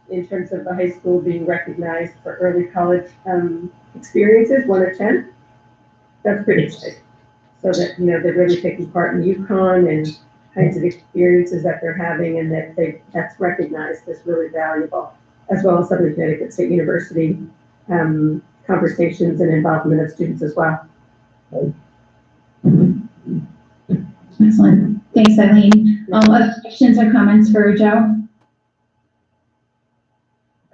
in terms of the high school being recognized for early college experiences, 1 of 10. That's pretty exciting. So that, they're really taking part in UConn and kinds of experiences that they're having, and that's recognized as really valuable, as well as Southern Connecticut State University conversations and involvement of students as well. Excellent. Thanks, Eileen. Other questions or comments for Joe?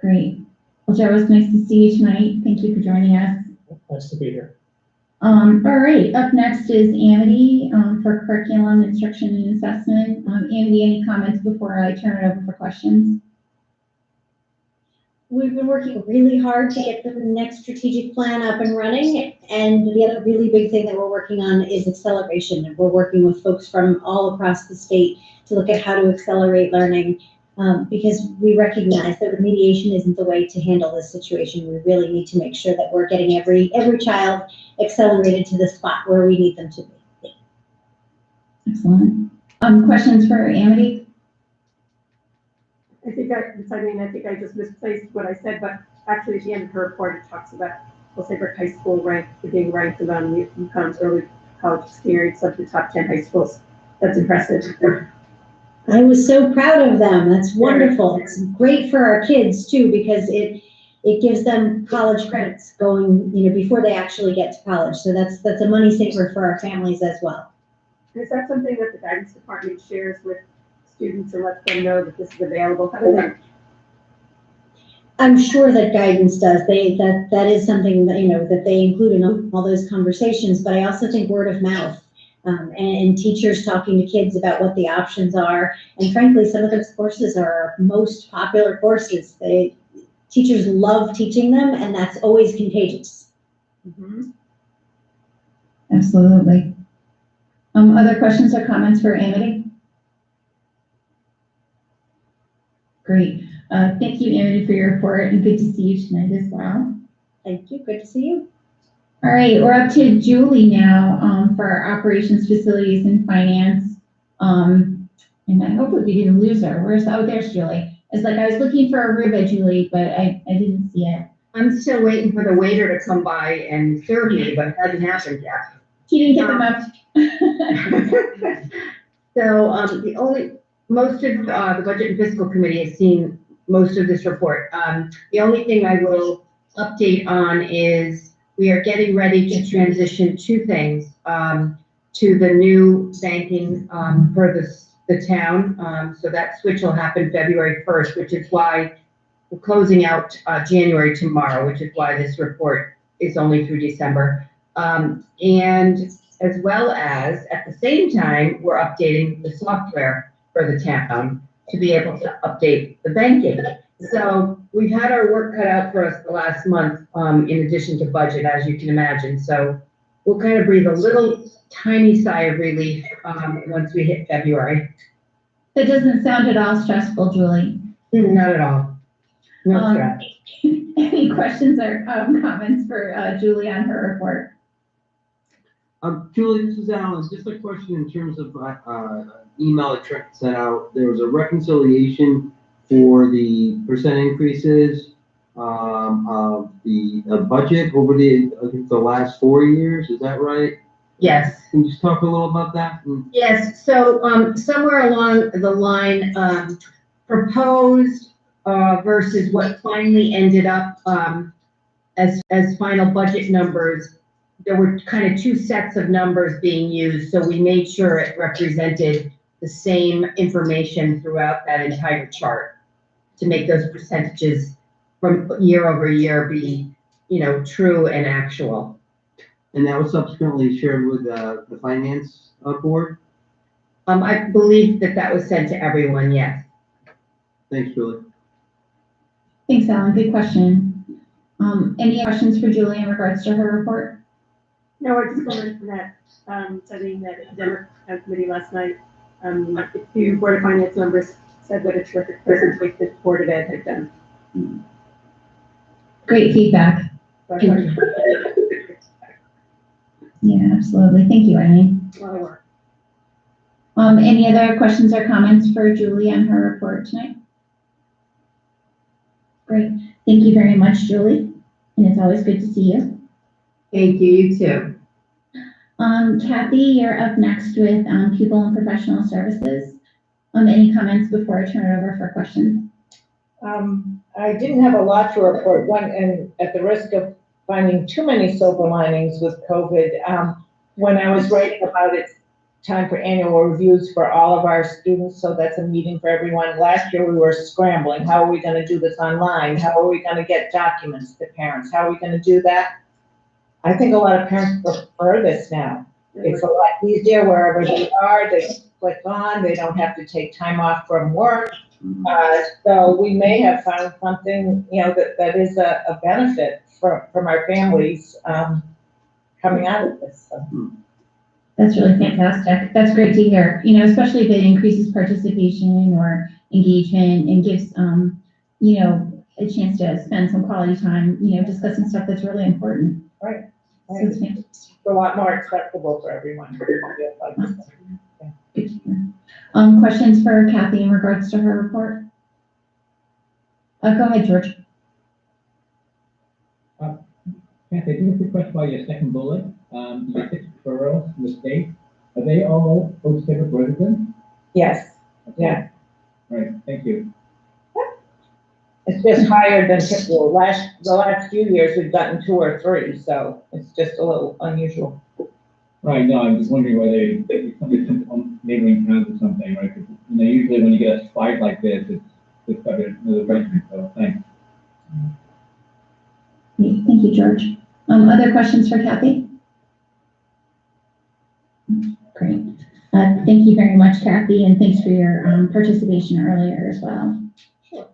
Great. Well, Joe, it's nice to see you tonight. Thank you for joining us. Nice to be here. All right, up next is Amity for curriculum, instruction, and assessment. Amity, any comments before I turn it over for questions? We've been working really hard to get the next strategic plan up and running. And the other really big thing that we're working on is acceleration. And we're working with folks from all across the state to look at how to accelerate learning. Because we recognize that remediation isn't the way to handle this situation. We really need to make sure that we're getting every child accelerated to the spot where we need them to be. Excellent. Questions for Amity? I think I just misplaced what I said, but actually at the end of her report, it talks about Saybrook High School being ranked among UConn's early college experience of the top 10 high schools. That's impressive. I was so proud of them. That's wonderful. It's great for our kids too, because it gives them college credits going, before they actually get to college. So that's a money saver for our families as well. Is that something that the guidance department shares with students and lets them know that this is available? How does that? I'm sure that guidance does. That is something that, that they include in all those conversations, but I also think word of mouth. And teachers talking to kids about what the options are. And frankly, some of those courses are our most popular courses. Teachers love teaching them, and that's always contagious. Mm-hmm. Absolutely. Other questions or comments for Amity? Great. Thank you, Amity, for your report, and good to see you tonight as well. Thank you. Good to see you. All right, we're up to Julie now for our operations, facilities, and finance. And I hope we didn't lose her. There's Julie. It's like I was looking for a rib at Julie, but I didn't see it. I'm still waiting for the waiter to come by and serve me, but it hasn't happened yet. He didn't get them up. So most of the Budget and Fiscal Committee has seen most of this report. The only thing I will update on is we are getting ready to transition 2 things to the new banking for the town. So that switch will happen February 1st, which is why we're closing out January tomorrow, which is why this report is only through December. And as well as, at the same time, we're updating the software for the town to be able to update the banking. So we've had our work cut out for us the last month, in addition to budget, as you can imagine. So we'll kind of breathe a little tiny sigh of relief once we hit February. That doesn't sound at all stressful, Julie. Not at all. No stress. Any questions or comments for Julie on her report? Julie, this is Alan. Just a question in terms of email that Trent sent out. There was a reconciliation for the percent increases of the budget over the last 4 years. Is that right? Yes. Can you just talk a little about that? Yes. So somewhere along the line, proposed versus what finally ended up as final budget numbers, there were kind of 2 sets of numbers being used. So we made sure it represented the same information throughout that entire chart to make those percentages from year over year be, true and actual. And that was subsequently shared with the finance board? I believe that was sent to everyone, yes. Thanks, Julie. Thanks, Alan. Good question. Any questions for Julie in regards to her report? No, I just wanted from that, studying that academic committee last night. A few Board of Finance members said what a terrific presentation the Board of Ed had done. Great feedback. Yeah, absolutely. Thank you, Eileen. A lot of work. Any other questions or comments for Julie on her report tonight? Great. Thank you very much, Julie. And it's always good to see you. Thank you, you too. Kathy, you're up next with People and Professional Services. Any comments before I turn it over for questions? I didn't have a lot to report. One, and at the risk of finding too many silver linings with COVID, when I was writing about it's time for annual reviews for all of our students, so that's a meeting for everyone. Last year we were scrambling. How are we going to do this online? How are we going to get documents to parents? How are we going to do that? I think a lot of parents prefer this now. It's a lot easier wherever they are. They click on. They don't have to take time off from work. So we may have found something, that is a benefit from our families coming out of this. So. That's really fantastic. That's great to hear. Especially if it increases participation or engagement and gives, a chance to spend some quality time, discussing stuff that's really important. Right. So it's fantastic. It's a lot more acceptable for everyone. Good to hear. Questions for Kathy in regards to her report? Go ahead, George. Kathy, I do have a quick question about your second bullet. Your 6 referrals from the state, are they all Old Saybrook residents? Yes. Okay. Yeah. All right, thank you. It's just higher than typical. The last few years we've gotten 2 or 3, so it's just a little unusual. Right, no, I'm just wondering whether it's some neighboring towns or something, right? 'Cause, usually when you get a spike like this, it's got another resident, so thanks. Thank you, George. Other questions for Kathy? Great. Thank you very much, Kathy, and thanks for your participation earlier as well. Sure.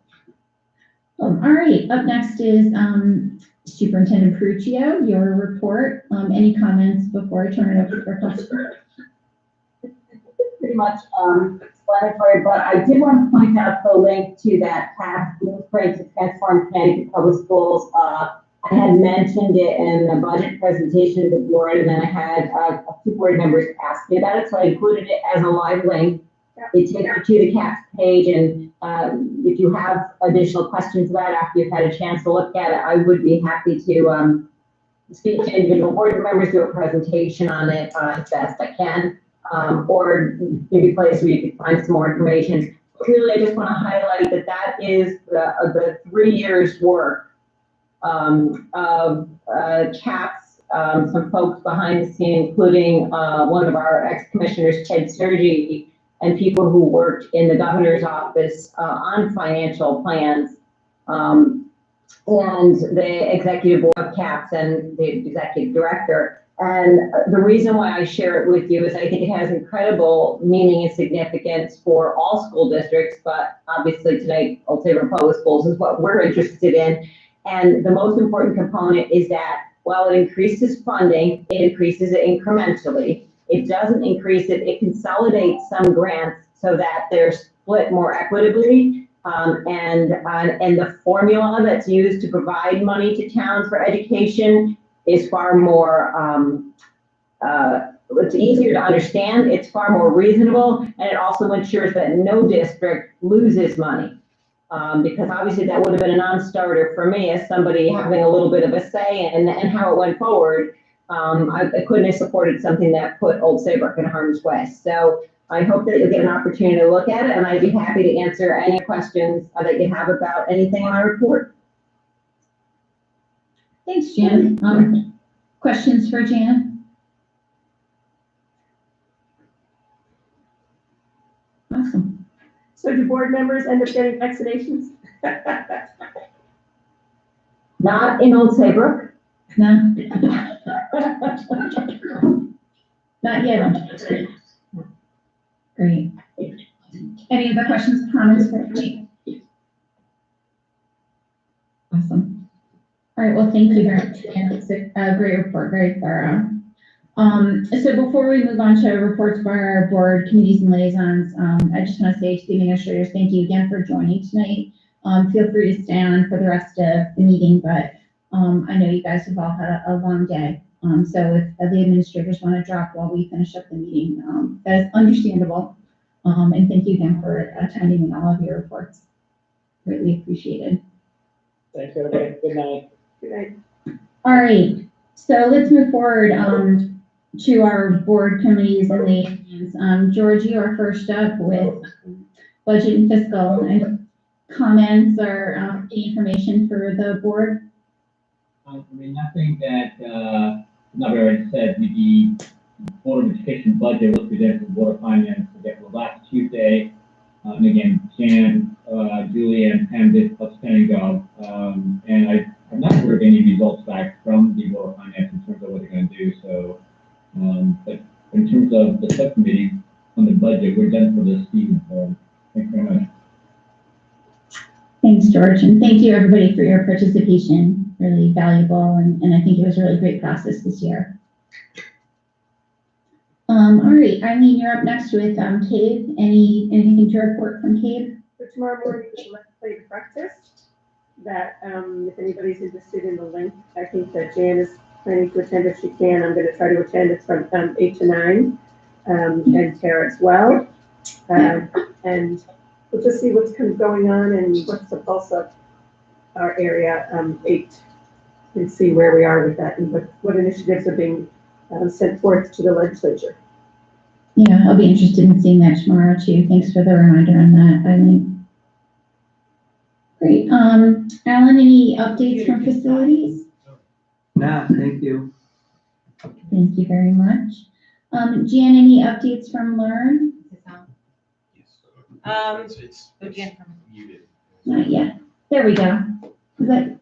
All right, up next is Superintendent Peruccio, your report. Any comments before I turn it over for questions? Pretty much explanatory, but I did want to point out the link to that past blueprint to transform Connecticut Public Schools. I had mentioned it in the budget presentation to the board, and then I had a few board members ask me about it, so I included it as a live link. It takes you to the CAPS page, and if you have additional questions about it after you've had a chance to look at it, I would be happy to speak to individual board members, do a presentation on it as best I can, or maybe a place where you can find some more information. Really, I just want to highlight that is the 3 years work of CAPS, some folks behind the scene, including one of our ex-commissioners, Ted Sergi, and people who worked in the governor's office on financial plans, and the executive board of CAPS and the executive director. And the reason why I share it with you is I think it has incredible meaning and significance for all school districts, but obviously tonight, Old Saybrook Public Schools is what we're interested in. And the most important component is that while it increases funding, it increases it incrementally. It doesn't increase it, it consolidates some grants so that they're split more equitably. And the formula that's used to provide money to towns for education is far more, it's easier to understand, it's far more reasonable, and it also ensures that no district loses money. Because obviously that would have been a non-starter for me as somebody having a little bit of a say in how it went forward. I couldn't have supported something that put Old Saybrook in harm's way. So I hope that you'll get an opportunity to look at it, and I'd be happy to answer any questions that you have about anything in my report. Thanks, Jan. Questions for Jan? Awesome. So do board members end up getting vaccinations? Not in Old Saybrook. No. Not yet. Great. Any other questions, comments for me? Awesome. All right, well, thank you very much. And it's a great report, very thorough. So before we move on to reports by our board committees and liaisons, I just want to say to the administrators, thank you again for joining tonight. Feel free to stay on for the rest of the meeting, but I know you guys have all had a long day. So if the administrators want to drop while we finish up the meeting, that is understandable. And thank you again for attending and all of your reports. Greatly appreciated. Thanks, everybody. Good night. Good night. All right, so let's move forward to our board committees and liaisons. George, you are first up with budget and fiscal. And comments or information for the board? I mean, nothing that not already said. The Board of Education budget was presented to the Board of Finance last Tuesday. And again, Jan, Julie, and Pam did outstanding job. And I'm not aware of any results back from the Board of Finance in terms of what they're going to do. So, but in terms of the subcommittee on the budget, we're done for this season. So, thanks very much. Thanks, George, and thank you everybody for your participation. Really valuable, and I think it was a really great process this year. All right, Eileen, you're up next with Cave. Anything to report from Cave? So tomorrow morning is legislative breakfast. That if anybody's interested in the link, I think that Jan is planning to attend if she can. I'm going to try to attend. It's from 8 to 9, and Tara as well. And we'll just see what's kind of going on and what's the pulse of our area 8, and see where we are with that and what initiatives are being sent forth to the legislature. Yeah, I'll be interested in seeing that tomorrow too. Thanks for the reminder on that, Eileen. Great. Alan, any updates from facilities? No, thank you. Thank you very much. Jan, any updates from Learn? It's muted. Not yet. There we go. Is that,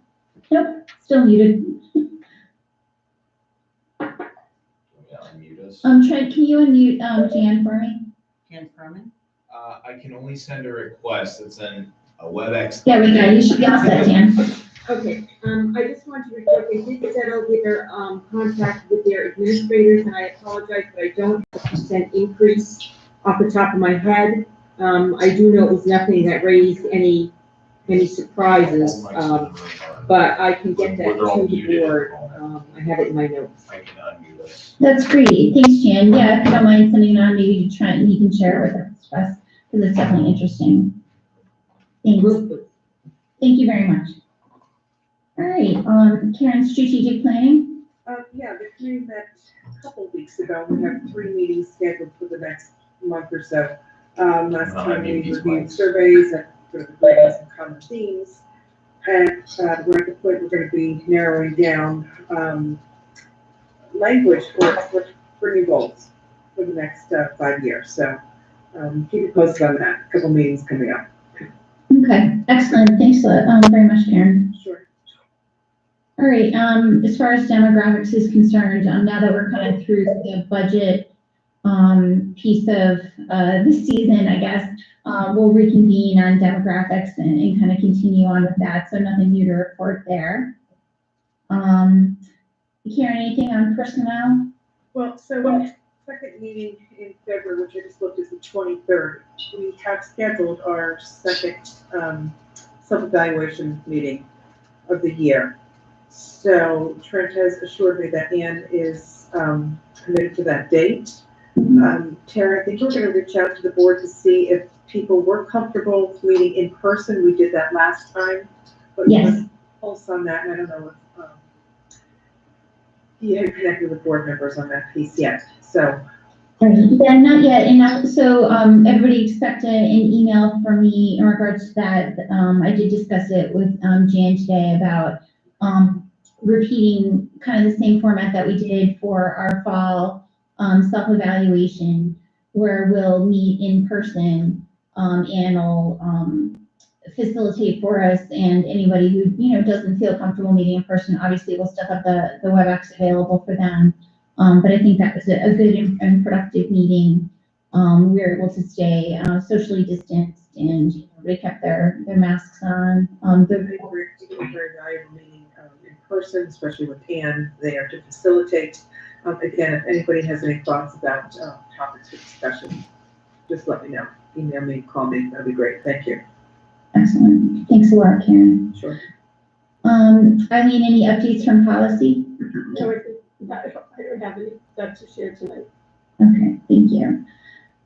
nope, still muted. Trent, can you unmute Jan for me? Jan Furman? I can only send a request that's in a WebEx. There we go. You should be all set, Jan. Okay, I just want to report, they did settle their, contract with their administrators, and I apologize, but I don't have a % increase off the top of my head. I do know it was nothing that raised any surprises, but I can get that to the board. I have it in my notes. I can unmute us. That's great. Thanks, Jan. Yeah, if you don't mind sending it on, maybe to Trent, and he can share it with us, because it's definitely interesting. Thanks. Thank you very much. All right, Karen, strategic planning? Yeah, the committee met a couple of weeks ago. We have 3 meetings scheduled for the next month or so. Last time we reviewed surveys and sort of agreed on some common themes. And we're at the point we're going to be narrowing down language for new goals for the next 5 years. So keep you posted on that. A couple meetings coming up. Okay, excellent. Thanks very much, Karen. Sure. All right, as far as demographics is concerned, now that we're kind of through the budget piece of the season, I guess, we'll reconvene on demographics and kind of continue on with that. So nothing new to report there. Karen, anything on personnel? Well, so second meeting in February, which I just looked, is the 23rd. We have scheduled our second self-evaluation meeting of the year. So Trent has assured me that Ann is committed to that date. Tara, I think we're going to reach out to the board to see if people were comfortable meeting in person. We did that last time, but yes, pulse on that, and I don't know if you had connected with board members on that piece yet. So, yeah, not yet. And so everybody expect an email from me in regards to that. I did discuss it with Jan today about repeating kind of the same format that we did for our fall self-evaluation, where we'll meet in person and I'll facilitate for us, and anybody who, doesn't feel comfortable meeting in person, obviously we'll still have the WebEx available for them. But I think that was a good and productive meeting. We were able to stay socially distanced, and they kept their masks on. It was a very valuable meeting in person, especially with Ann there to facilitate. Again, if anybody has any thoughts about topics for discussion, just let me know. Email me, call me, that'd be great. Thank you. Excellent. Thanks a lot, Karen. Sure. Eileen, any updates from policy? No, I don't have any stuff to share tonight. Okay, thank you.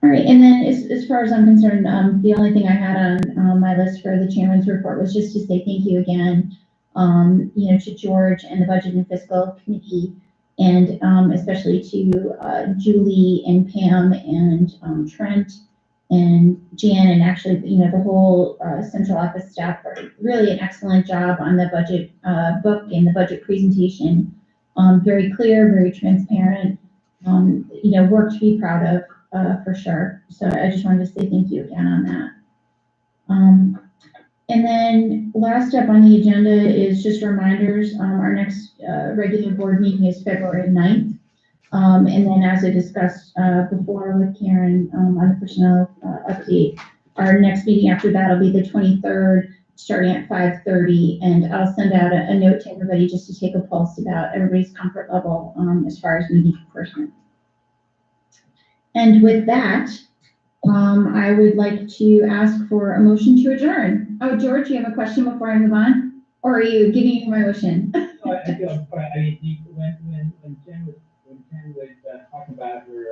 All right, and then as far as I'm concerned, the only thing I had on my list for the chairman's report was just to say thank you again, to George and the Budget and Fiscal Committee, and especially to Julie and Pam and Trent and Jan, and actually, the whole central office staff for really an excellent job on the budget book and the budget presentation. Very clear, very transparent, work to be proud of. For sure. So I just wanted to say thank you again on that. And then last up on the agenda is just reminders. Our next regular board meeting is February 9th. And then as I discussed before with Karen on the personnel update, our next meeting after that will be the 23rd, starting at 5:30. And I'll send out a note to everybody just to take a pulse about everybody's comfort level as far as meeting in person. And with that, I would like to ask for a motion to adjourn. Oh, George, you have a question before I move on? Or are you giving me my motion? No, I do. I'm sorry. When Jen was talking about her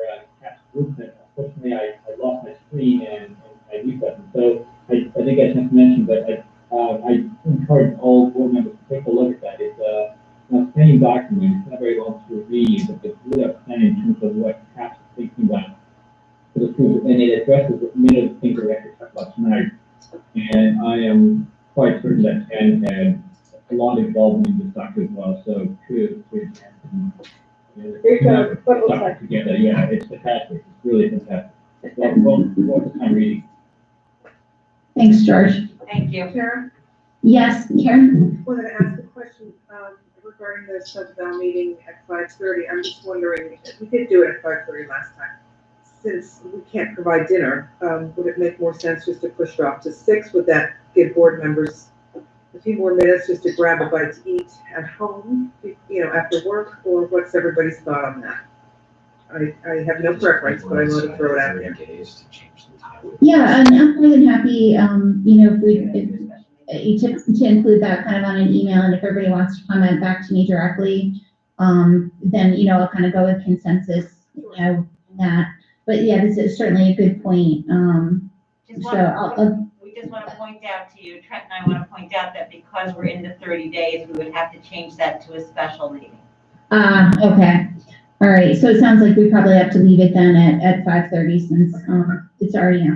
CAPS movement, unfortunately, I lost my screen and my mute button. So I think I just mentioned, but I encourage all board members to take a look at that. It's an outstanding document. It's not very long to read, but it's really outstanding in terms of what CAPS is thinking about. And it addresses many of the things that we actually talked about tonight. And I am quite certain that Ken had a lot of involvement in this document as well. So kudos to Ken. Together. Yeah, it's fantastic. It's really fantastic. Well, the time reading. Thanks, George. Thank you. Karen? Yes, Karen? I wanted to ask a question regarding the Sundown meeting at 5:30. I'm just wondering, we did do it at 5:30 last time. Since we can't provide dinner, would it make more sense just to push it off to 6? Would that give board members a few more minutes just to grab a bite to eat at home, after work, or what's everybody's thought on that? I have no preference, but I want to throw it out there. Yeah, and I'm more than happy, to include that kind of on an email, and if everybody wants to comment back to me directly, then, I'll kind of go with consensus, in that. But yeah, this is certainly a good point. We just want to point out to you, Trent and I want to point out that because we're into 30 days, we would have to change that to a special meeting. Okay. All right. So it sounds like we probably have to leave it then at 5:30 since it's already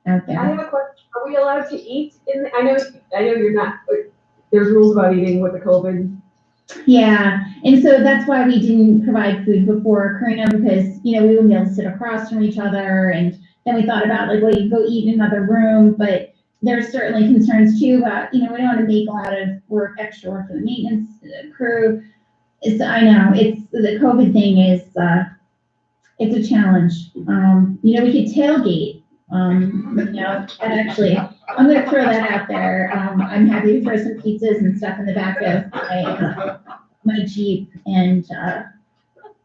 out there. I have a question. Are we allowed to eat I know you're not, there's rules about eating with the COVID. Yeah, and so that's why we didn't provide food before, Karina, because, we wouldn't be able to sit across from each other, and then we thought about, you go eat in another room, but there's certainly concerns too about, we don't want to make a lot of extra work for the maintenance crew. I know, the COVID thing is, it's a challenge. We could tailgate, and actually, I'm going to throw that out there. I'm happy to throw some pizzas and stuff in the back of my Jeep, and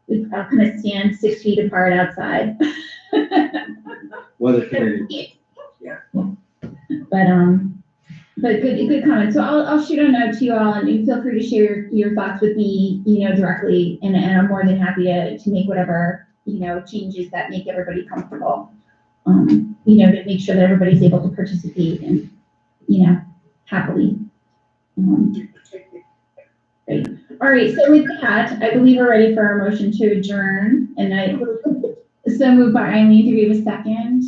we all kind of stand 6 feet apart outside. Weather permitting. Yeah. But good comment. So I'll shoot a note to you all, and you feel free to share your thoughts with me, directly, and I'm more than happy to make whatever, changes that make everybody comfortable. To make sure that everybody's able to participate and, happily. Great. All right, so with that, I believe we're ready for our motion to adjourn, and so moved by Eileen. Do we have a second?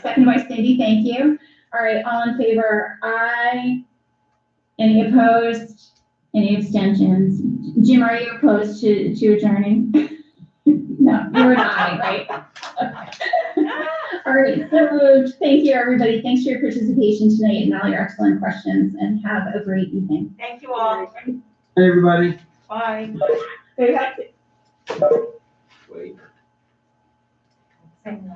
Second by Cindy, thank you. All right, all in favor? Aye. Any opposed? Any abstentions? Jim, are you opposed to adjourning? No, you're an aye, right? Okay. All All right, so moved. Thank you, everybody. Thanks for your participation tonight and all your excellent questions, and have a great evening. Thank you all. Hey, everybody. Bye. Stay healthy. Wait. Same.